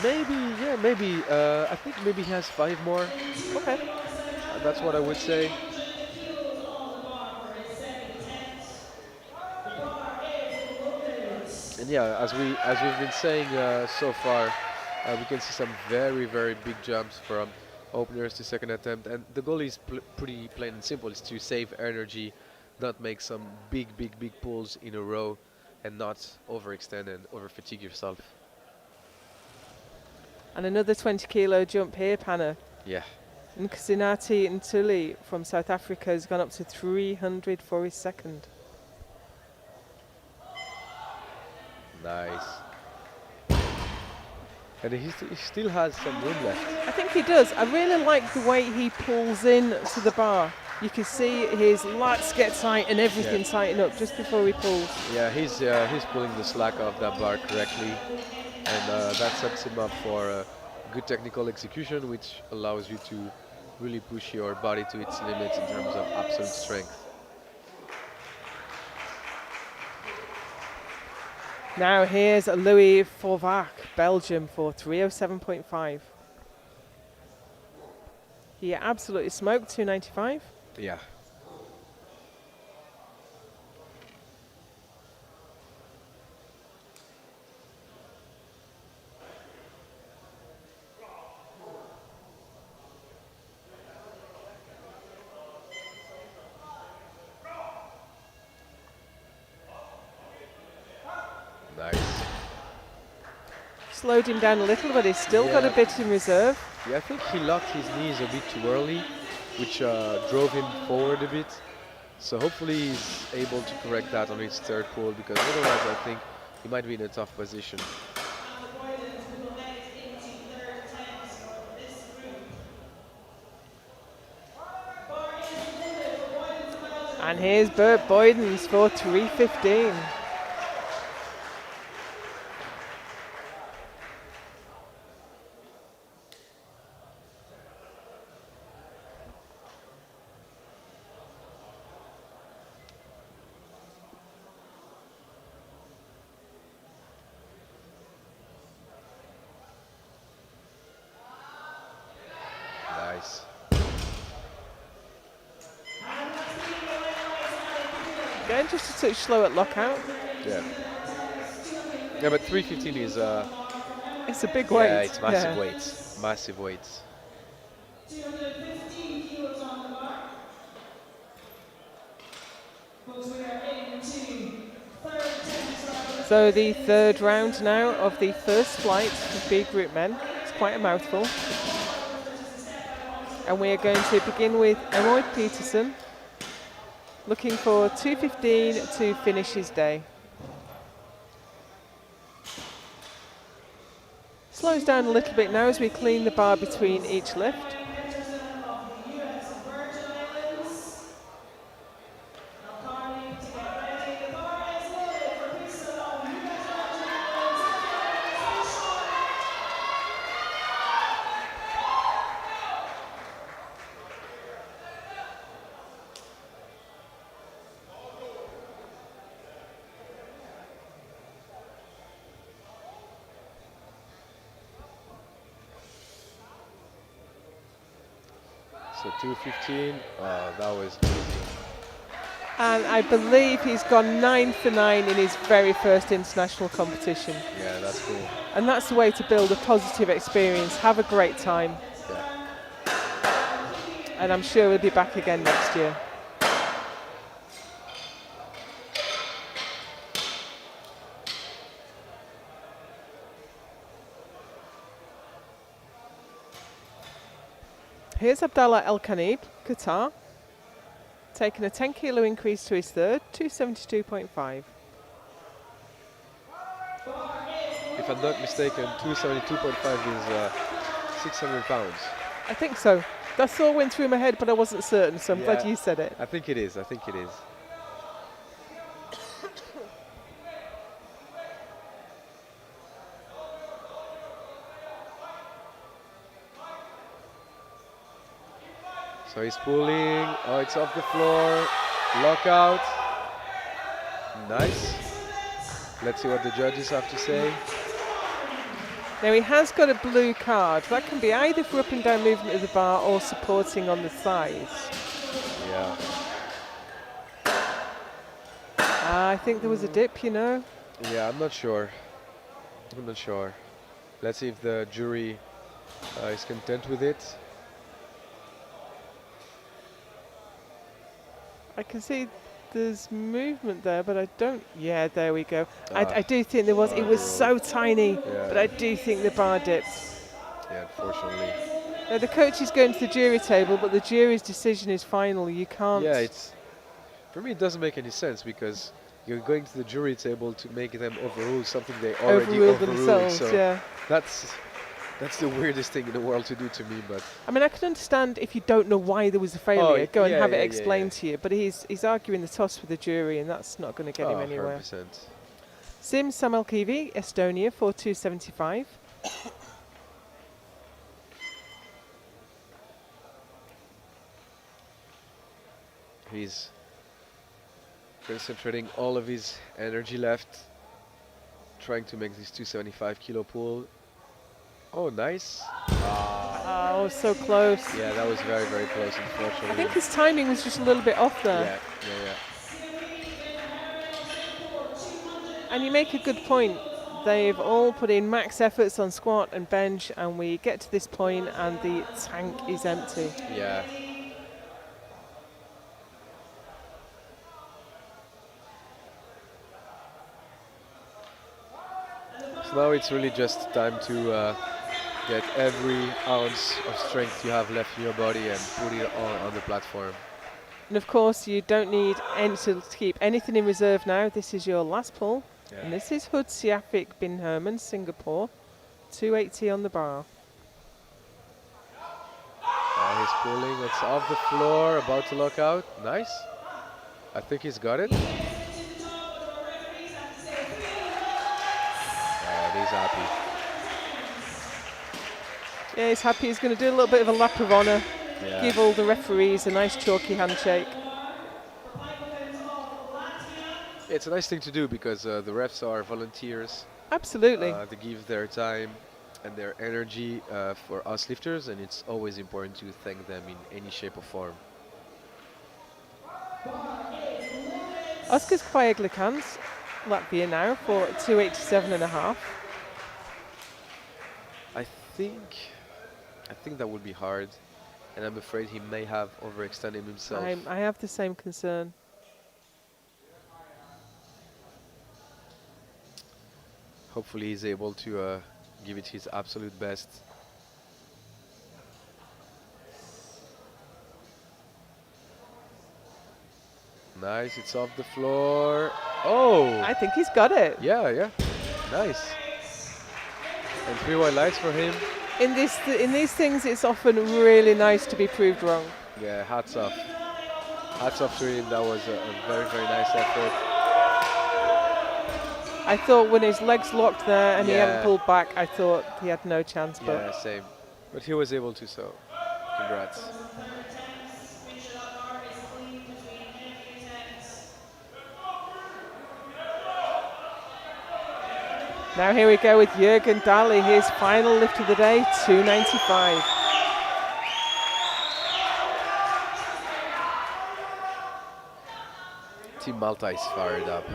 Maybe. I think maybe he has 5 more. Okay. That's what I would say. And yeah, as we've been saying so far, we can see some very big jumps from openers to second attempt, and the goal is pretty plain and simple: is to save energy, not make some big pulls in a row, and not overextend and over fatigue yourself. And another 20 kilo jump here, Panna. Yeah. Nkasinati Ntuli from South Africa has gone up to 300 for his second. Nice. And he still has some room left. I think he does. I really like the way he pulls in to the bar. You can see his lats get tight and everything tighten up just before he pulls. Yeah, he's pulling the slack off that bar correctly, and that sets him up for good technical execution, which allows you to really push your body to its limits in terms of absolute strength. Now here's Louis Forvac, Belgium, for 307.5. He absolutely smoked 295. Yeah. Nice. Slowed him down a little, but he's still got a bit in reserve. Yeah, I think he locked his knees a bit too early, which drove him forward a bit. So hopefully he's able to correct that on his third pull, because otherwise I think he might be in a tough position. And here's Bert Boydens for 315. Nice. Again, just a touch slow at lockout. Yeah. Yeah, but 315 is It's a big weight. yeah, it's massive weights. Massive weights. So the third round now of the first flight of B group men. It's quite a mouthful. And we are going to begin with Emoy Peterson, looking for 215 to finish his day. Slows down a little bit now as we clean the bar between each lift. So 2:15. That was easy. And I believe he's gone 9 for 9 in his very first international competition. Yeah, that's cool. And that's the way to build a positive experience. Have a great time. Yeah. And I'm sure we'll be back again next year. Here's Abdallah El Khanib, Qatar, taking a 10 kilo increase to his third, 272.5. If I'm not mistaken, 272.5 is 600 pounds. I think so. That thought went through my head, but I wasn't certain, so I'm glad Yeah, you said it. I think it is. I think it is. So he's pulling. Oh, it's off the floor. Lockout. Nice. Let's see what the judges have to say. Now he has got a blue card. That can be either for up and down movement of the bar or supporting on the thighs. Yeah. I think there was a dip, you know. Yeah, I'm not sure. I'm not sure. Let's see if the jury is content with it. I can see there's movement there, but I don't. Yeah, there we go. I do think there was. It was so tiny, Yeah. but I do think the bar dipped. Yeah, unfortunately. Now the coach is going to the jury table, but the jury's decision is final. You can't. Yeah, it's for me it doesn't make any sense because you're going to the jury table to make them overrule something they already overruled overruled. themselves. So Yeah. that's the weirdest thing in the world to do to me. But I mean, I can understand if you don't know why there was a failure, go and yeah, have it yeah, explained to you. But he's arguing the toss with the jury, and that's not going to get him anywhere. 100%. Sim Samelkivi, Estonia, 4275. He's concentrating all of his energy left, trying to make this 275 kilo pull. Oh, nice. Oh, so close. Yeah, that was very, very close, unfortunately. I think his timing was just a little bit off there. Yeah. And you make a good point. They've all put in max efforts on squat and bench, and we get to this point and the tank is empty. Yeah. So now it's really just time to get every ounce of strength you have left in your body and put it on the platform. And of course, you don't need to keep anything in reserve now. This is your last pull. Yeah. And this is Hood Siafik bin Herman, Singapore. 280 on the bar. He's pulling, it's off the floor, about to lock out. Nice. I think he's got it. And he's happy. Yeah, he's happy. He's going to do a little bit of a lap of honour. Yeah. Give all the referees a nice chalky handshake. It's a nice thing to do because the refs are volunteers. Absolutely. They give their time and their energy for us lifters, and it's always important to thank them in any shape or form. Oskars Kvaeglikans, Latvia now for 287.5. I think that would be hard, and I'm afraid he may have overextended himself. I have the same concern. Hopefully he's able to give it his absolute best. Nice, it's off the floor. Oh! I think he's got it. Yeah. Nice. And 3 white lights for him. In these things, it's often really nice to be proved wrong. Yeah, hats off. Hats off to him. That was a very, very nice effort. I thought when his legs locked there and he hadn't pulled back, I thought he had no chance. But Yeah, same. But he was able to, so congrats. now here we go with Jürgen Daly, his final lift of the day, 295. Team Malta is fired up.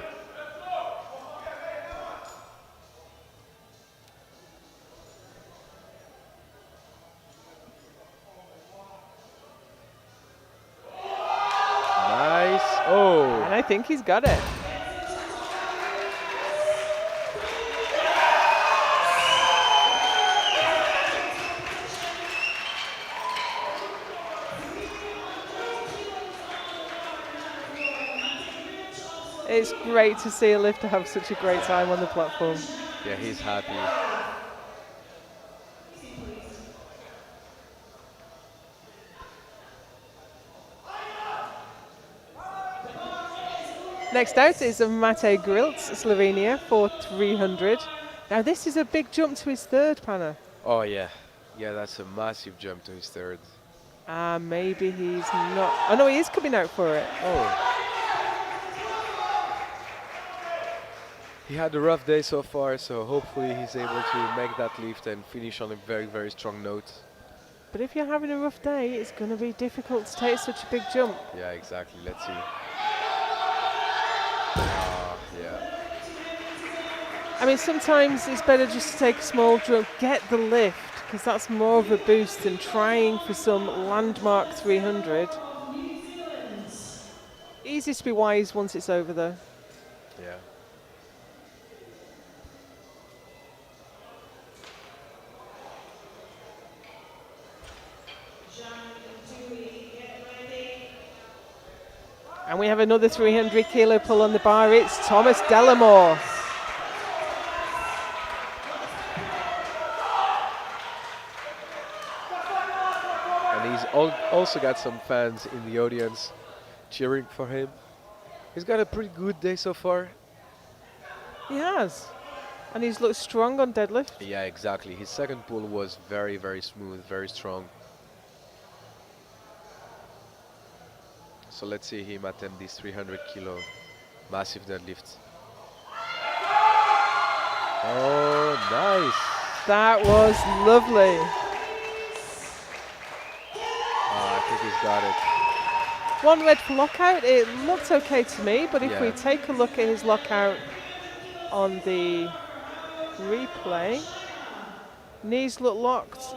Nice. Oh. And I think he's got it. It's great to see a lifter have such a great time on the platform. Yeah, he's happy. Next out is Mate Griltz, Slovenia, for 300. Now this is a big jump to his third, Panna. Oh yeah. Yeah, that's a massive jump to his third. Maybe he's not. Oh no, he is coming out for it. Oh. He had a rough day so far, so hopefully he's able to make that lift and finish on a very, very strong note. But if you're having a rough day, it's going to be difficult to take such a big jump. Yeah, exactly. Let's see. Yeah. I mean, sometimes it's better just to take a small jump, get the lift, because that's more of a boost than trying for some landmark 300. Easiest to be wise once it's over there. Yeah. And we have another 300 kilo pull on the bar. It's Thomas Delamore. And he's also got some fans in the audience cheering for him. He's got a pretty good day so far. He has. And he's looked strong on deadlift. Yeah, exactly. His second pull was very, very smooth, very strong. So let's see him attempt this 300 kilo massive deadlift. Oh, nice. That was lovely. I think he's got it. One red for lockout. It looked okay to me, but if we Yeah. take a look at his lockout on the replay, knees look locked.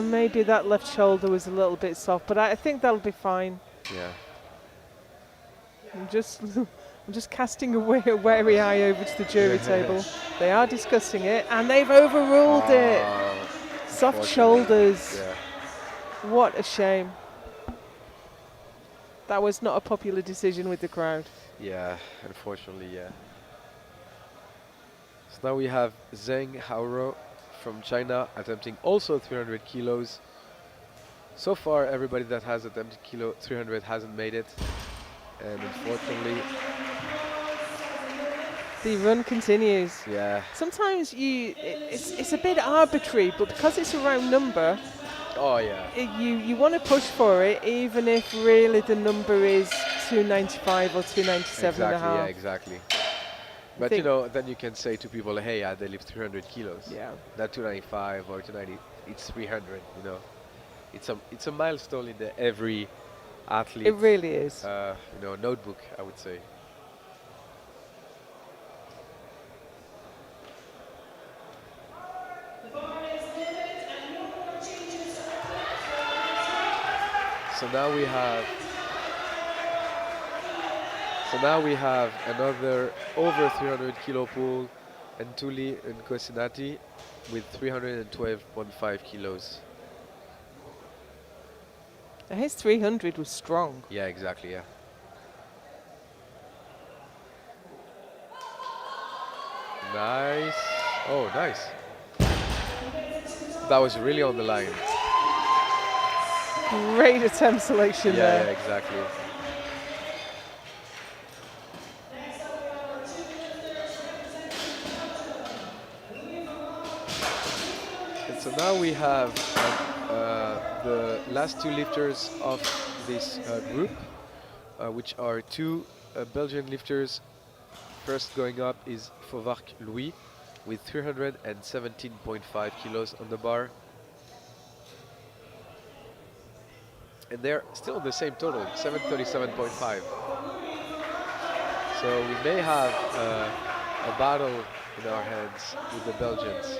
Maybe that left shoulder was a little bit soft, but I think that'll be fine. Yeah. I'm just casting a wary eye over to the jury table. They are discussing it, and they've overruled it. Soft shoulders. Yeah. What a shame. That was not a popular decision with the crowd. Yeah, unfortunately, yeah. So now we have Zheng Haoro from China attempting also 300 kilos. So far, everybody that has attempted 300 hasn't made it. And unfortunately, the run continues. yeah. Sometimes it's a bit arbitrary, but because it's a round number, Oh yeah. you want to push for it, even if really the number is 295 or 297 and a half. Yeah, exactly. But you know, then you can say to people, hey, they lift 300 kilos. Yeah. Not 295 or 290. It's 300. You know, it's a milestone in every athlete. It really is. Notebook, I would say. So now we have another over 300 kilo pull, and Tuli and Kosinati with 312.5 kilos. Now his 300 was strong. Yeah, exactly, yeah. Nice. Oh, nice. That was really on the line. Great attempt selection there. Yeah, exactly. And so now we have the last two lifters of this group, which are two Belgian lifters. First going up is Fauvarc Louis with 317.5 kilos on the bar. And they're still on the same total, 737.5. So we may have a battle in our hands with the Belgians.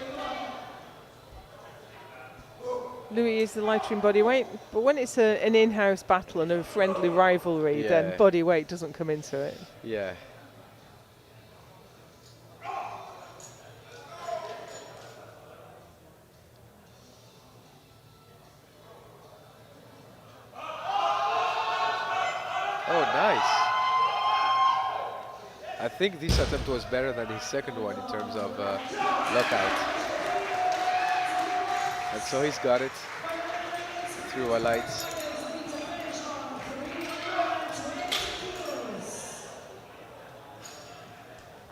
Louis is the lighter in body weight, but when it's an in-house battle and a friendly rivalry, then Yeah. body weight doesn't come into it. Yeah. Oh, nice. I think this attempt was better than his second one in terms of lockout. And so he's got it through our lights.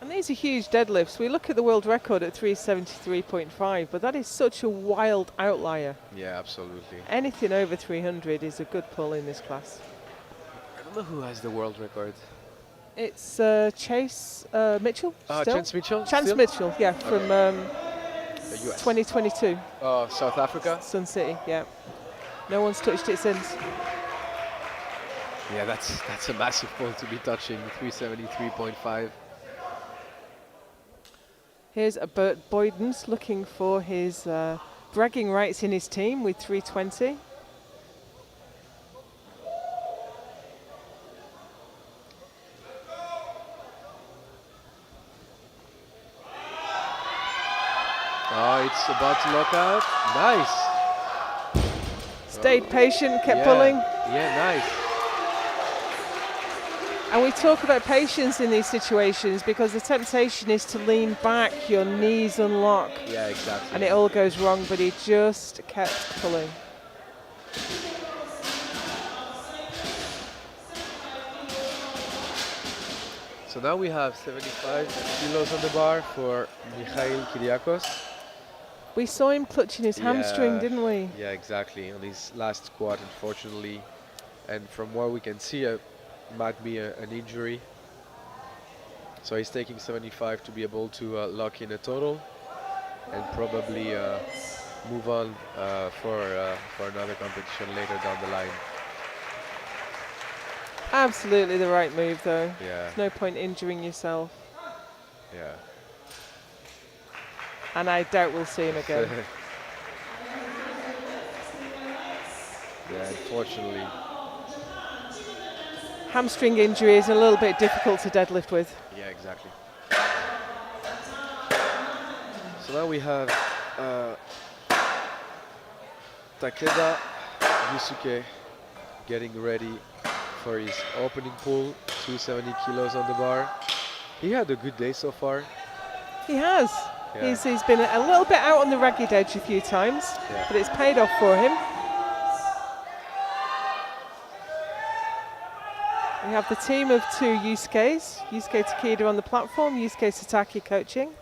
And these are huge deadlifts. We look at the world record at 373.5, but that is such a wild outlier. Yeah, absolutely. Anything over 300 is a good pull in this class. I don't know who has the world record. It's Chase Mitchell. Still? Chance Mitchell? Chance still? Mitchell, yeah, from The US. 2022. South Africa? Sun City, yeah. No one's touched it since. Yeah, that's a massive pull to be touching, 373.5. Here's a Bert Boydens looking for his bragging rights in his team with 320. Oh, it's about to lock out. Nice. Stayed patient, kept Yeah. pulling. Yeah, nice. And we talk about patience in these situations because the temptation is to lean back, your knees unlock, Yeah, exactly. and it all goes wrong, but he just kept pulling. So now we have 75 kilos on the bar for Mikhail Kyriakos. We saw him clutching his hamstring, Yeah. didn't we? Yeah, exactly. On his last squat, unfortunately. And from what we can see, it might be an injury. So he's taking 75 to be able to lock in a total and probably move on for another competition later down the line. Absolutely the right move, though. Yeah, There's no point injuring yourself. yeah. And I doubt we'll see him again. Yeah, unfortunately. Hamstring injury is a little bit difficult to deadlift with. Yeah, exactly. So now we have Takeda Yusuke getting ready for his opening pull, 270 kilos on the bar. He had a good day so far. He has. Yeah. He's been a little bit out on the ragged edge a few times, Yeah. but it's paid off for him. We have the team of two Yusuke's. Yusuke Takeda on the platform, Yusuke Sataki coaching.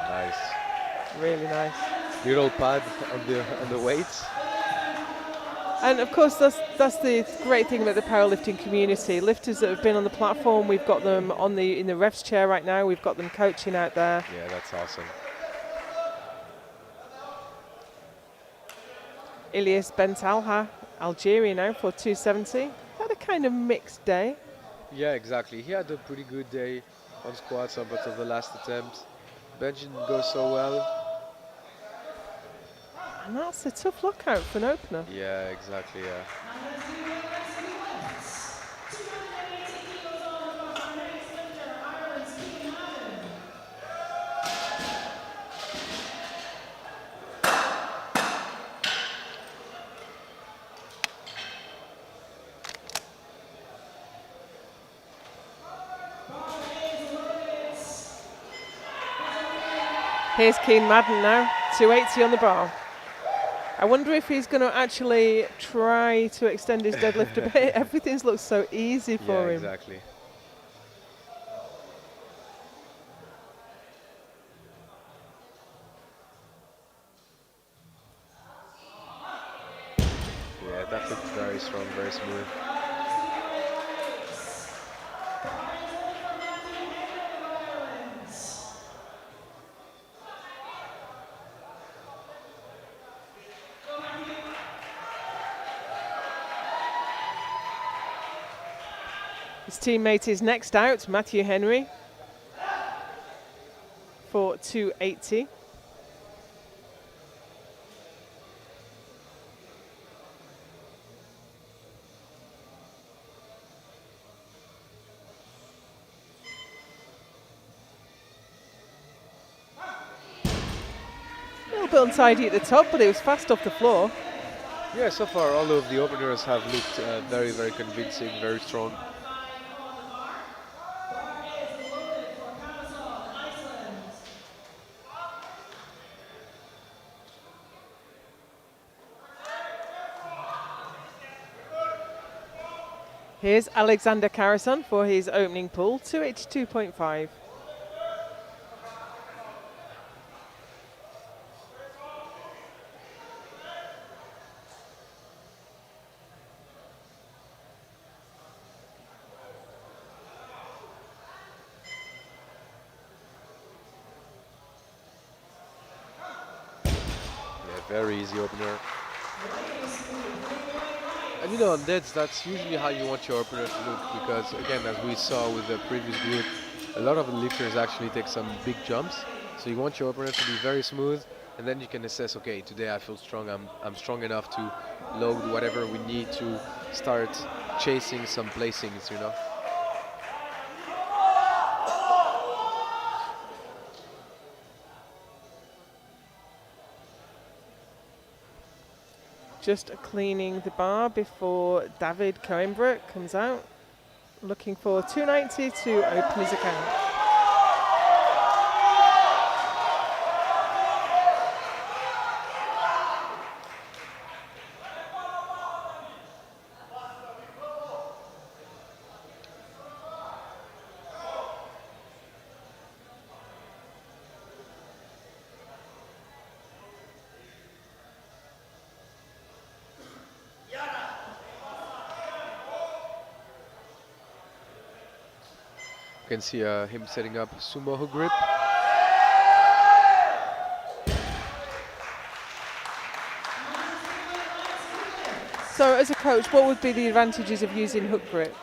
Nice. Really nice. Little pad on the weights. And of course, that's the great thing about the powerlifting community. Lifters that have been on the platform, we've got them in the ref's chair right now. We've got them coaching out there. Yeah, that's awesome. Ilyas Bentalha, Algeria now for 270. Had a kind of mixed day. Yeah, exactly. He had a pretty good day on squats up until the last attempt. Bench didn't go so well. And that's a tough lockout for an opener. Yeah, exactly, yeah. Here's Keen Madden now, 280 on the bar. I wonder if he's going to actually try to extend his deadlift a bit. Everything's looked so easy for him. Exactly. Yeah, that looked very strong, very smooth. His teammate is next out, Matthew Henry, for 280. A little bit untidy at the top, but it was fast off the floor. Yeah, so far all of the openers have looked very, very convincing, very strong. Here's Alexander Carrison for his opening pull, 282.5. Yeah, very easy opener. And you know, on deads, that's usually how you want your opener to look, because again, as we saw with the previous group, a lot of the lifters actually take some big jumps. So you want your opener to be very smooth, and then you can assess, okay, today I feel strong, I'm strong enough to load whatever we need to start chasing some placings, you know. Just cleaning the bar before David Coimbra comes out. Looking for 290 to open his account. You can see him setting up sumo hook grip. So as a coach, what would be the advantages of using hook grip?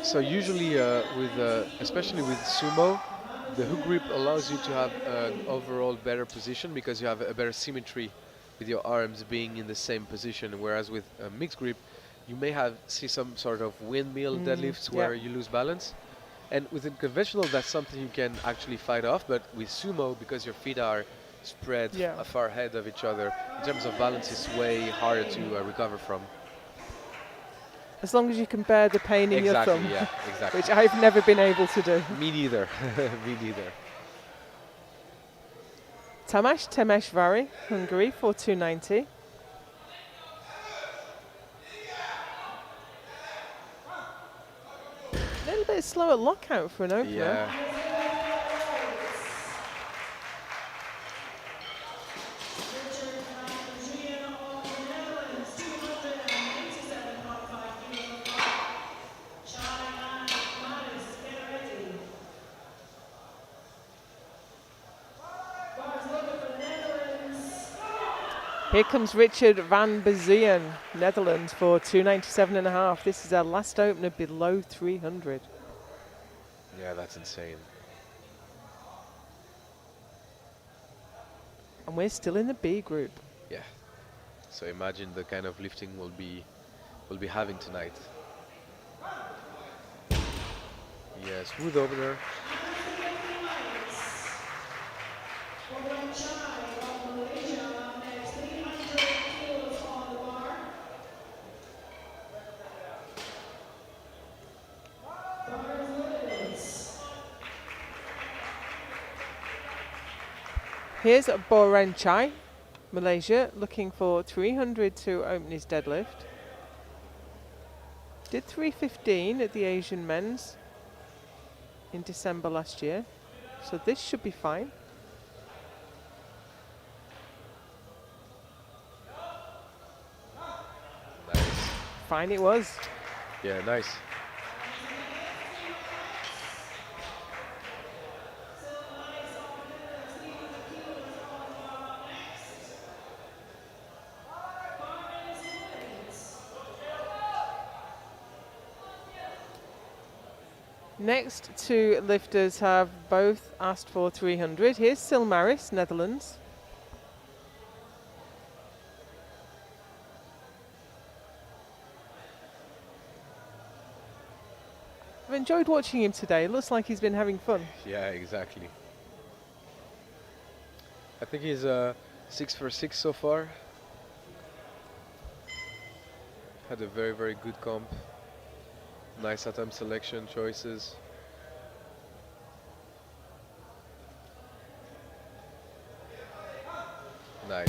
So usually especially with sumo, the hook grip allows you to have an overall better position because you have a better symmetry with your arms being in the same position, whereas with a mixed grip, you may see some sort of windmill deadlifts where you lose balance. And within conventional, that's something you can actually fight off, but with sumo, because your feet are spread far ahead of each other, in terms of balance, it's way harder to recover from. As long as you can bear the pain in your thumb. Yeah, exactly. Which I've never been able to do. Me neither. Me neither. Tamás Temesvári, Hungary, for 290. A little bit slower lockout for an opener. Yeah. Here comes Richard van Bezien, Netherlands, for 297.5. This is our last opener below 300. Yeah, that's insane. And we're still in the B group. Yeah. So imagine the kind of lifting we'll be having tonight. Yeah, smooth opener. Here's Boren Chai, Malaysia, looking for 300 to open his deadlift. Did 315 at the Asian men's in December last year, so this should be fine. Nice. Fine it was. Yeah, nice. Next two lifters have both asked for 300. Here's Silmaris, Netherlands. I've enjoyed watching him today. Looks like he's been having fun. Yeah, exactly. I think he's 6 for 6 so far. Had a very, very good comp. Nice attempt selection choices. Nice.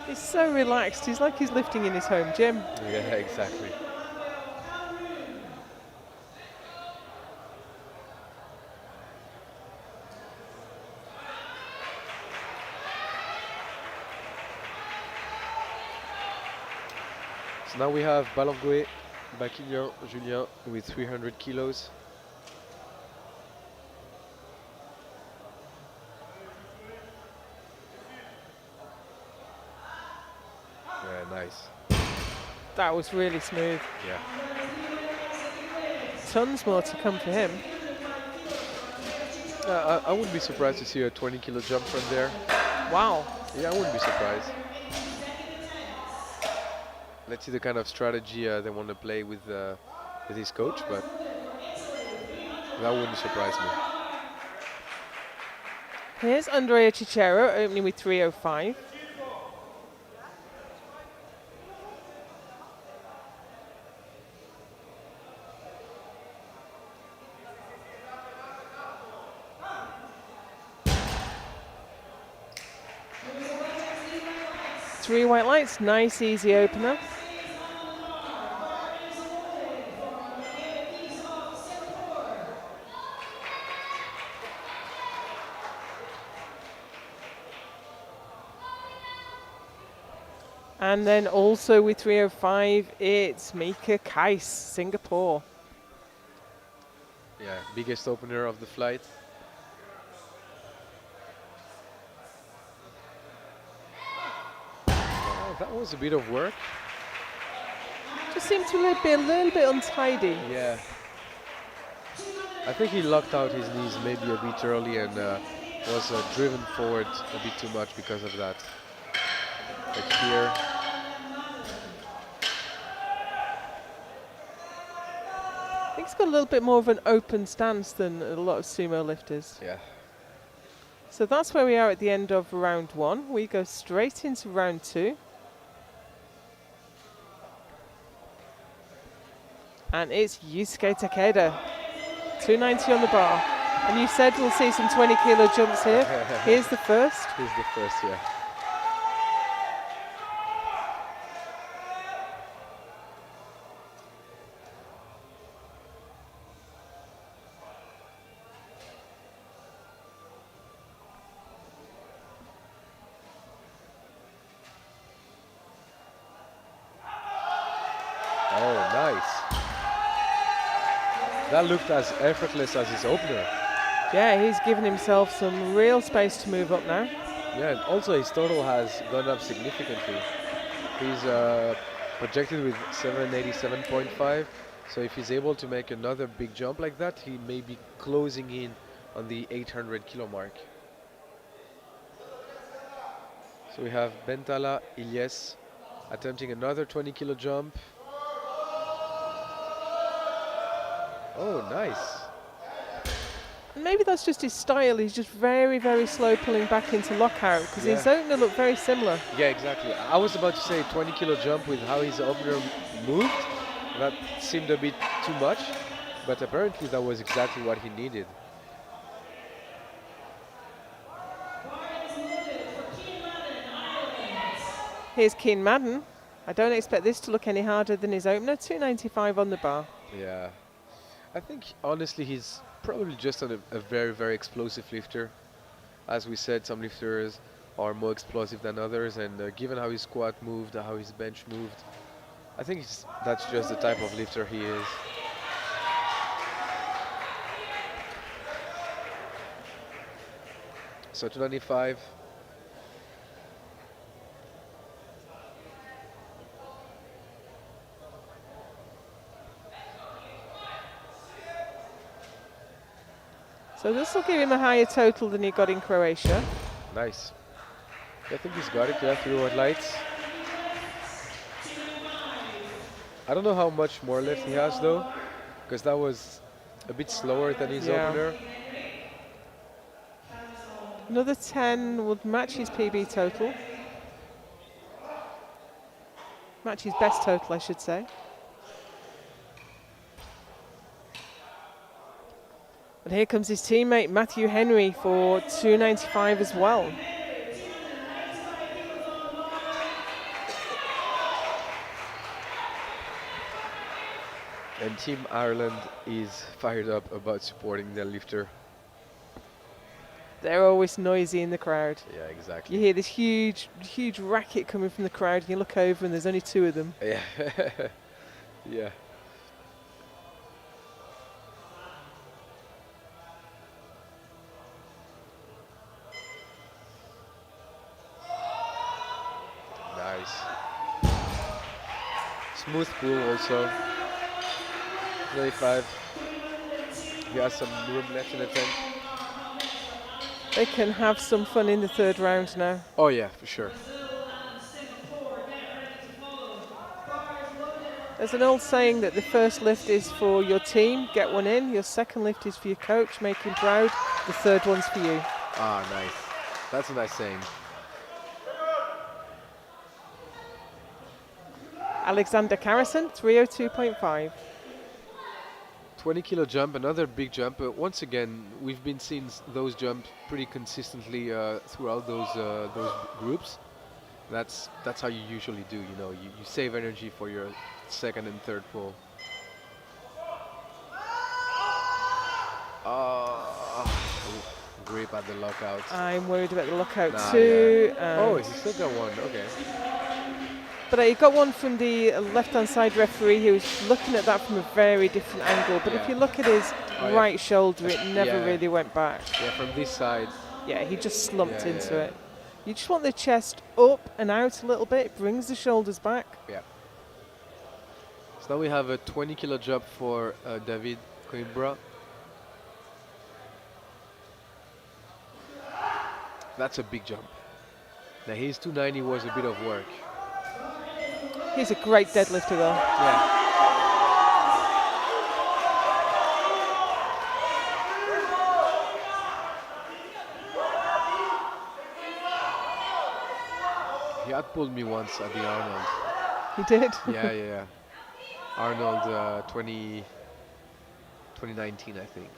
He's so relaxed. He's like he's lifting in his home gym. Yeah, exactly. So now we have Balangoué, Bakignan, Julien with 300 kilos. Yeah, nice. That was really smooth. Yeah. Tons more to come for him. I wouldn't be surprised to see a 20 kilo jump from there. Wow. Yeah, I wouldn't be surprised. Let's see the kind of strategy they want to play with his coach, but that wouldn't surprise me. Here's Andrea Cicero opening with 305. Three white lights, nice easy opener. And then also with 305, it's Mika Kais, Singapore. Yeah, biggest opener of the flight. Oh, that was a bit of work. Just seemed to be a little bit untidy. Yeah. I think he locked out his knees maybe a bit early and was driven forward a bit too much because of that. Like here. I think he's got a little bit more of an open stance than a lot of sumo lifters. Yeah. So that's where we are at the end of round one. We go straight into round two. And it's Yusuke Takeda, 290 on the bar. And you said we'll see some 20 kilo jumps here. Here's the first. Here's the first, yeah. Oh, nice. That looked as effortless as his opener. Yeah, he's given himself some real space to move up now. Yeah, and also his total has gone up significantly. He's projected with 787.5. So if he's able to make another big jump like that, he may be closing in on the 800 kilo mark. So we have Bentala Ilyes attempting another 20 kilo jump. Oh, nice. And maybe that's just his style. He's just very, very slow pulling back into lockout because his Yeah. opener looked very similar. Yeah, exactly. I was about to say 20 kilo jump with how his opener moved. That seemed a bit too much, but apparently that was exactly what he needed. Here's Keen Madden. I don't expect this to look any harder than his opener. 295 on the bar. Yeah. I think honestly he's probably just a very, very explosive lifter. As we said, some lifters are more explosive than others, and given how his squat moved, how his bench moved, I think that's just the type of lifter he is. So 295. So this will give him a higher total than he got in Croatia. Nice. I think he's got it, yeah, through white lights. I don't know how much more left he has though, because that was a bit slower than his Yeah. opener. Another 10 would match his PB total. Match his best total, I should say. But here comes his teammate Matthew Henry for 295 as well. And Team Ireland is fired up about supporting their lifter. They're always noisy in the crowd. Yeah, exactly. You hear this huge, huge racket coming from the crowd, and you look over and there's only 2 of them. Yeah. Yeah. Nice. Smooth pull also. 25. He has some room left in the tank. They can have some fun in the 3rd round now. Oh yeah, for sure. There's an old saying that the first lift is for your team, get one in. Your second lift is for your coach, make him proud. The 3rd one's for you. Ah, nice. That's a nice saying. Alexander Carrison, 302.5. 20 kilo jump, another big jump. Once again, we've been seeing those jumps pretty consistently throughout those groups. That's how you usually do. You know, you save energy for your 2nd and 3rd pull. Grip at the lockout. I'm worried about the lockout Nah, too. Oh, he still got one. Okay. But he got one from the left-hand side referee who was looking at that from a very different angle. But if you look at his right shoulder, it never really went back. Yeah, from this side. Yeah, he just slumped into it. You just want the chest up and out a little bit. It brings the shoulders back. Yeah. So now we have a 20 kilo jump for David Coimbra. That's a big jump. Now his 290 was a bit of work. He's a great deadlifter though. Yeah. He had pulled me once at the Arnold. He did? Yeah. Arnold 2019, I think.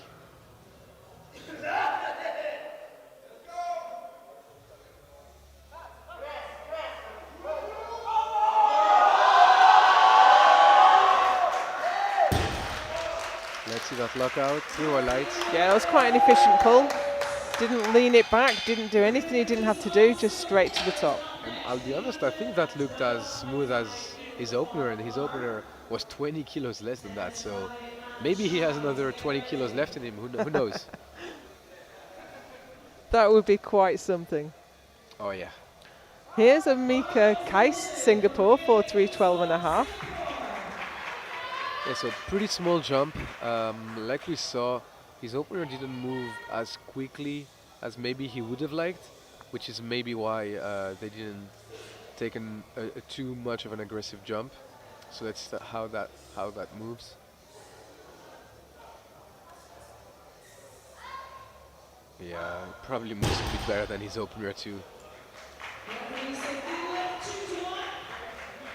Let's see that lockout, through our lights. Yeah, that was quite an efficient pull. Didn't lean it back, didn't do anything he didn't have to do, just straight to the top. And I'll be honest, I think that looked as smooth as his opener, and his opener was 20 kilos less than that, so maybe he has another 20 kilos left in him, who knows? That would be quite something. Oh yeah. Here's a Mika Kais, Singapore, 4312.5. Yeah, so pretty small jump. Like we saw, his opener didn't move as quickly as maybe he would have liked, which is maybe why they didn't take too much of an aggressive jump. So that's how that moves. Yeah, probably moves a bit better than his opener too.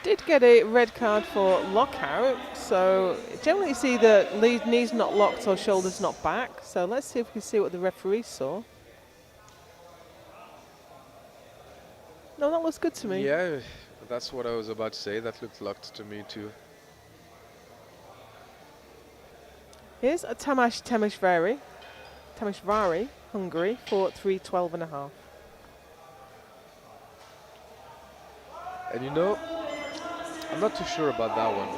Did get a red card for lockout, so generally you see the knees not locked or shoulders not back. So let's see if we can see what the referee saw. No, that looks good to me. Yeah, that's what I was about to say. That looked locked to me too. Here's a Tamashvari, Hungary, for 312.5. And you know, I'm not too sure about that one.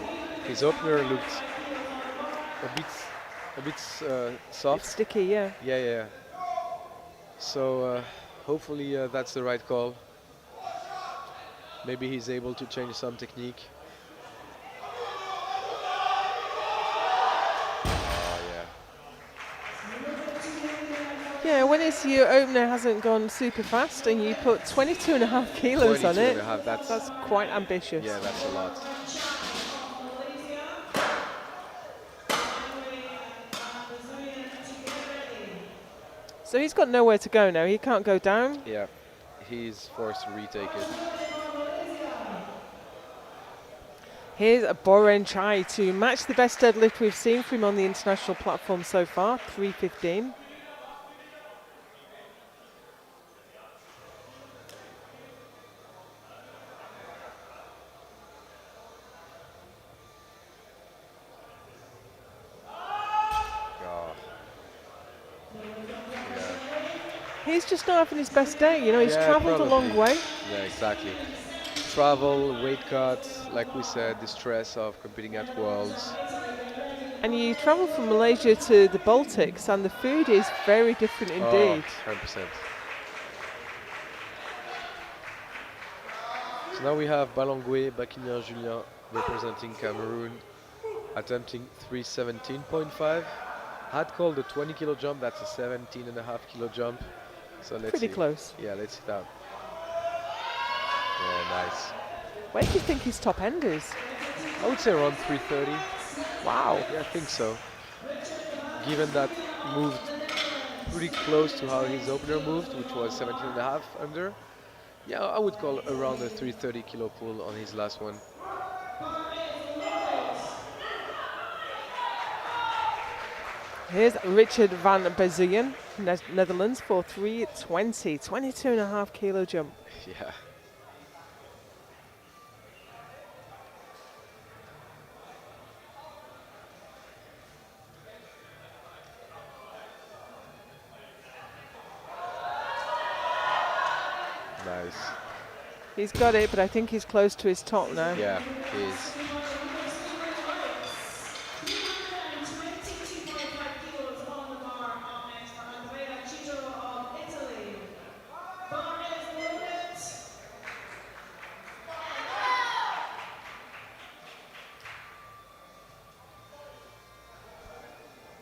His opener looked a bit soft. It's sticky, yeah. Yeah. So hopefully that's the right call. Maybe he's able to change some technique. Oh yeah. Yeah, when your opener hasn't gone super fast and you put 22.5 kilos 22 on and it, a half, that's quite ambitious. yeah, that's a lot. So he's got nowhere to go now. He can't go down. Yeah, he's forced to retake it. Here's a Boren Chai to match the best deadlift we've seen from him on the international platform so far, 315. Oh, yeah. He's just not having his best day. You know, he's Yeah, travelled a long probably. way. Yeah, exactly. Travel, weight cuts, like we said, the stress of competing at Worlds. And you travel from Malaysia to the Baltics, and the food is very different Oh, indeed. 100%. So now we have Balangwe Bakinian Julien representing Cameroon, attempting 317.5. Had called the 20 kilo jump, that's a 17.5 kilo jump. So let's Pretty see. close. Yeah, let's see that. Yeah, nice. Where do you think his top end is? I would say around 330. Wow. Yeah, I think so. Given that moved pretty close to how his opener moved, which was 17.5 under. Yeah, I would call around a 330 kilo pull on his last one. Here's Richard van Bezuyen, Netherlands, for 320, 22.5 kilo jump. Yeah. Nice. He's got it, but I think he's close to his top now. Yeah, he is.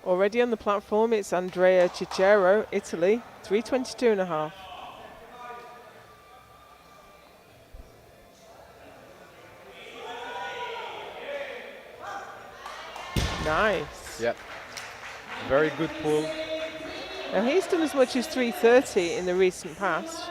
Already on the platform, it's Andrea Cicero, Italy, 322.5. Nice. Yeah. Very good pull. Now he's done as much as 330 in the recent past.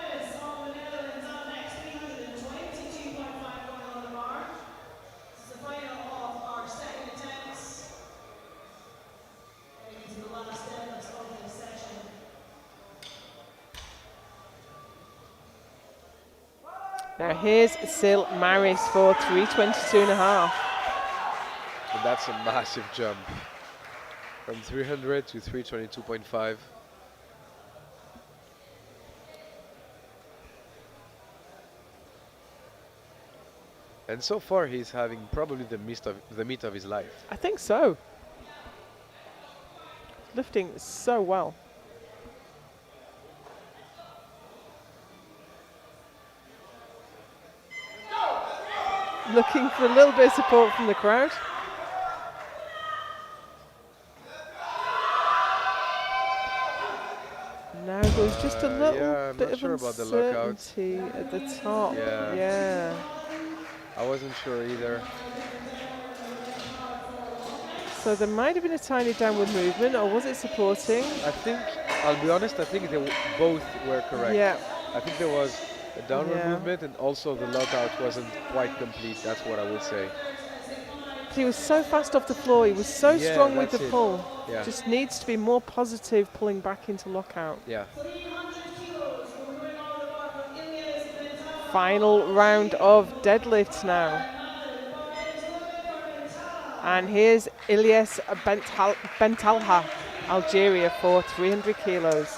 Now here's Sil Maris for 322.5. And that's a massive jump. From 300 to 322.5. And so far he's having probably the meat of his life. I think so. Lifting so well. Looking for a little bit of support from the crowd. Now there's just a little I'm bit not of sure about the lockout. uncertainty at the top. Yeah. I wasn't sure either. So there might have been a tiny downward movement, or was it supporting? I think, I'll be honest, I think both were correct. Yeah. I think there was a downward Yeah. movement and also the lockout wasn't quite complete. That's what I would say. He was so fast off the floor. He was so Yeah, strong with the that's it. pull. Yeah. Just needs to be more positive pulling back into lockout. Yeah. Final round of deadlifts now. And here's Ilyes Bentalha, Algeria, for 300 kilos.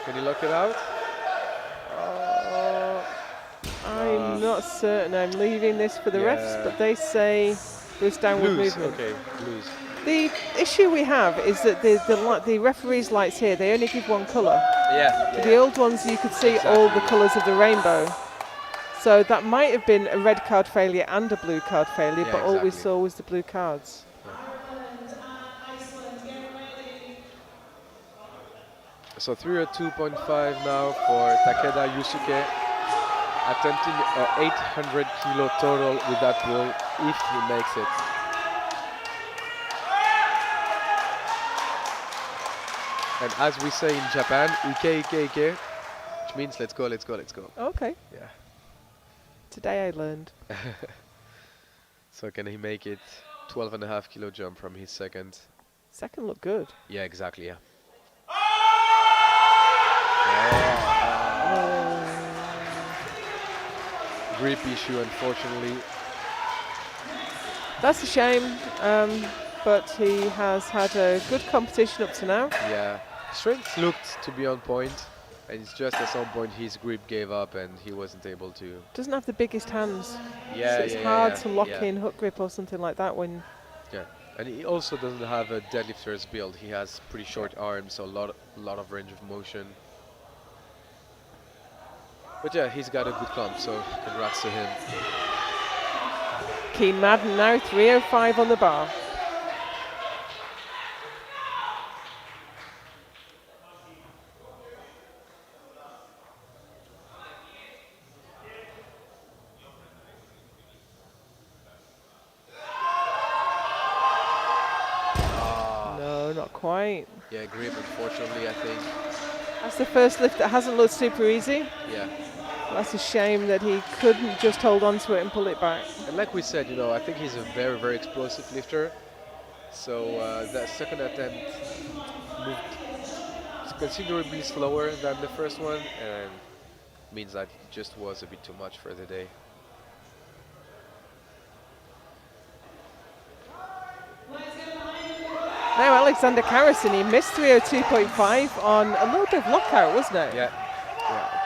Can he lock it out? I'm not certain. I'm leaving this for the refs, Yeah. but they say there's downward Blues. movement. Okay, blues. The issue we have is that the referees' lights here, they only give one colour. Yeah. The old ones, you could see all the Exactly. colours of the rainbow. So that might have been a red card failure and a blue card failure, Yeah, but all we exactly. saw was the blue cards. So 302.5 now for Takeda Yusuke, attempting 800 kilo total with that pull if he makes it. And as we say in Japan, ike ike ike, which means let's go, let's go, let's go. Okay, Yeah. today I learned. So can he make it? 12.5 kilo jump from his second. Second looked good. Yeah, exactly, yeah. Grip issue, unfortunately. That's a shame, but he has had a good competition up to now. Yeah, strength looked to be on point, and it's just at some point his grip gave up and he wasn't able to. Doesn't have the biggest hands, Yeah, so it's yeah, hard yeah, to lock yeah. in hook grip or something like that when. Yeah, and he also doesn't have a deadlifter's build. He has pretty short arms, so a lot of range of motion. But yeah, he's got a good comp, so congrats to him. Keen Madden now 305 on the bar. No, not quite. Yeah, grip, unfortunately, I think. That's the first lift that hasn't looked super easy. Yeah. That's a shame that he couldn't just hold on to it and pull it back. And like we said, you know, I think he's a very, very explosive lifter. So that second attempt moved considerably slower than the first one, and means that it just was a bit too much for the day. Now Alexander Karrasin, he missed 302.5 on a little bit of lockout, wasn't it? Yeah.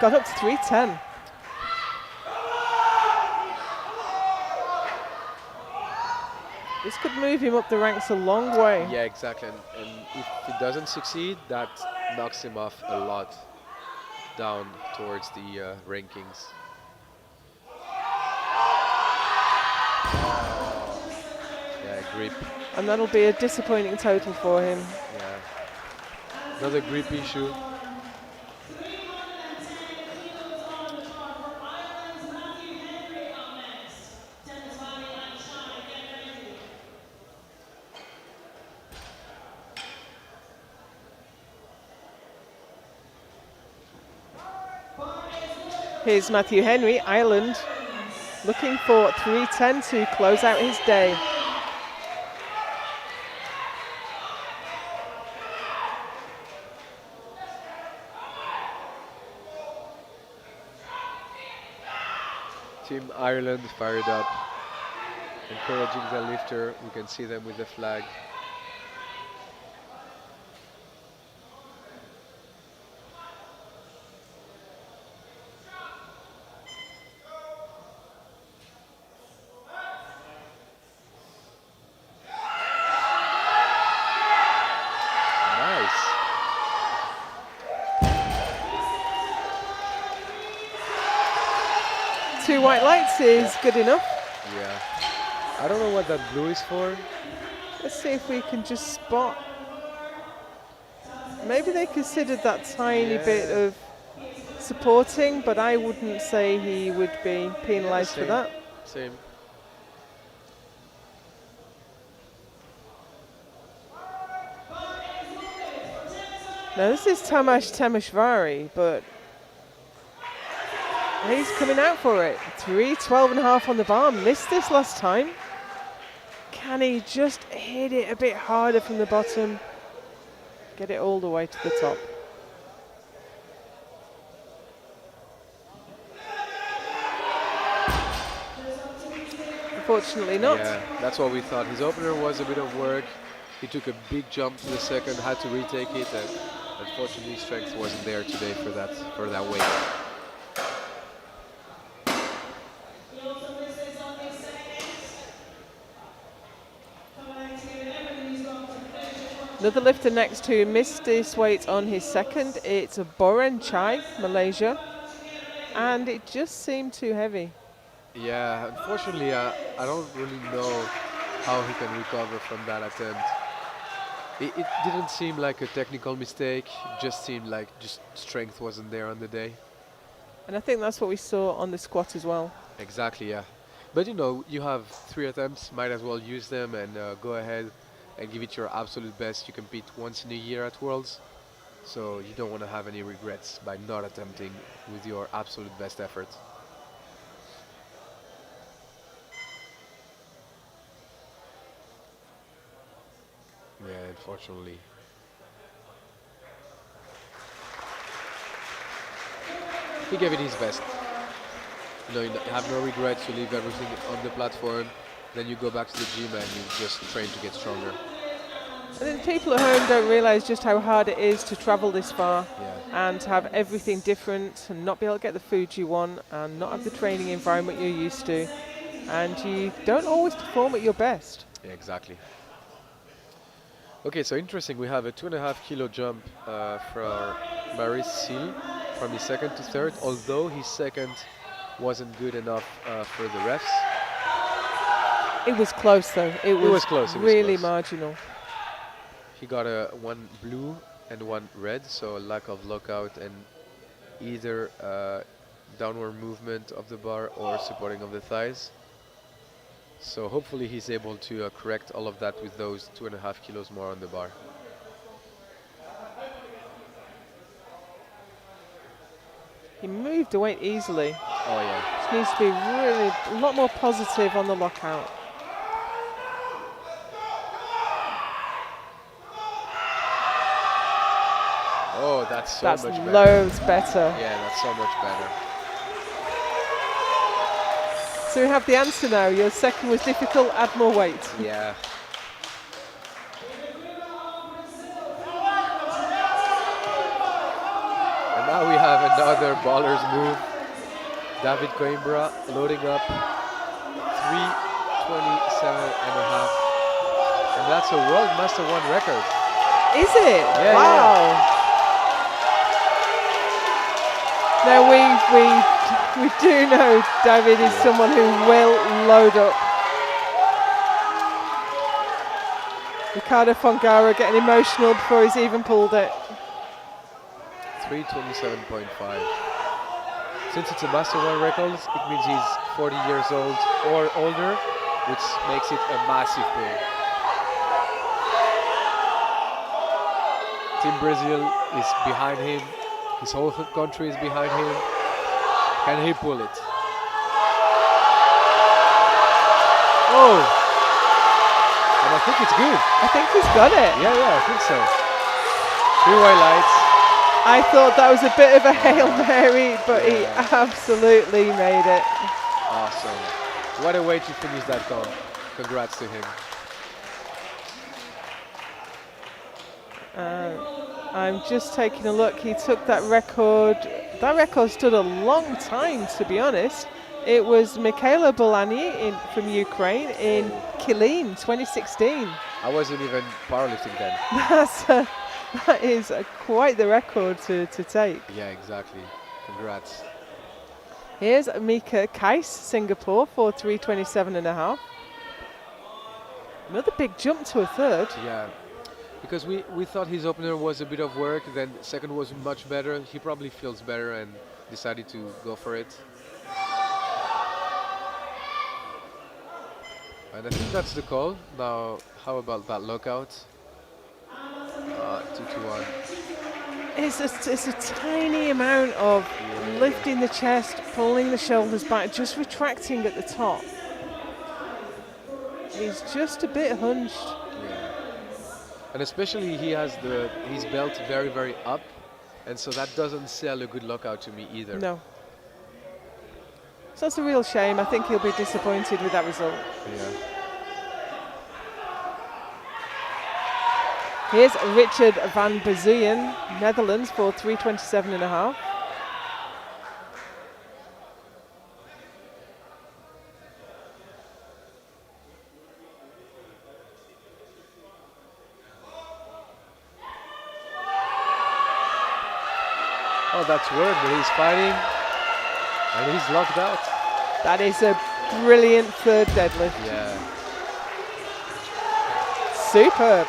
Got up to 310. This could move him up the ranks a long way. Yeah, exactly. And if he doesn't succeed, that knocks him off a lot down towards the rankings. Yeah, grip. And that'll be a disappointing total for him. Yeah. Another grip issue. Here's Matthew Henry, Ireland, looking for 310 to close out his day. Team Ireland fired up, encouraging the lifter. We can see them with the flag. Nice. Two white lights is good enough. Yeah. I don't know what that blue is for. Let's see if we can just spot. Maybe they considered that tiny bit of supporting, but I wouldn't say he would be penalised for that. Same. Now this is Tamas Temeshvari, but he's coming out for it. 312.5 on the bar, missed this last time. Can he just hit it a bit harder from the bottom? Get it all the way to the top. Unfortunately not. Yeah, that's what we thought. His opener was a bit of work. He took a big jump to the second, had to retake it, and unfortunately strength wasn't there today for that weight. Another lifter next to him missed this weight on his second. It's a Boren Chai, Malaysia. And it just seemed too heavy. Yeah, unfortunately, I don't really know how he can recover from that attempt. It didn't seem like a technical mistake. It just seemed like just strength wasn't there on the day. And I think that's what we saw on the squat as well. Exactly, yeah. But you know, you have 3 attempts, might as well use them and go ahead and give it your absolute best. You compete once in a year at Worlds, so you don't want to have any regrets by not attempting with your absolute best effort. Yeah, unfortunately. He gave it his best. You know, you have no regrets, you leave everything on the platform, then you go back to the gym and you just train to get stronger. I think the people at home don't realise just how hard it is to travel this far Yeah, and to have everything different and not be able to get the food you want and not have the training environment you're used to. And you don't always perform at your best. yeah, exactly. Okay, so interesting. We have a 2.5 kilo jump for Maurice Seal from his second to third, although his second wasn't good enough for the refs. It was close though. It was close. It was really close. marginal. He got a one blue and one red, so a lack of lockout and either downward movement of the bar or supporting of the thighs. So hopefully he's able to correct all of that with those 2.5 kilos more on the bar. He moved the weight easily. Oh yeah. Just needs to be really a lot more positive on the lockout. Oh, that's so That's much better. loads better. Yeah, that's so much better. So we have the answer now. Your second was difficult, add more weight. Yeah. And now we have another baller's move. David Coimbra loading up 327.5. And that's a World Master 1 record. Is it? Yeah, wow. Now we do know David is someone who will load up. Ricardo Fongara getting emotional before he's even pulled it. 327.5. Since it's a Master 1 record, it means he's 40 years old or older, which makes it a massive pull. Team Brazil is behind him. His whole country is behind him. Can he pull it? Oh! And I think it's good. I think he's got it. Yeah, I think so. 3 white lights. I thought that was a bit of a Hail Mary, but he absolutely made it. Awesome. What a way to finish that comp. Congrats to him. I'm just taking a look. He took that record. That record stood a long time, to be honest. It was Mikhaila Bolani from Ukraine in Killeen, 2016. I wasn't even powerlifting then. That is quite the record to take. Yeah, exactly. Congrats. Here's Mika Kais, Singapore, for 327.5. Another big jump to a third. Yeah. Because we thought his opener was a bit of work, then second was much better. He probably feels better and decided to go for it. And I think that's the call. Now, how about that lockout? 2-1. It's a tiny amount of lifting the chest, pulling the shoulders back, just retracting at the top. He's just a bit hunched. Yeah. And especially he has his belt very, very up. And so that doesn't sell a good lockout to me either. No. So that's a real shame. I think he'll be disappointed with that result. Yeah. Here's Richard van Bezuyen, Netherlands, for 327.5. Oh, that's weird, but he's fighting and he's locked out. That is a brilliant third deadlift. Yeah. Superb.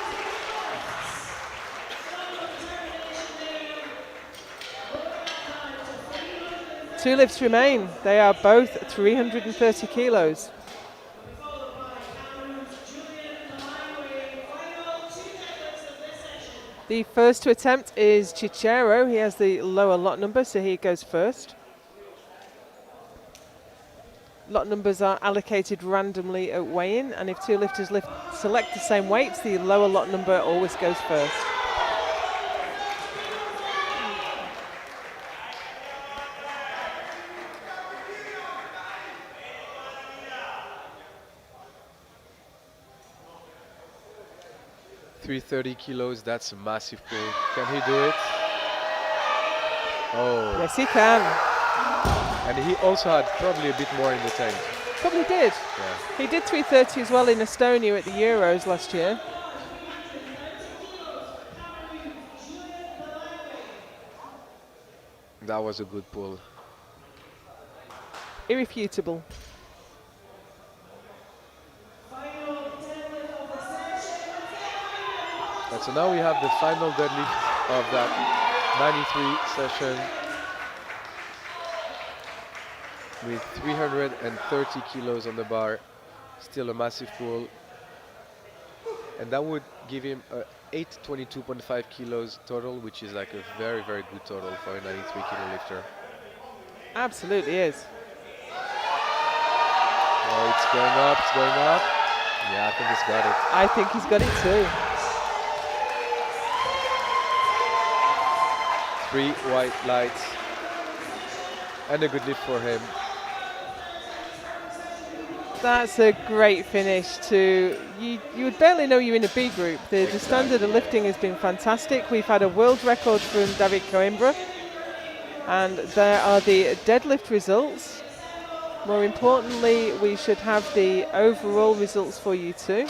Two lifts remain. They are both 330 kilos. The first to attempt is Cicero. He has the lower lot number, so he goes first. Lot numbers are allocated randomly at weigh-in, and if two lifters select the same weights, the lower lot number always goes first. $330, that's a massive pull. Can he do it? Oh, Yes, he can. and he also had probably a bit more in the tank. Probably did. Yeah. He did 330 as well in Estonia at the Euros last year. That was a good pull. Irrefutable. And so now we have the final deadlift of that 93 session with 330 kilos on the bar, still a massive pull. And that would give him 822.5 kilos total, which is like a very, very good total for a 93 kilo lifter. Absolutely is. Oh, it's going up, it's going up. Yeah, I think he's got it. I think he's got it too. 3 white lights and a good lift for him. That's a great finish to, you would barely know you're in a B group. The standard of lifting has been fantastic. We've had a world record from David Coimbra, and there are the deadlift results. More importantly, we should have the overall results for you too.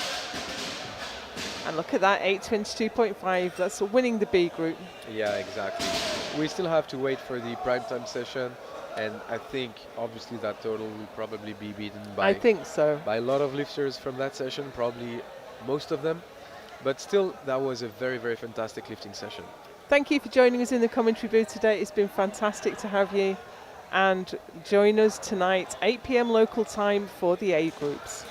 And look at that, 822.5, that's winning the B group. Yeah, exactly. We still have to wait for the prime time session, and I think obviously that total will probably be beaten I think so. by a lot of lifters from that session, probably most of them. But still, that was a very, very fantastic lifting session. Thank you for joining us in the commentary booth today. It's been fantastic to have you. And join us tonight, 8 p.m. local time for the A groups.